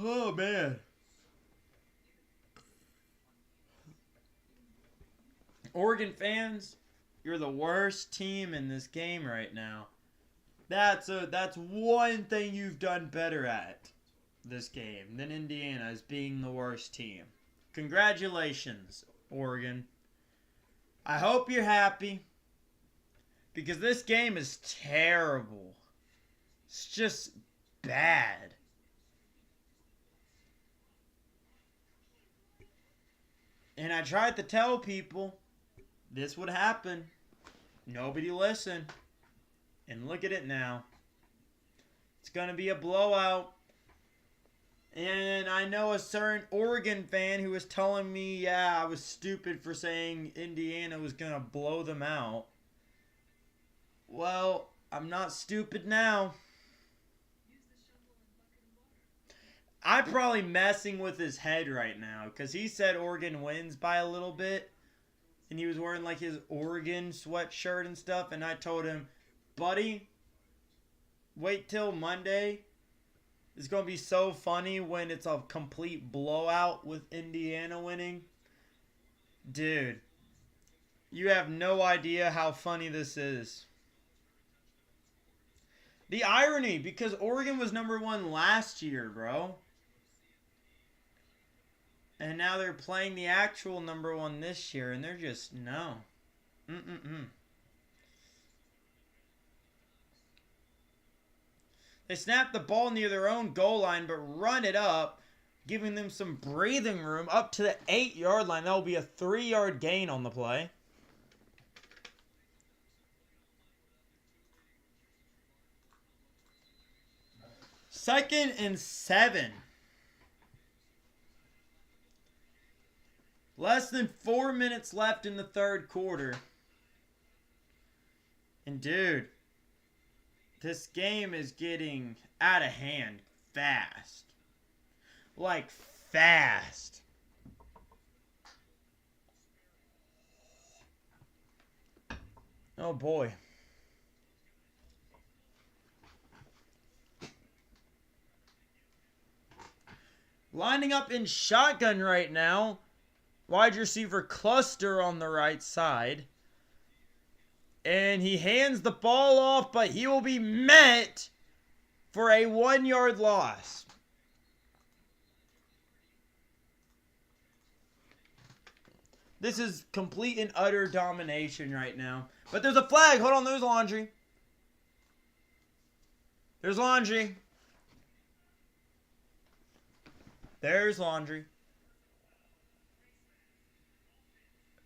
Oh, man. Oregon fans, you're the worst team in this game right now. That's one thing you've done better at this game than Indiana as being the worst team. Congratulations, Oregon. I hope you're happy because this game is terrible. It's just bad. And I tried to tell people this would happen. Nobody listened. And look at it now. It's going to be a blowout. And I know a certain Oregon fan who was telling me, yeah, I was stupid for saying Indiana was going to blow them out. Well, I'm not stupid now. I'm probably messing with his head right now because he said Oregon wins by a little bit. And he was wearing like his Oregon sweatshirt and stuff. And I told him, buddy, wait till Monday. It's going to be so funny when it's a complete blowout with Indiana winning. Dude, you have no idea how funny this is. The irony, because Oregon was #1 last year, bro. And now they're playing the actual #1 this year, and they're just, no. They snap the ball near their own goal line, but run it up, giving them some breathing room up to the 8-yard line. That will be a 3-yard gain on the play. Second and 7. Less than 4 minutes left in the third quarter. And dude, this game is getting out of hand fast. Like fast. Oh boy. Lining up in shotgun right now. Wide receiver Cluster on the right side. And he hands the ball off, but he will be met for a 1-yard loss. This is complete and utter domination right now. But there's a flag. Hold on, there's laundry. There's laundry. There's laundry.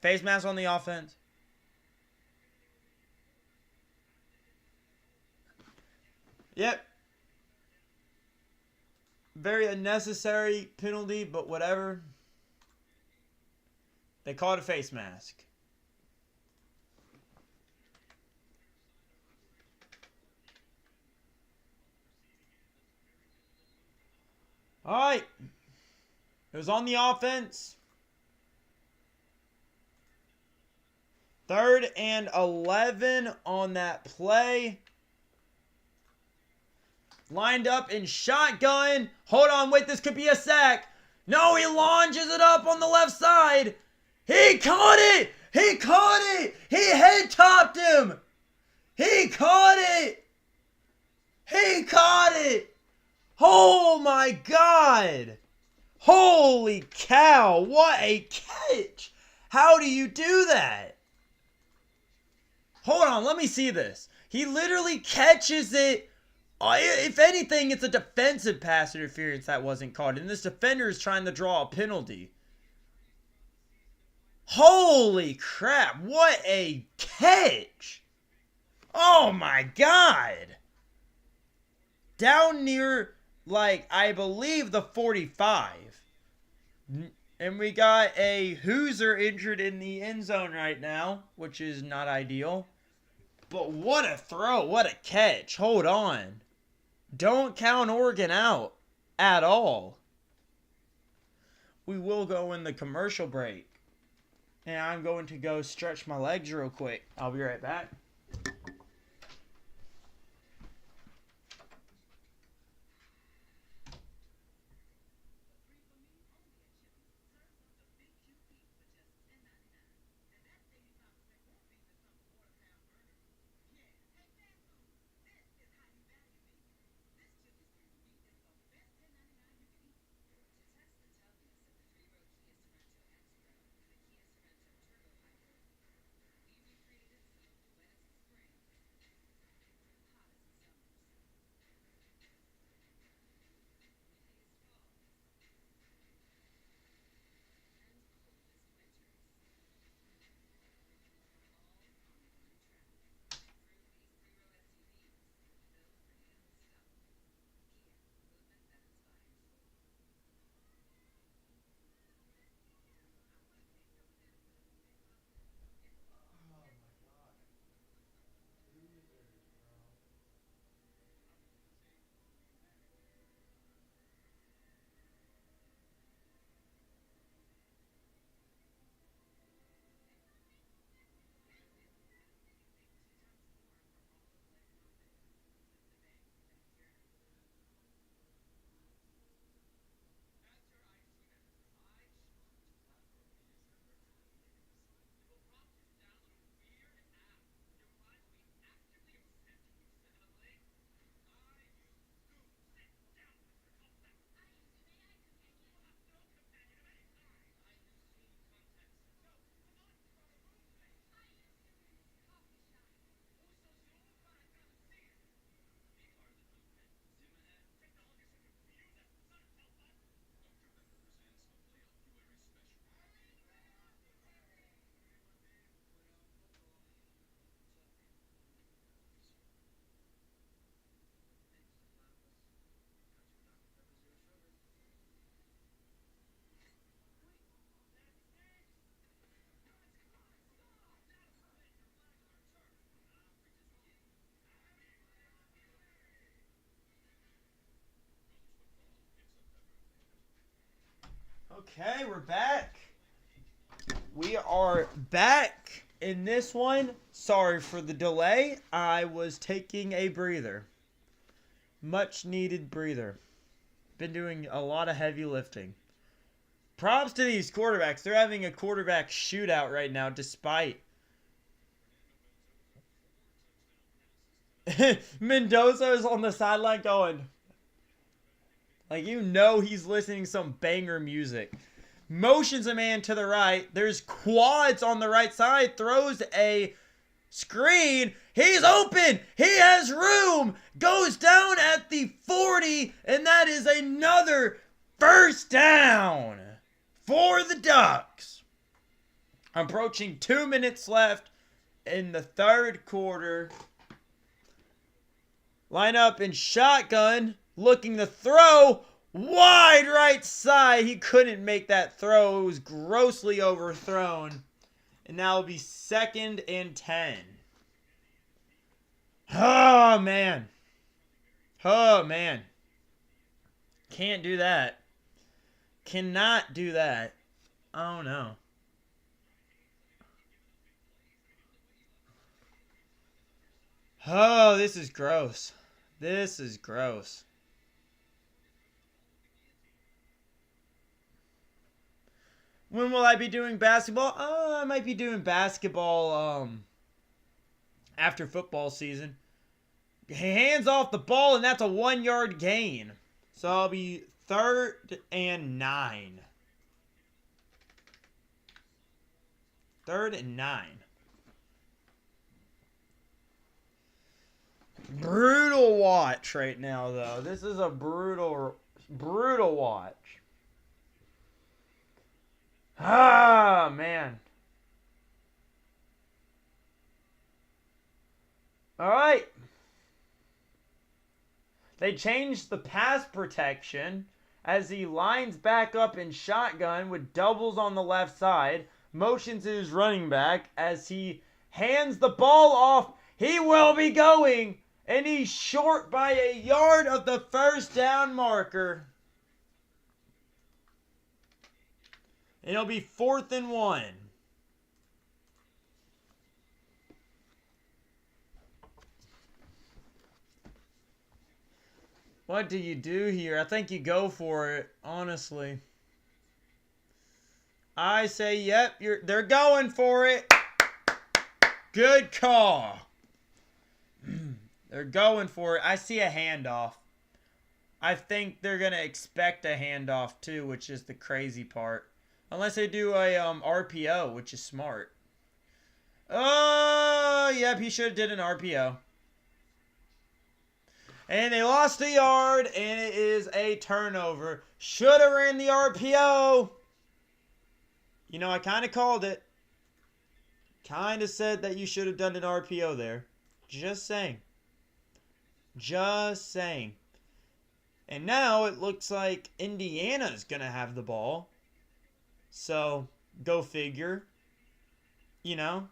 Face mask on the offense. Yep. Very unnecessary penalty, but whatever. They call it a face mask. All right. It was on the offense. 3rd and 11 on that play. Lined up in shotgun. Hold on, wait, this could be a sack. No, he launches it up on the left side. He caught it. He caught it. He head topped him. He caught it. He caught it. Oh my God. Holy cow. What a catch. How do you do that? Hold on, let me see this. He literally catches it. If anything, it's a defensive pass interference that wasn't called. And this defender is trying to draw a penalty. Holy crap. What a catch. Oh my God. Down near, like, I believe the 45. And we got a Hoosier injured in the end zone right now, which is not ideal. But what a throw. What a catch. Hold on. Don't count Oregon out at all. We will go in the commercial break. And I'm going to go stretch my legs real quick. I'll be right back. Okay, we're back. We are back in this one. Sorry for the delay. I was taking a breather. Much needed breather. Been doing a lot of heavy lifting. Props to these quarterbacks. They're having a quarterback shootout right now despite Mendoza is on the sideline going, like, you know he's listening to some banger music. Motions a man to the right. There's quads on the right side. Throws a screen. He's open. He has room. Goes down at the 40. And that is another first down for the Ducks. Approaching 2 minutes left in the third quarter. Line up in shotgun. Looking to throw. Wide right side. He couldn't make that throw. It was grossly overthrown. And now it'll be 2nd and 10. Oh, man. Oh, man. Can't do that. Cannot do that. Oh, no. Oh, this is gross. This is gross. When will I be doing basketball? I might be doing basketball after football season. Hands off the ball, and that's a 1-yard gain. So I'll be 3rd and 9. 3rd and 9. Brutal watch right now, though. This is a brutal watch. Ah, man. All right. They changed the pass protection as he lines back up in shotgun with doubles on the left side. Motions his running back as he hands the ball off. He will be going, and he's short by a yard of the first down marker. And it'll be 4th and 1. What do you do here? I think you go for it, honestly. I say, yep, they're going for it. Good call. They're going for it. I see a handoff. I think they're going to expect a handoff too, which is the crazy part. Unless they do a RPO, which is smart. Oh, yep, he should have did an RPO. And they lost a yard, and it is a turnover. Should have ran the RPO. You know, I kind of called it. Kind of said that you should have done an RPO there. Just saying. Just saying. And now it looks like Indiana's going to have the ball. So, go figure. You know?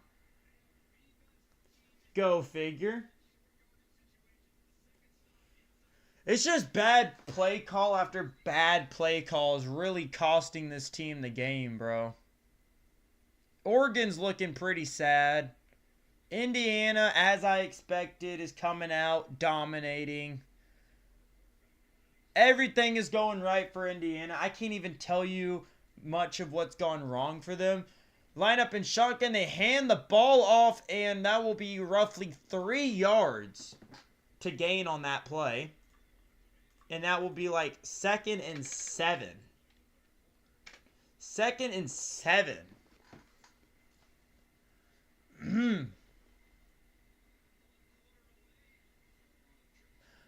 Go figure. It's just bad play call after bad play call is really costing this team the game, bro. Oregon's looking pretty sad. Indiana, as I expected, is coming out dominating. Everything is going right for Indiana. I can't even tell you much of what's gone wrong for them. Line up in shotgun. They hand the ball off, and that will be roughly 3 yards to gain on that play. And that will be like 2nd and 7. 2nd and 7.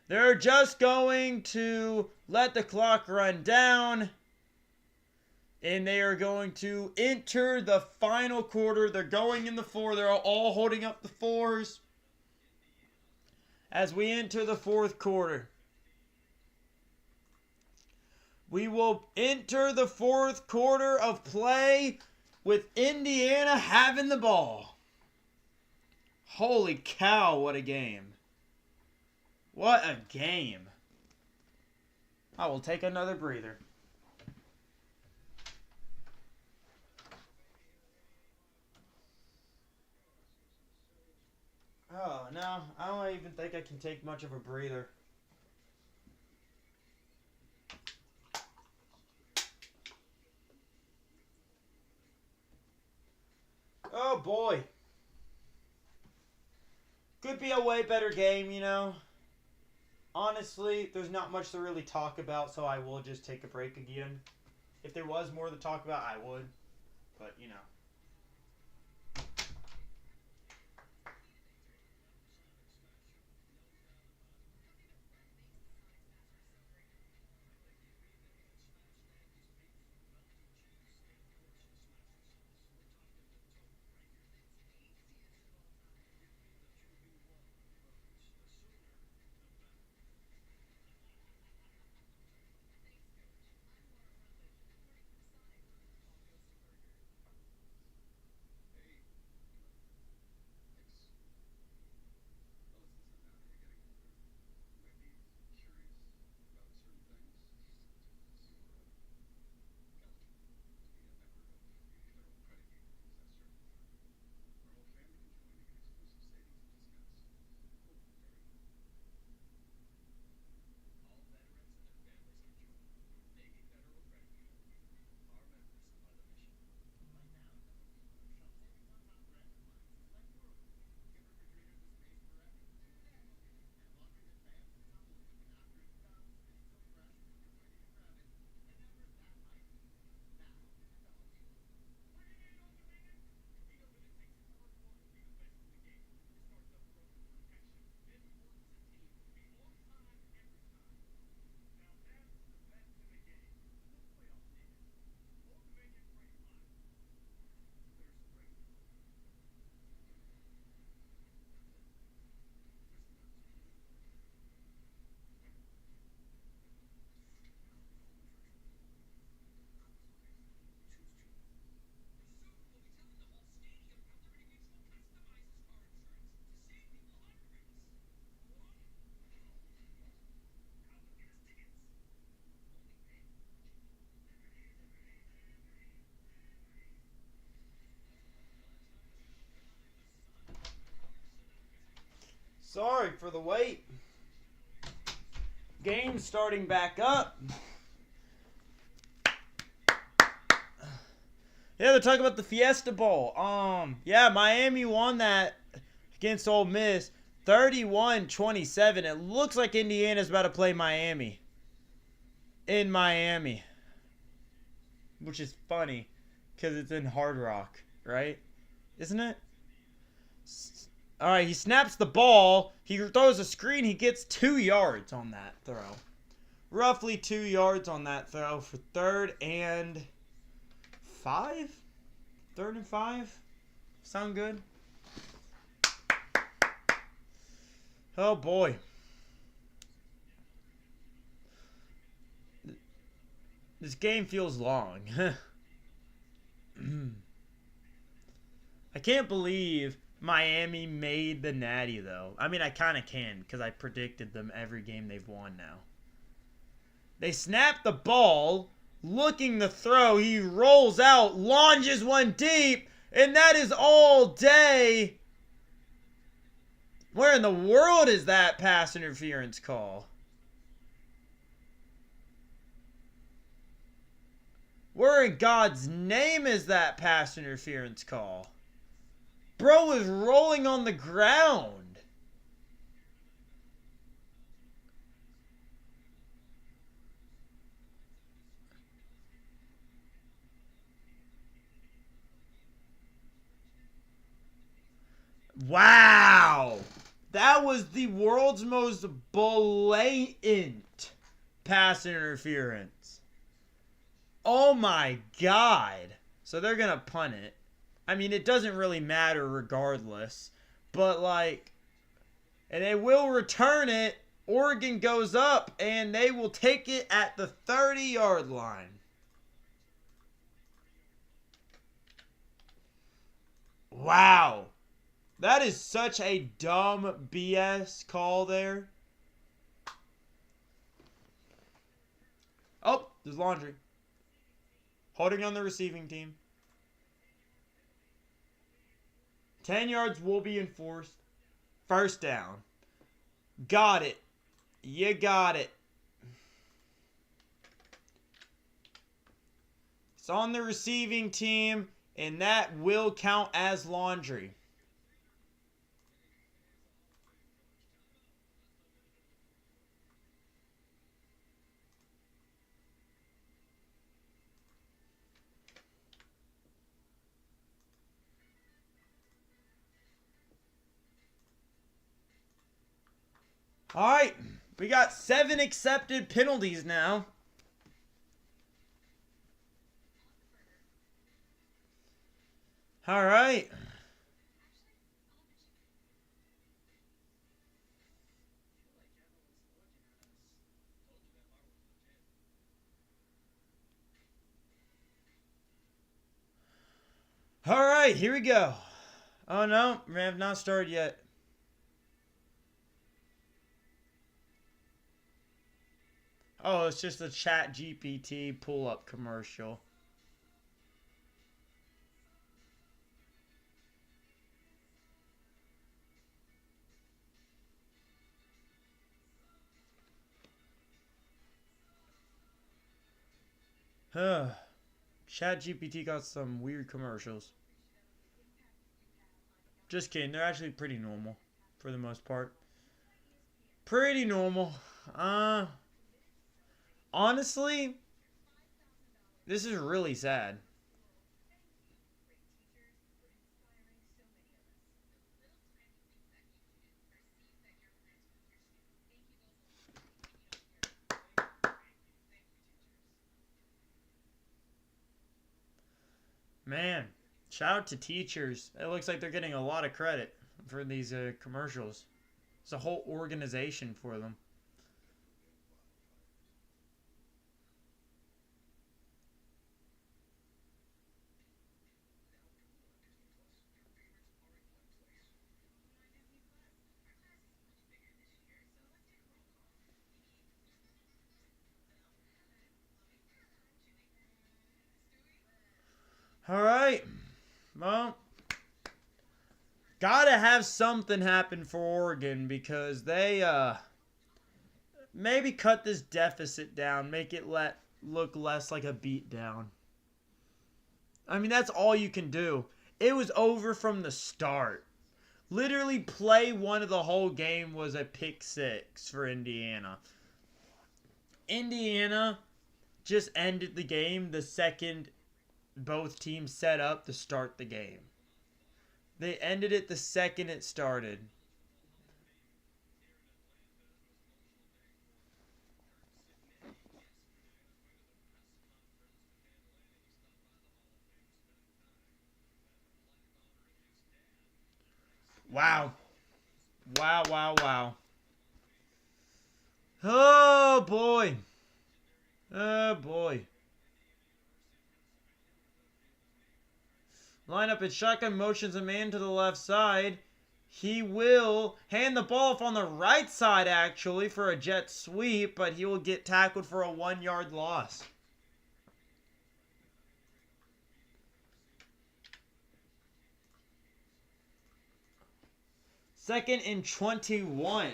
They're just going to let the clock run down. And they are going to enter the final quarter. They're going in the 4. They're all holding up the 4s. As we enter the 4th quarter. We will enter the 4th quarter of play with Indiana having the ball. Holy cow, what a game. What a game. I will take another breather. No, I don't even think I can take much of a breather. Oh boy. Could be a way better game, you know. Honestly, there's not much to really talk about, so I will just take a break again. If there was more to talk about, I would. But, you know. Sorry for the wait. Game starting back up. Yeah, they're talking about the Fiesta Bowl. Yeah, Miami won that against Ole Miss 31-27. It looks like Indiana's about to play Miami. In Miami. Which is funny because it's in Hard Rock, right? Isn't it? All right, he snaps the ball. He throws a screen. He gets 2 yards on that throw. Roughly 2 yards on that throw for 3rd and 5? 3rd and 5? Sound good? Oh, boy. This game feels long. I can't believe Miami made the Natty, though. I mean, I kind of can because I predicted them every game they've won now. They snap the ball, looking to throw. He rolls out, launches one deep, and that is all day. Where in the world is that pass interference call? Where in God's name is that pass interference call? Bro was rolling on the ground. Wow. That was the world's most blatant pass interference. Oh my God. So they're going to punt it. I mean, it doesn't really matter regardless. But, like, and they will return it. Oregon goes up, and they will take it at the 30-yard line. Wow. That is such a dumb BS call there. Oh, there's laundry. Holding on the receiving team. 10 yards will be enforced. First down. Got it. You got it. It's on the receiving team, and that will count as laundry. All right, we got 7 accepted penalties now. All right. All right, here we go. Oh, no, we have not started yet. Oh, it's just a Chat GPT pull-up commercial. Chat GPT got some weird commercials. Just kidding, they're actually pretty normal for the most part. Pretty normal. Honestly, this is really sad. Man, shout out to teachers. It looks like they're getting a lot of credit for these commercials. It's a whole organization for them. All right. Well, gotta have something happen for Oregon because they maybe cut this deficit down, make it look less like a beatdown. I mean, that's all you can do. It was over from the start. Literally, play one of the whole game was a pick six for Indiana. Indiana just ended the game the second both teams set up to start the game. They ended it the second it started. Wow. Wow, wow, wow. Oh, boy. Oh, boy. Line up in shotgun, motions a man to the left side. He will hand the ball off on the right side, actually, for a jet sweep, but he will get tackled for a 1-yard loss. Second and 21,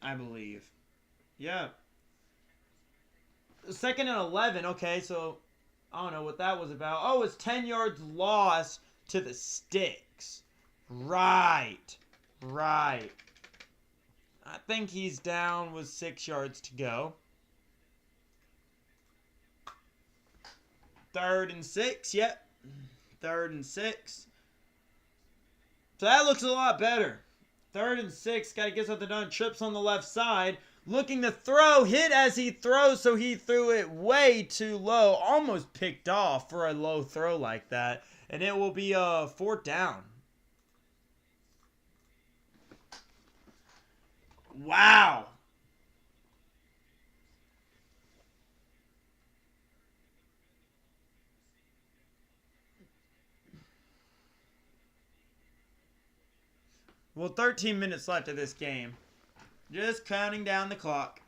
I believe. Yeah. Second and 11. Okay, so I don't know what that was about. Oh, it's 10 yards loss to the sticks. Right. Right. I think he's down with 6 yards to go. 3rd and 6. Yep. 3rd and 6. So that looks a lot better. 3rd and 6. Got to get something done. Trips on the left side. Looking to throw. Hit as he throws, so he threw it way too low. Almost picked off for a low throw like that. And it will be a 4th down. Wow. Well, 13 minutes left of this game. Just counting down the clock.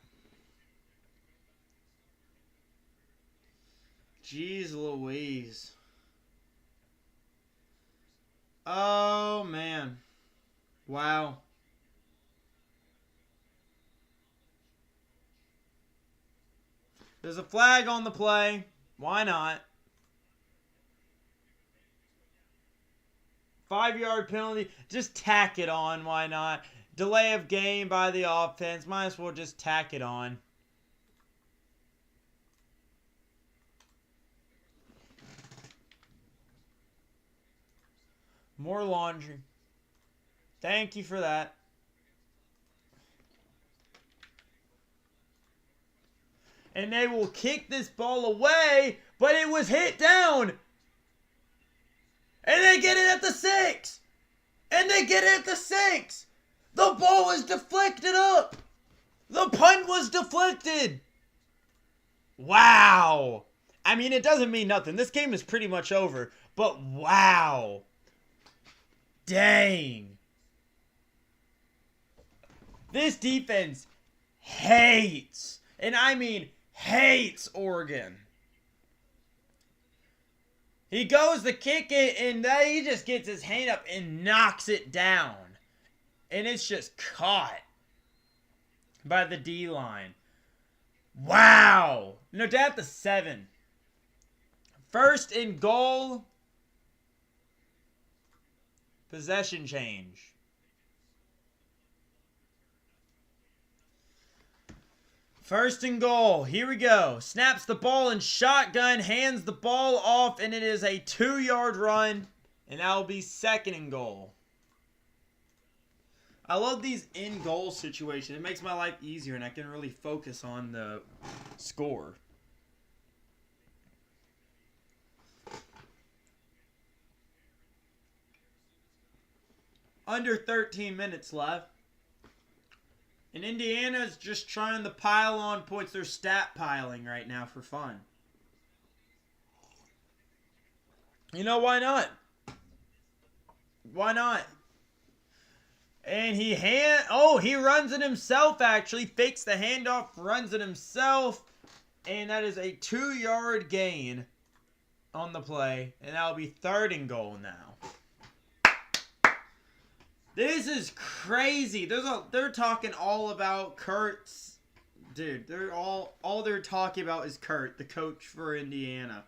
Jeez Louise. Oh, man. Wow. There's a flag on the play. Why not? 5-yard penalty. Just tack it on. Why not? Delay of game by the offense. Might as well just tack it on. More laundry. Thank you for that. And they will kick this ball away, but it was hit down. And they get it at the 6. And they get it at the 6. The ball was deflected up. The punt was deflected. Wow. I mean, it doesn't mean nothing. This game is pretty much over. But wow. Dang. This defense hates, and I mean hates, Oregon. He goes to kick it, and he just gets his hand up and knocks it down. And it's just caught by the D-line. Wow. No doubt the 7. 1st and goal. Possession change. First and goal. Here we go. Snaps the ball in shotgun. Hands the ball off. And it is a 2-yard run. And that will be 2nd and goal. I love these in-goal situations. It makes my life easier. And I can really focus on the score. Under 13 minutes left. And Indiana's just trying to pile on points. They're stat piling right now for fun. You know, why not? Why not? And he runs it himself, actually. Fakes the handoff, runs it himself. And that is a 2-yard gain on the play. And that'll be 3rd and goal now. This is crazy. They're talking all about Kurt's. Dude, all they're talking about is Kurt, the coach for Indiana.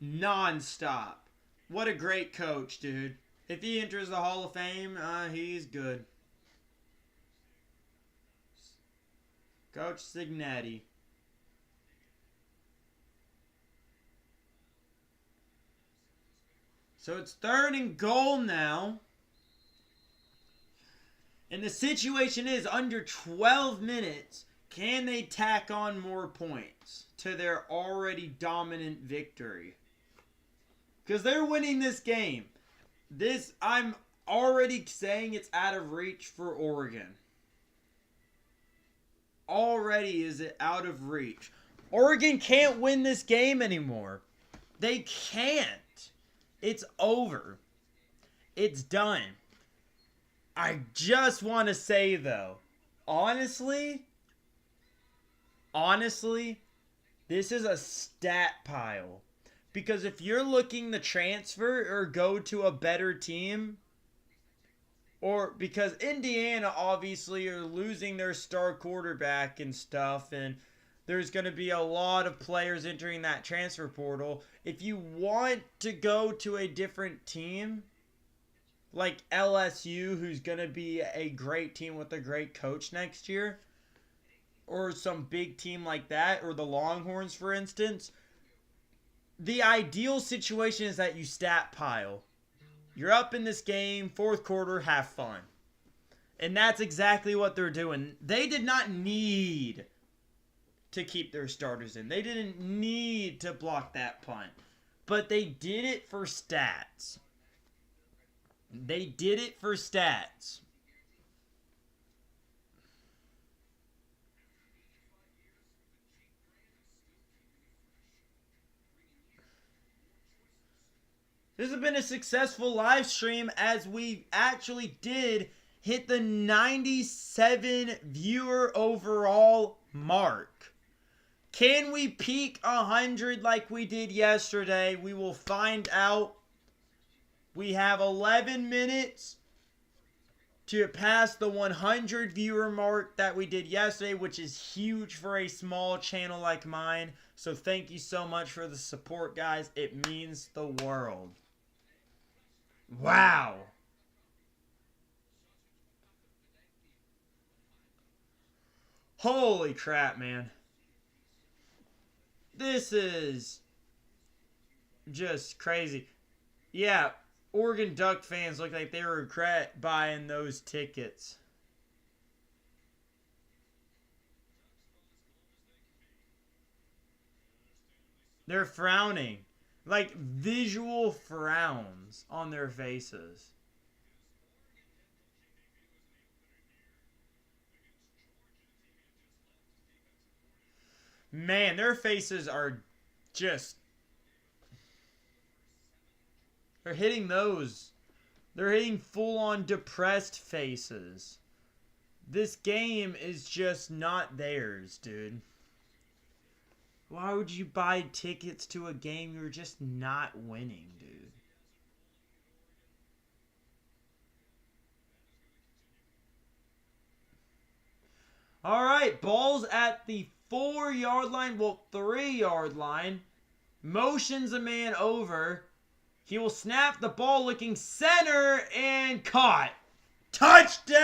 Non-stop. What a great coach, dude. If he enters the Hall of Fame, he's good. Coach Signetti. So it's 3rd and goal now. And the situation is, under 12 minutes, can they tack on more points to their already dominant victory? Because they're winning this game. I'm already saying it's out of reach for Oregon. Already is it out of reach. Oregon can't win this game anymore. They can't. It's over. It's done. I just want to say, though, honestly, this is a stat pile. Because if you're looking to transfer or go to a better team, or because Indiana obviously are losing their star quarterback and stuff, and there's going to be a lot of players entering that transfer portal. If you want to go to a different team, like LSU, who's going to be a great team with a great coach next year, or some big team like that, or the Longhorns, for instance, the ideal situation is that you stat pile. You're up in this game, 4th quarter, have fun. And that's exactly what they're doing. They did not need to keep their starters in. They didn't need to block that punt. But they did it for stats. They did it for stats. This has been a successful live stream, as we actually did hit the 97 viewer overall mark. Can we peak 100 like we did yesterday? We will find out. We have 11 minutes to pass the 100 viewer mark that we did yesterday, which is huge for a small channel like mine. So thank you so much for the support, guys. It means the world. Wow. Holy crap, man. This is just crazy. Yeah, Oregon Duck fans look like they regret buying those tickets. They're frowning. Like visual frowns on their faces. Man, their faces are just... They're hitting those. They're hitting full-on depressed faces. This game is just not theirs, dude. Why would you buy tickets to a game you're just not winning, dude? All right, ball's at the 4-yard line, well, 3-yard line. Motions a man over. He will snap the ball looking center and caught. Touchdown,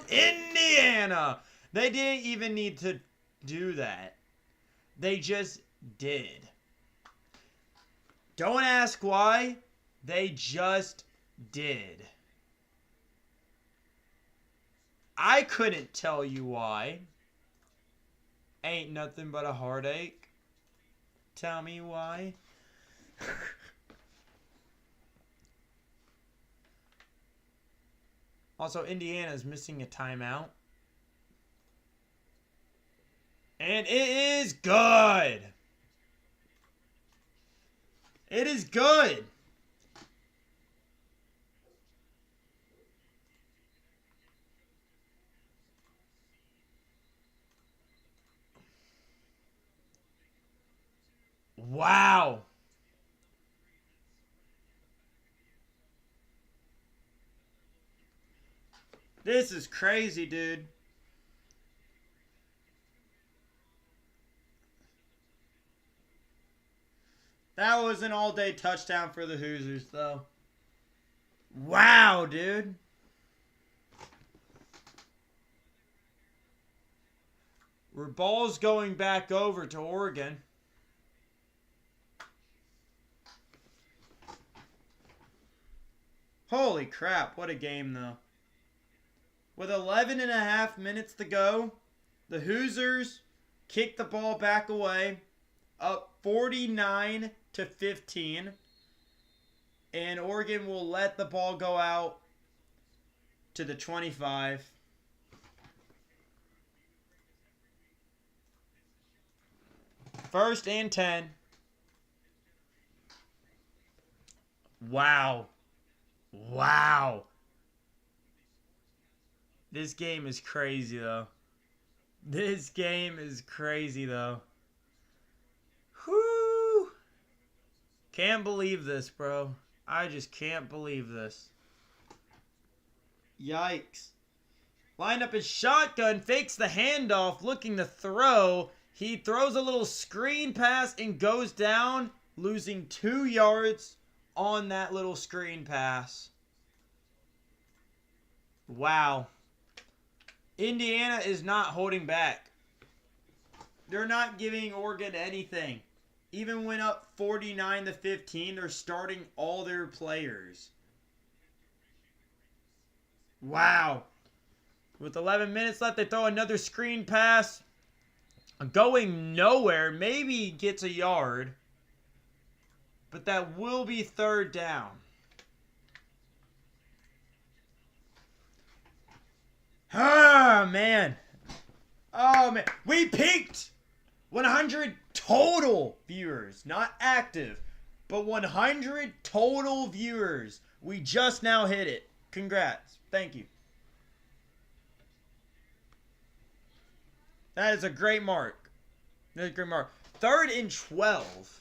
Indiana. They didn't even need to do that. They just did. Don't ask why. They just did. I couldn't tell you why. Ain't nothing but a heartache. Tell me why. Also, Indiana's missing a timeout. And it is good. It is good. Wow. This is crazy, dude. That was an all-day touchdown for the Hoosiers, though. Wow, dude. Where ball's going back over to Oregon. Holy crap, what a game, though. With 11 and a half minutes to go, the Hoosiers kick the ball back away, up 49-15, and Oregon will let the ball go out to the 25. First and 10. Wow. Wow. This game is crazy, though. This game is crazy, though. Whoo! Can't believe this, bro. I just can't believe this. Yikes. Line up his shotgun, fakes the handoff, looking to throw. He throws a little screen pass and goes down, losing 2 yards on that little screen pass. Wow. Indiana is not holding back. They're not giving Oregon anything. Even when up 49-15, they're starting all their players. Wow. With 11 minutes left, they throw another screen pass. Going nowhere. Maybe he gets a yard. But that will be 3rd down. Ah, man. Oh, man. We peaked 100 total viewers. Not active, but 100 total viewers. We just now hit it. Congrats. Thank you. That is a great mark. That is a great mark. 3rd and 12.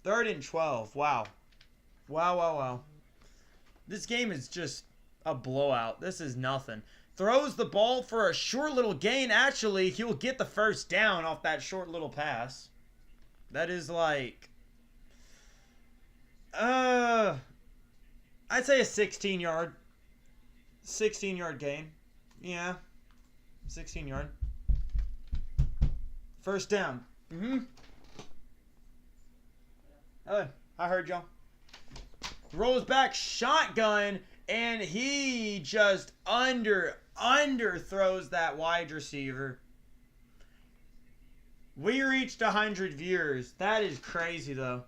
3rd and 12. Wow. Wow, wow, wow. This game is just a blowout. This is nothing. Throws the ball for a short little gain. Actually, he'll get the first down off that short little pass. That is like... I'd say a 16-yard. 16-yard gain. Yeah. 16-yard. First down. Hey, I heard y'all. Rolls back, shotgun, and he just underthrows that wide receiver. We reached 100 viewers. That is crazy, though.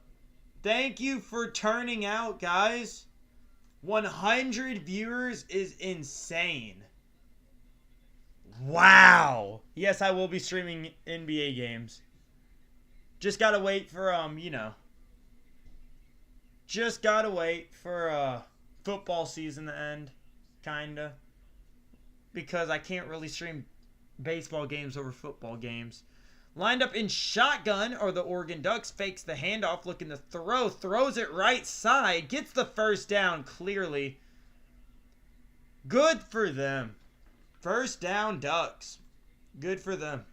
Thank you for turning out, guys. 100 viewers is insane. Wow. Yes, I will be streaming NBA games. Just gotta wait for, just gotta wait for, football season to end. Kinda. Because I can't really stream baseball games over football games. Lined up in shotgun, or the Oregon Ducks, fakes the handoff, looking to throw. Throws it right side. Gets the first down, clearly. Good for them. First down, Ducks. Good for them.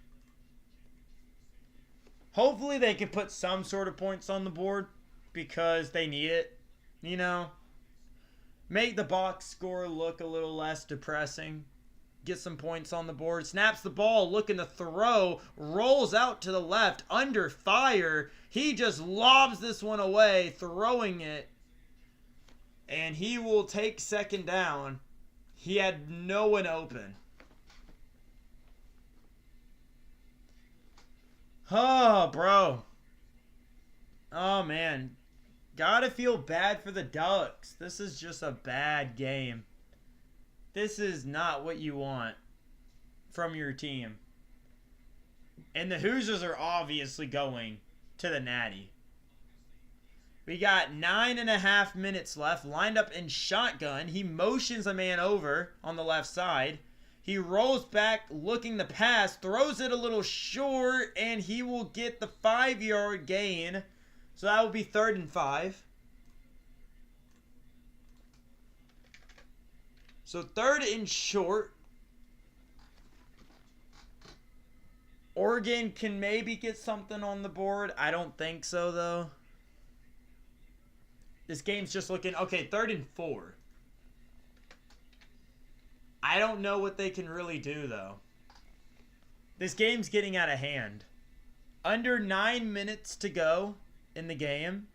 Hopefully they can put some sort of points on the board, because they need it. You know? Make the box score look a little less depressing. Get some points on the board. Snaps the ball, looking to throw. Rolls out to the left, under fire. He just lobs this one away, throwing it. And he will take second down. He had no one open. Oh, bro. Oh, man. Gotta feel bad for the Ducks. This is just a bad game. This is not what you want from your team. And the Hoosiers are obviously going to the Natty. We got 9.5 minutes left. Lined up in shotgun. He motions a man over on the left side. He rolls back looking to pass. Throws it a little short. And he will get the 5-yard gain. So that will be 3rd and 5. So 3rd and short. Oregon can maybe get something on the board. I don't think so, though. This game's just looking... Okay, 3rd and 4. I don't know what they can really do, though. This game's getting out of hand. Under 9 minutes to go in the game.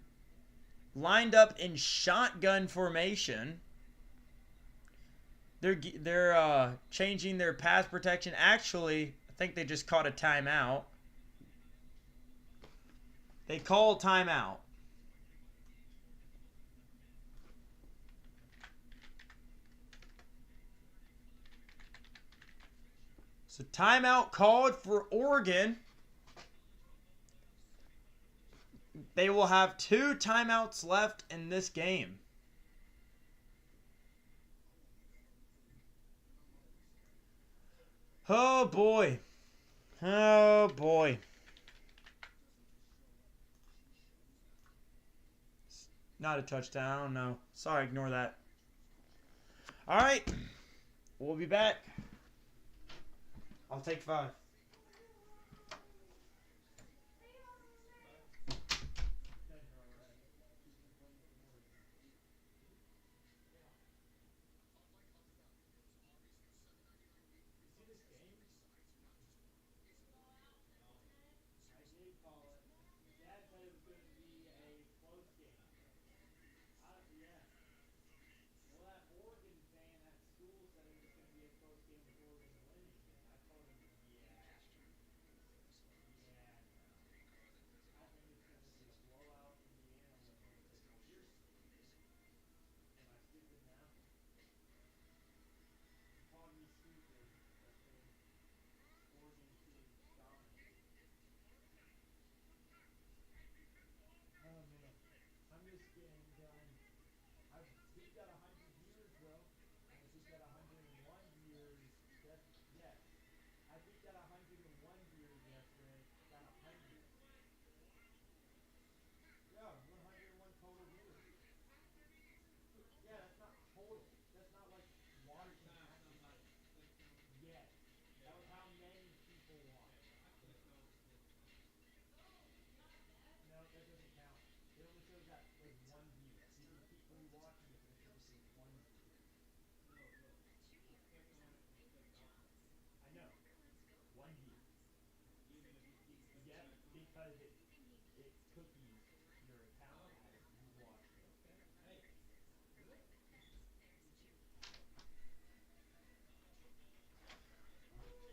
Lined up in shotgun formation. They're changing their pass protection. Actually, I think they just caught a timeout. They called timeout. So timeout called for Oregon. They will have 2 timeouts left in this game. Oh, boy. Oh, boy. Not a touchdown. I don't know. Sorry, ignore that. All right. We'll be back. I'll take 5.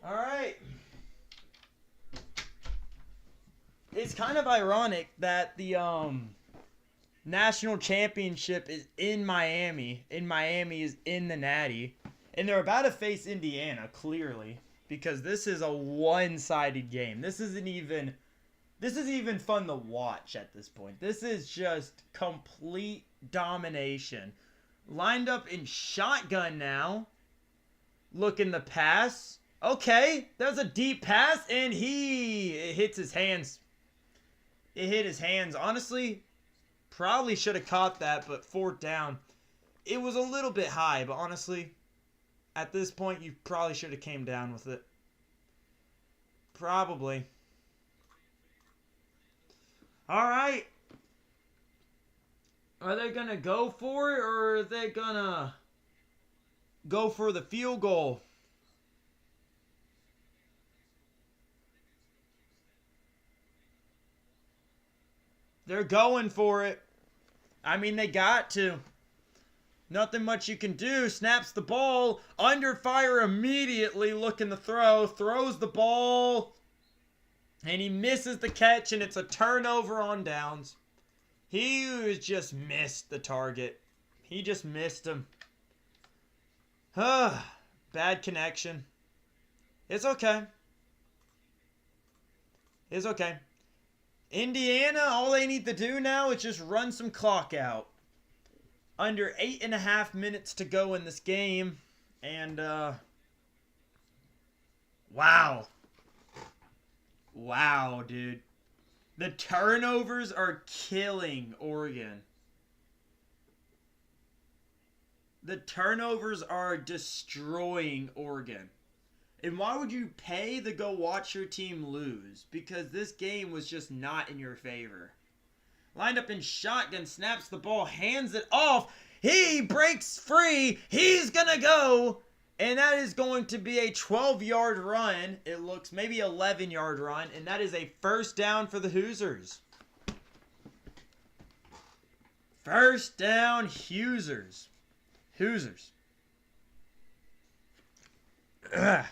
All right. It's kind of ironic that the national championship is in Miami, and Miami is in the Natty, and they're about to face Indiana clearly because this is a one-sided game. This isn't even fun to watch at this point. This is just complete domination. Lined up in shotgun now. Looking to pass. Okay, that was a deep pass, and it hits his hands. It hit his hands. Honestly, probably should have caught that, but fourth down. It was a little bit high, but honestly, at this point, you probably should have came down with it. Probably. All right. Are they going to go for it, or are they going to go for the field goal? They're going for it. I mean, they got to. Nothing much you can do. Snaps the ball. Under fire immediately. Looking to throw. Throws the ball. And he misses the catch, and it's a turnover on downs. He just missed the target. He just missed him. Bad connection. It's okay. It's okay. Indiana, all they need to do now is just run some clock out. Under 8.5 minutes to go in this game. And, wow. Wow, dude. The turnovers are killing Oregon. The turnovers are destroying Oregon. And why would you pay to go watch your team lose? Because this game was just not in your favor. Lined up in shotgun, snaps the ball, hands it off. He breaks free. He's going to go. And that is going to be a 12-yard run. It looks maybe 11-yard run. And that is a first down for the Hoosiers. First down, Hoosiers. Hoosiers. Ugh.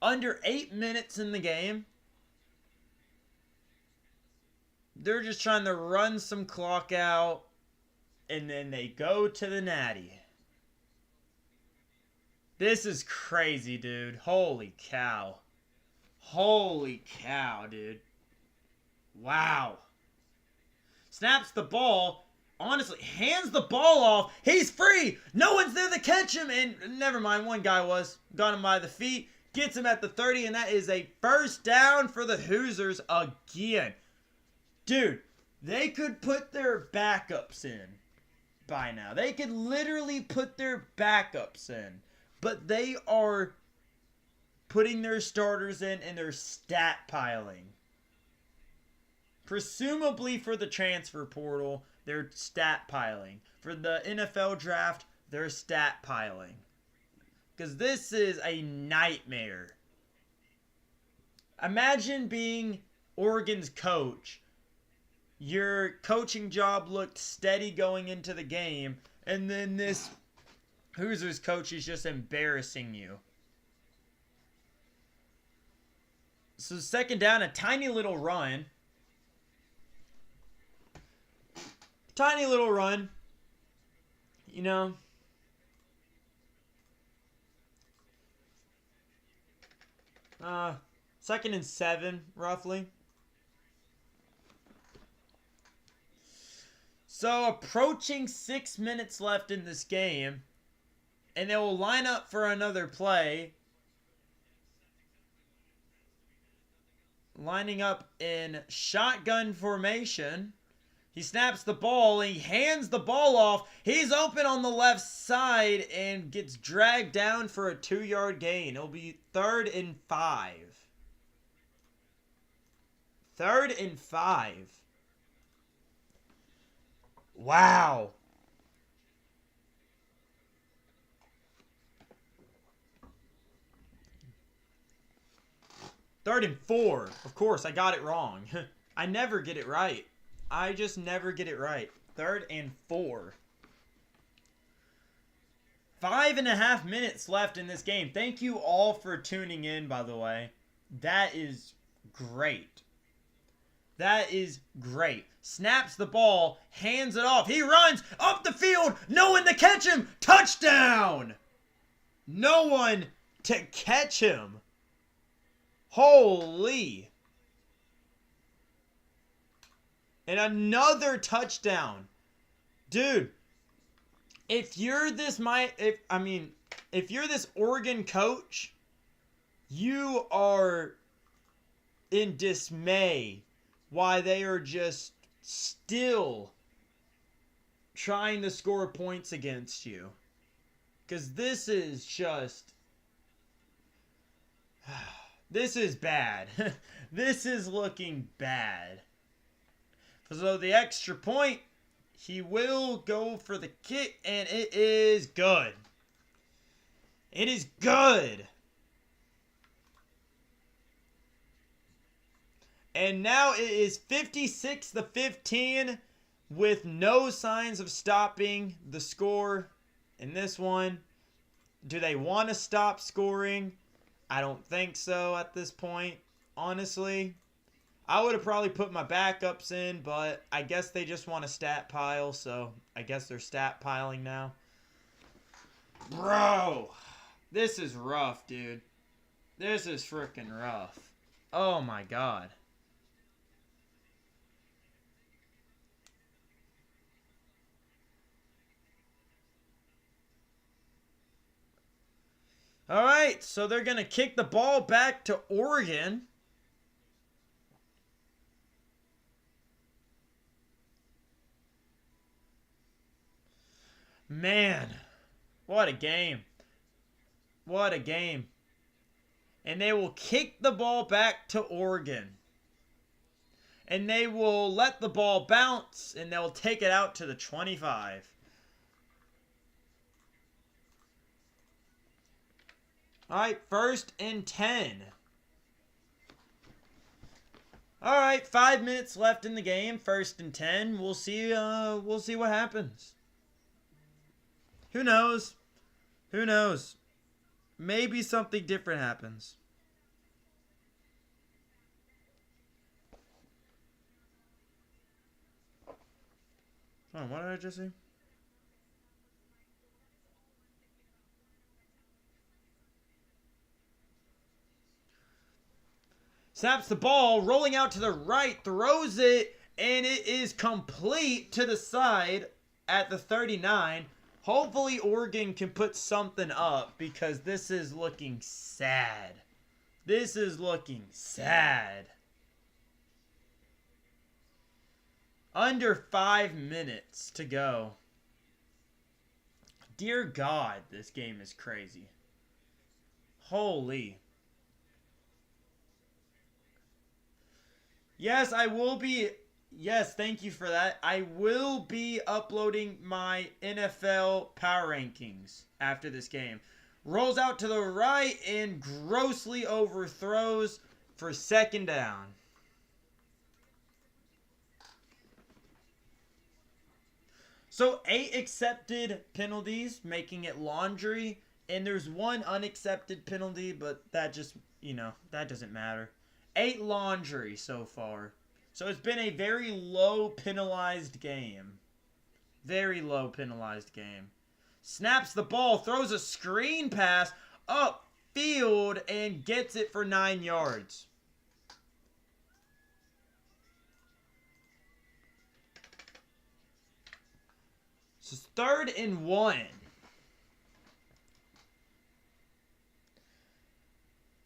Under 8 minutes in the game. They're just trying to run some clock out. And then they go to the Natty. This is crazy, dude. Holy cow. Holy cow, dude. Wow. Snaps the ball. Honestly, hands the ball off. He's free. No one's there to catch him. And never mind, one guy was. Got him by the feet. Gets him at the 30. And that is a first down for the Hoosiers again. Dude, they could put their backups in by now. They could literally put their backups in. But they are putting their starters in and they're stat piling. Presumably for the transfer portal, they're stat piling. For the NFL draft, they're stat piling. Because this is a nightmare. Imagine being Oregon's coach. Your coaching job looked steady going into the game, and then this Hoosiers coach is just embarrassing you. So second down, a tiny little run. Tiny little run. You know. Second and 7, roughly. So approaching 6 minutes left in this game. And they will line up for another play. Lining up in shotgun formation. He snaps the ball. He hands the ball off. He's open on the left side and gets dragged down for a 2-yard gain. It'll be 3rd and 5. 3rd and 5. Wow. 3rd and 4. Of course, I got it wrong. I never get it right. I just never get it right. 3rd and 4. 5.5 minutes left in this game. Thank you all for tuning in, by the way. That is great. That is great. Snaps the ball, hands it off. He runs up the field. No one to catch him. Touchdown! No one to catch him. Holy. And another touchdown. Dude, if you're this if you're this Oregon coach, you are in dismay why they are just still trying to score points against you. Because this is just... This is bad. This is looking bad. So the extra point, he will go for the kick, and it is good. It is good. And now it is 56-15 with no signs of stopping the score in this one. Do they want to stop scoring? I don't think so at this point, honestly. I would have probably put my backups in, but I guess they just want to stat pile, so I guess they're stat piling now. Bro, this is rough, dude. This is freaking rough. Oh my god. All right, so they're going to kick the ball back to Oregon. Man, what a game. What a game. And they will kick the ball back to Oregon. And they will let the ball bounce, and they'll take it out to the 25. All right, 1st and 10. All right, 5 minutes left in the game. 1st and 10. We'll see what happens. Who knows? Who knows? Maybe something different happens. Oh, what did I just say? Snaps the ball, rolling out to the right, throws it, and it is complete to the side at the 39. Hopefully Oregon can put something up because this is looking sad. This is looking sad. Under 5 minutes to go. Dear God, this game is crazy. Holy. Yes, I will be... Yes, thank you for that. I will be uploading my NFL power rankings after this game. Rolls out to the right and grossly overthrows for 2nd down. So 8 accepted penalties, making it laundry. And there's 1 unaccepted penalty, but that just, that doesn't matter. 8 laundry so far. So it's been a very low penalized game. Very low penalized game. Snaps the ball, throws a screen pass upfield, and gets it for 9 yards. So it's 3rd and 1.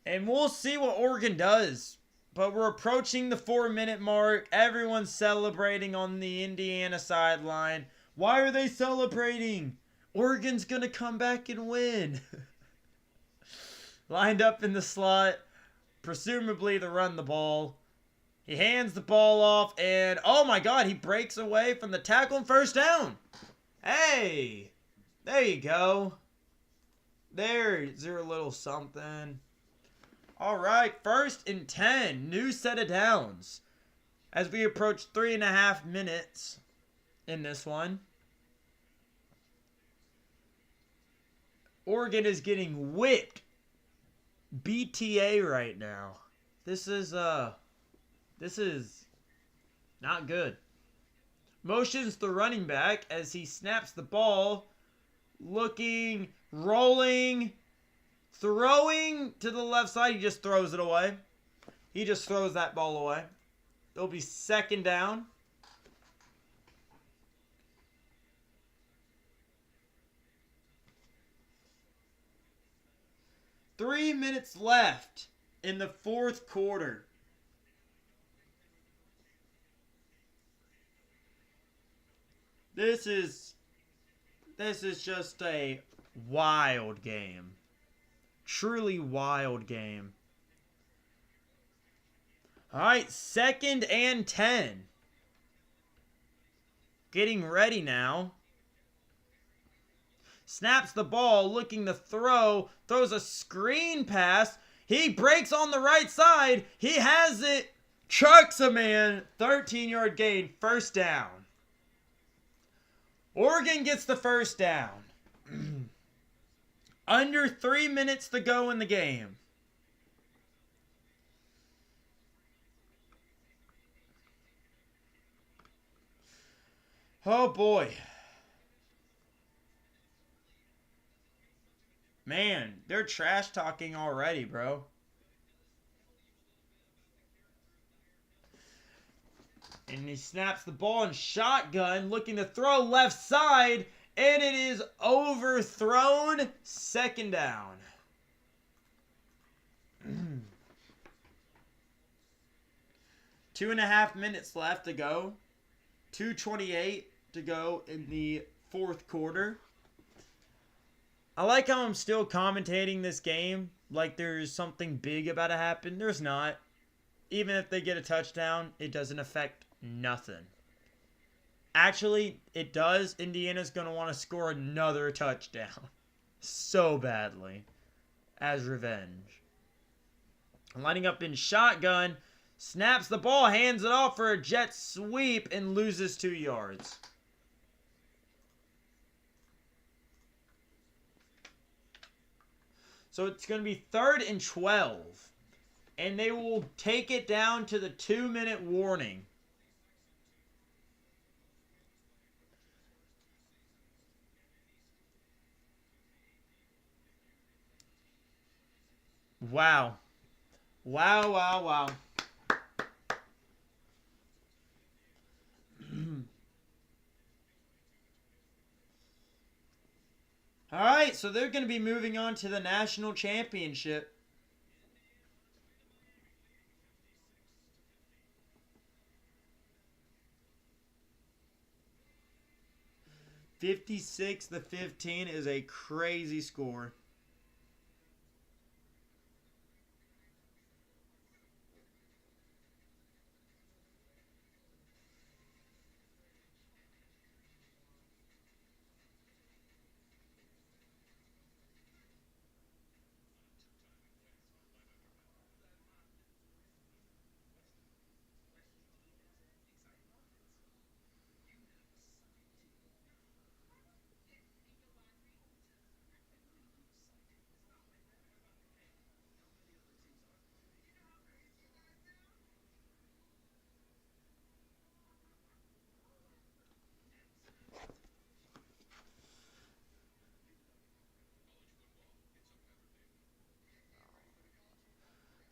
And we'll see what Oregon does. But we're approaching the 4-minute mark. Everyone's celebrating on the Indiana sideline. Why are they celebrating? Oregon's going to come back and win. Lined up in the slot. Presumably to run the ball. He hands the ball off. And, oh my God, he breaks away from the tackle and 1st down. Hey, there you go. There's your little something. All right, 1st and 10. New set of downs. As we approach 3.5 minutes in this one. Oregon is getting whipped. BTA right now. This is not good. Motions the running back as he snaps the ball. Looking, rolling, throwing to the left side. He just throws it away. He just throws that ball away. It'll be 2nd down. Three minutes left in the 4th quarter. This is just a wild game. Truly wild game. All right, 2nd and 10. Getting ready now. Snaps the ball, looking to throw. Throws a screen pass. He breaks on the right side. He has it. Chucks a man. 13-yard gain. 1st down. Oregon gets the 1st down. Under 3 minutes to go in the game. Oh boy. Man, they're trash talking already, bro. And he snaps the ball and shotgun, looking to throw left side, and it is overthrown. 2nd down. 2.5 minutes left to go. 2:28 to go in the 4th quarter. I like how I'm still commentating this game like there's something big about to happen. There's not. Even if they get a touchdown, it doesn't affect nothing. Actually, it does. Indiana's going to want to score another touchdown. So badly. As revenge. Lining up in shotgun. Snaps the ball. Hands it off for a jet sweep. And loses 2 yards. So it's going to be 3rd and 12. And they will take it down to the 2-minute warning. Wow. Wow, wow, wow. All right, so they're going to be moving on to the national championship. (56-15) is a crazy score.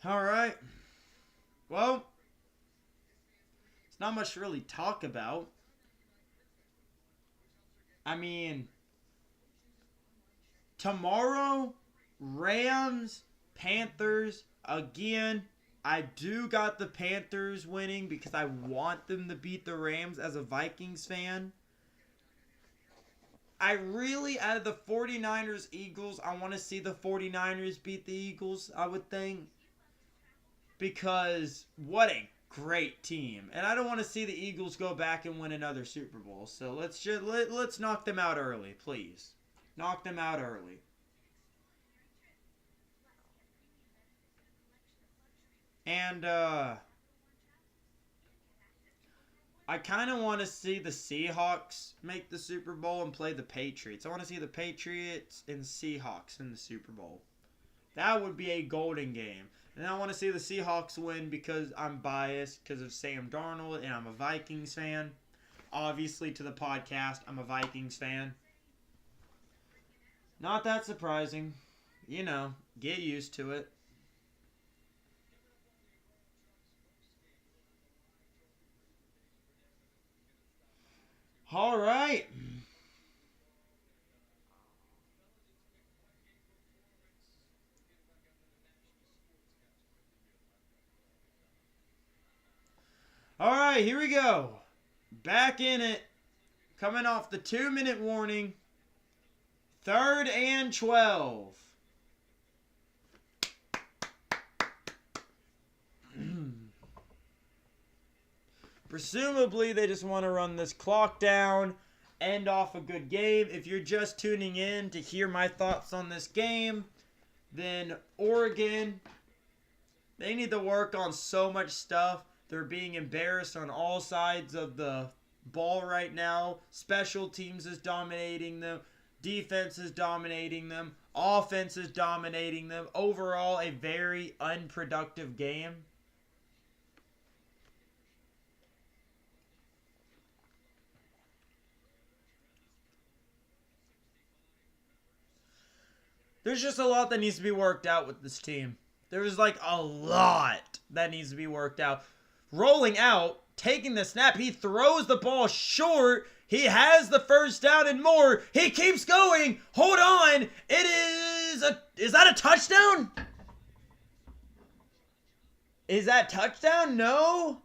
All right. Well, it's not much to really talk about. I mean, tomorrow, Rams, Panthers, again, I do got the Panthers winning because I want them to beat the Rams as a Vikings fan. I really, out of the 49ers, Eagles, I want to see the 49ers beat the Eagles, I would think. Because what a great team. And I don't want to see the Eagles go back and win another Super Bowl. So let's knock them out early, please. Knock them out early. And I kind of want to see the Seahawks make the Super Bowl and play the Patriots. I want to see the Patriots and Seahawks in the Super Bowl. That would be a golden game. And I want to see the Seahawks win because I'm biased because of Sam Darnold and I'm a Vikings fan. Obviously, to the podcast, I'm a Vikings fan. Not that surprising. You know, get used to it. All right. All right, here we go. Back in it. Coming off the 2-minute warning. 3rd and 12. Presumably, they just want to run this clock down, end off a good game. If you're just tuning in to hear my thoughts on this game, then Oregon, they need to work on so much stuff. They're being embarrassed on all sides of the ball right now. Special teams is dominating them. Defense is dominating them. Offense is dominating them. Overall, a very unproductive game. There's just a lot that needs to be worked out with this team. There's like a lot that needs to be worked out. Rolling out, taking the snap, he throws the ball short. He has the first down and more. He keeps going. Hold on. Is that a touchdown? Is that touchdown? No.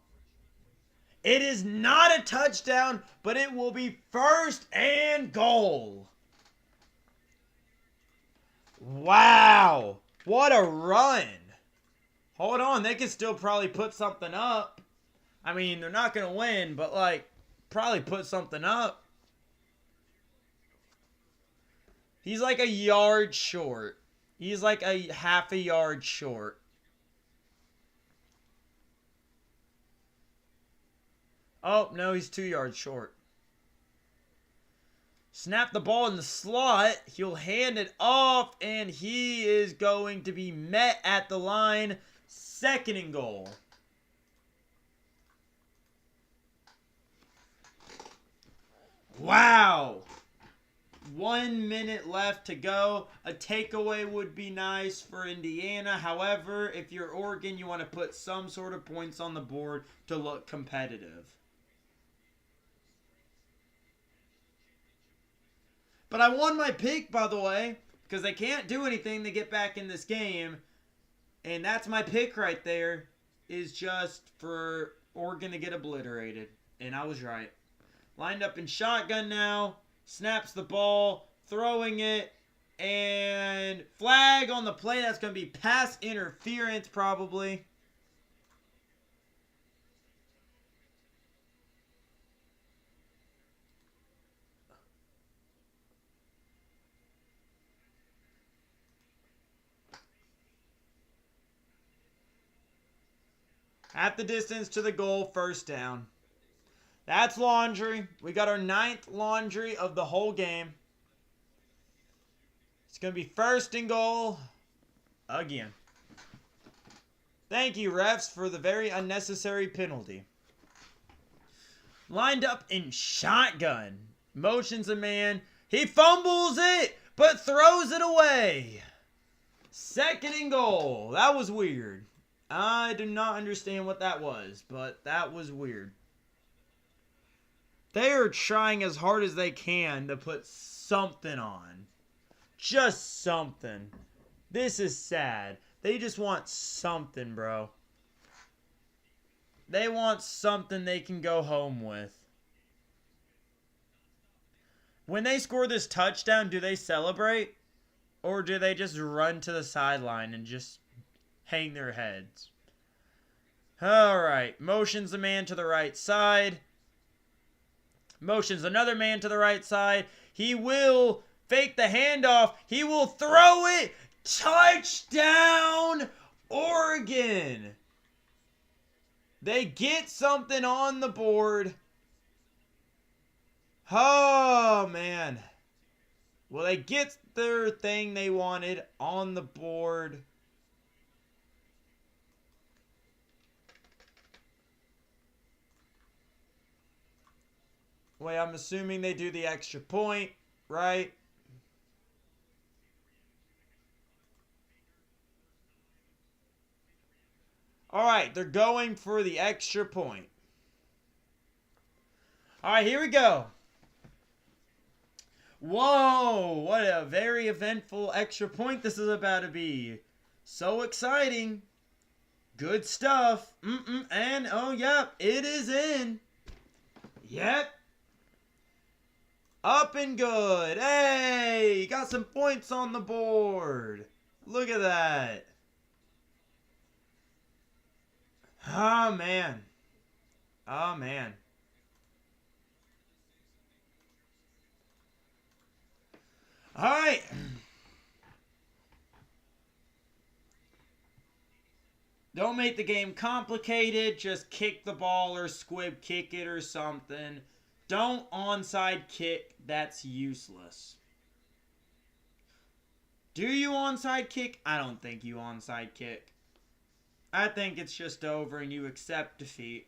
It is not a touchdown, but it will be 1st and goal. Wow. What a run. Hold on. They can still probably put something up. I mean, they're not going to win, but like, probably put something up. He's like a yard short. He's like a half a yard short. Oh, no, he's 2 yards short. Snap the ball in the slot. He'll hand it off, and he is going to be met at the line. 2nd and goal. Wow. 1 minute left to go. A takeaway would be nice for Indiana. However, if you're Oregon, you want to put some sort of points on the board to look competitive. But I won my pick, by the way, because they can't do anything to get back in this game. And that's my pick right there, is just for Oregon to get obliterated. And I was right. Lined up in shotgun now. Snaps the ball. Throwing it. And flag on the play. That's going to be pass interference probably. At the distance to the goal, 1st down. That's laundry. We got our 9th laundry of the whole game. It's going to be 1st and goal again. Thank you, refs, for the very unnecessary penalty. Lined up in shotgun. Motions a man. He fumbles it, but throws it away. 2nd and goal. That was weird. I do not understand what that was, but that was weird. They are trying as hard as they can to put something on. Just something. This is sad. They just want something, bro. They want something they can go home with. When they score this touchdown, do they celebrate? Or do they just run to the sideline and just hang their heads? Alright. Motions a man to the right side. Motions another man to the right side. He will fake the handoff. He will throw it. Touchdown, Oregon. They get something on the board. Oh, man. Well, they get their thing they wanted on the board. Wait, I'm assuming they do the extra point, right? Alright, they're going for the extra point. Alright, here we go. Whoa, what a very eventful extra point this is about to be. So exciting. Good stuff. And, oh, yep, it is in. Yep. Up and good. Hey, got some points on the board. Look at that. Oh, man. Oh, man. All right. Don't make the game complicated. Just kick the ball or squib kick it or something. Don't onside kick. That's useless. Do you onside kick? I don't think you onside kick. I think it's just over and you accept defeat.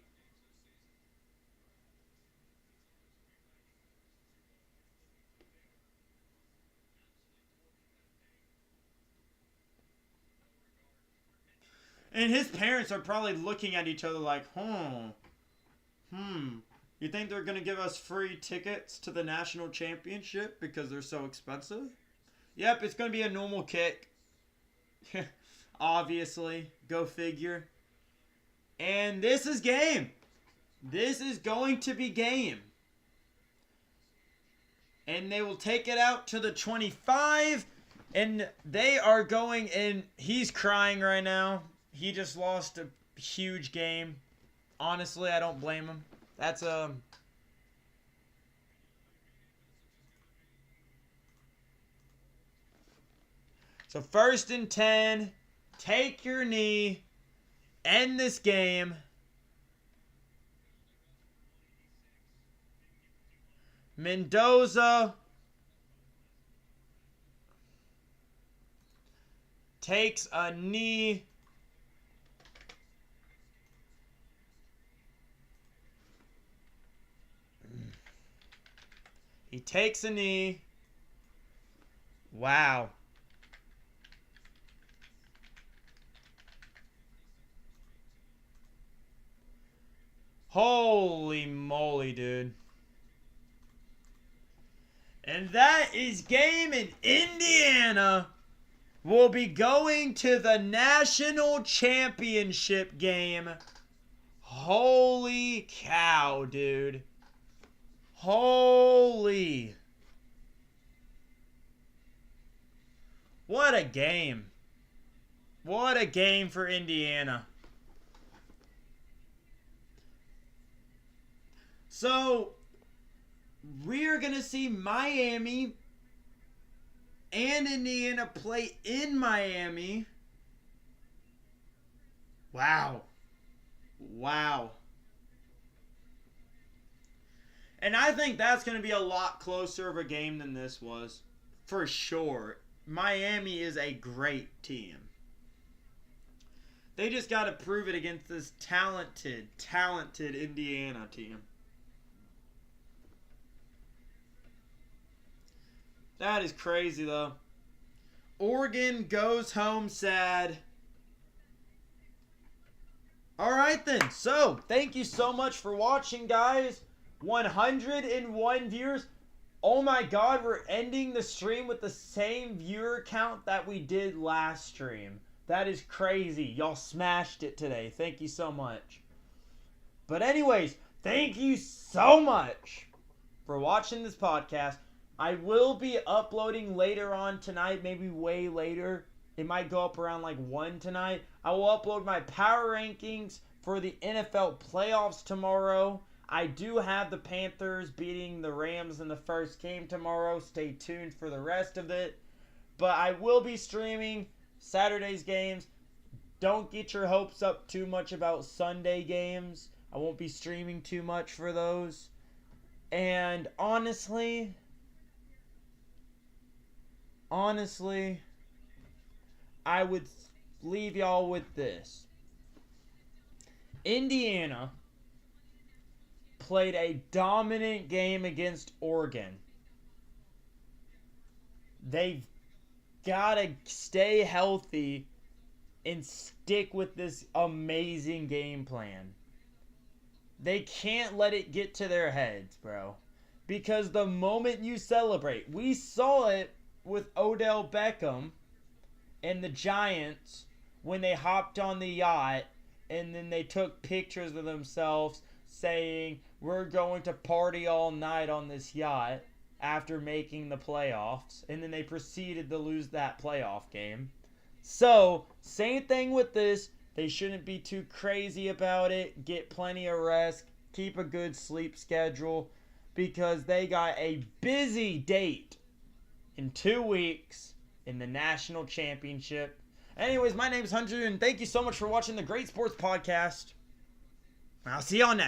And his parents are probably looking at each other like, you think they're going to give us free tickets to the national championship because they're so expensive? Yep, it's going to be a normal kick. Obviously. Go figure. And this is game. This is going to be game. And they will take it out to the 25. And they are going, and he's crying right now. He just lost a huge game. Honestly, I don't blame him. That's So 1st and 10. Take your knee. End this game. Mendoza takes a knee. He takes a knee. Wow. Holy moly, dude. And that is game, in Indiana will be going to the national championship game. Holy cow, dude. Holy. What a game. What a game for Indiana. So, we're going to see Miami and Indiana play in Miami. Wow. Wow. And I think that's going to be a lot closer of a game than this was. For sure. Miami is a great team. They just got to prove it against this talented Indiana team. That is crazy, though. Oregon goes home sad. Alright then. So, thank you so much for watching, guys. 101 viewers. Oh my god, we're ending the stream with the same viewer count that we did last stream. That is crazy. Y'all smashed it today. Thank you so much. But anyways, thank you so much for watching this podcast. I will be uploading later on tonight, maybe way later. It might go up around like 1 tonight. I will upload my power rankings for the NFL playoffs tomorrow. I do have the Panthers beating the Rams in the first game tomorrow. Stay tuned for the rest of it. But I will be streaming Saturday's games. Don't get your hopes up too much about Sunday games. I won't be streaming too much for those. And honestly, I would leave y'all with this. Indiana played a dominant game against Oregon. They've got to stay healthy and stick with this amazing game plan. They can't let it get to their heads, bro. Because the moment you celebrate, we saw it with Odell Beckham and the Giants when they hopped on the yacht and then they took pictures of themselves saying, we're going to party all night on this yacht after making the playoffs. And then they proceeded to lose that playoff game. So, same thing with this. They shouldn't be too crazy about it. Get plenty of rest. Keep a good sleep schedule. Because they got a busy date in 2 weeks in the national championship. Anyways, my name is Hunter, and thank you so much for watching the Great Sports Podcast. I'll see y'all next.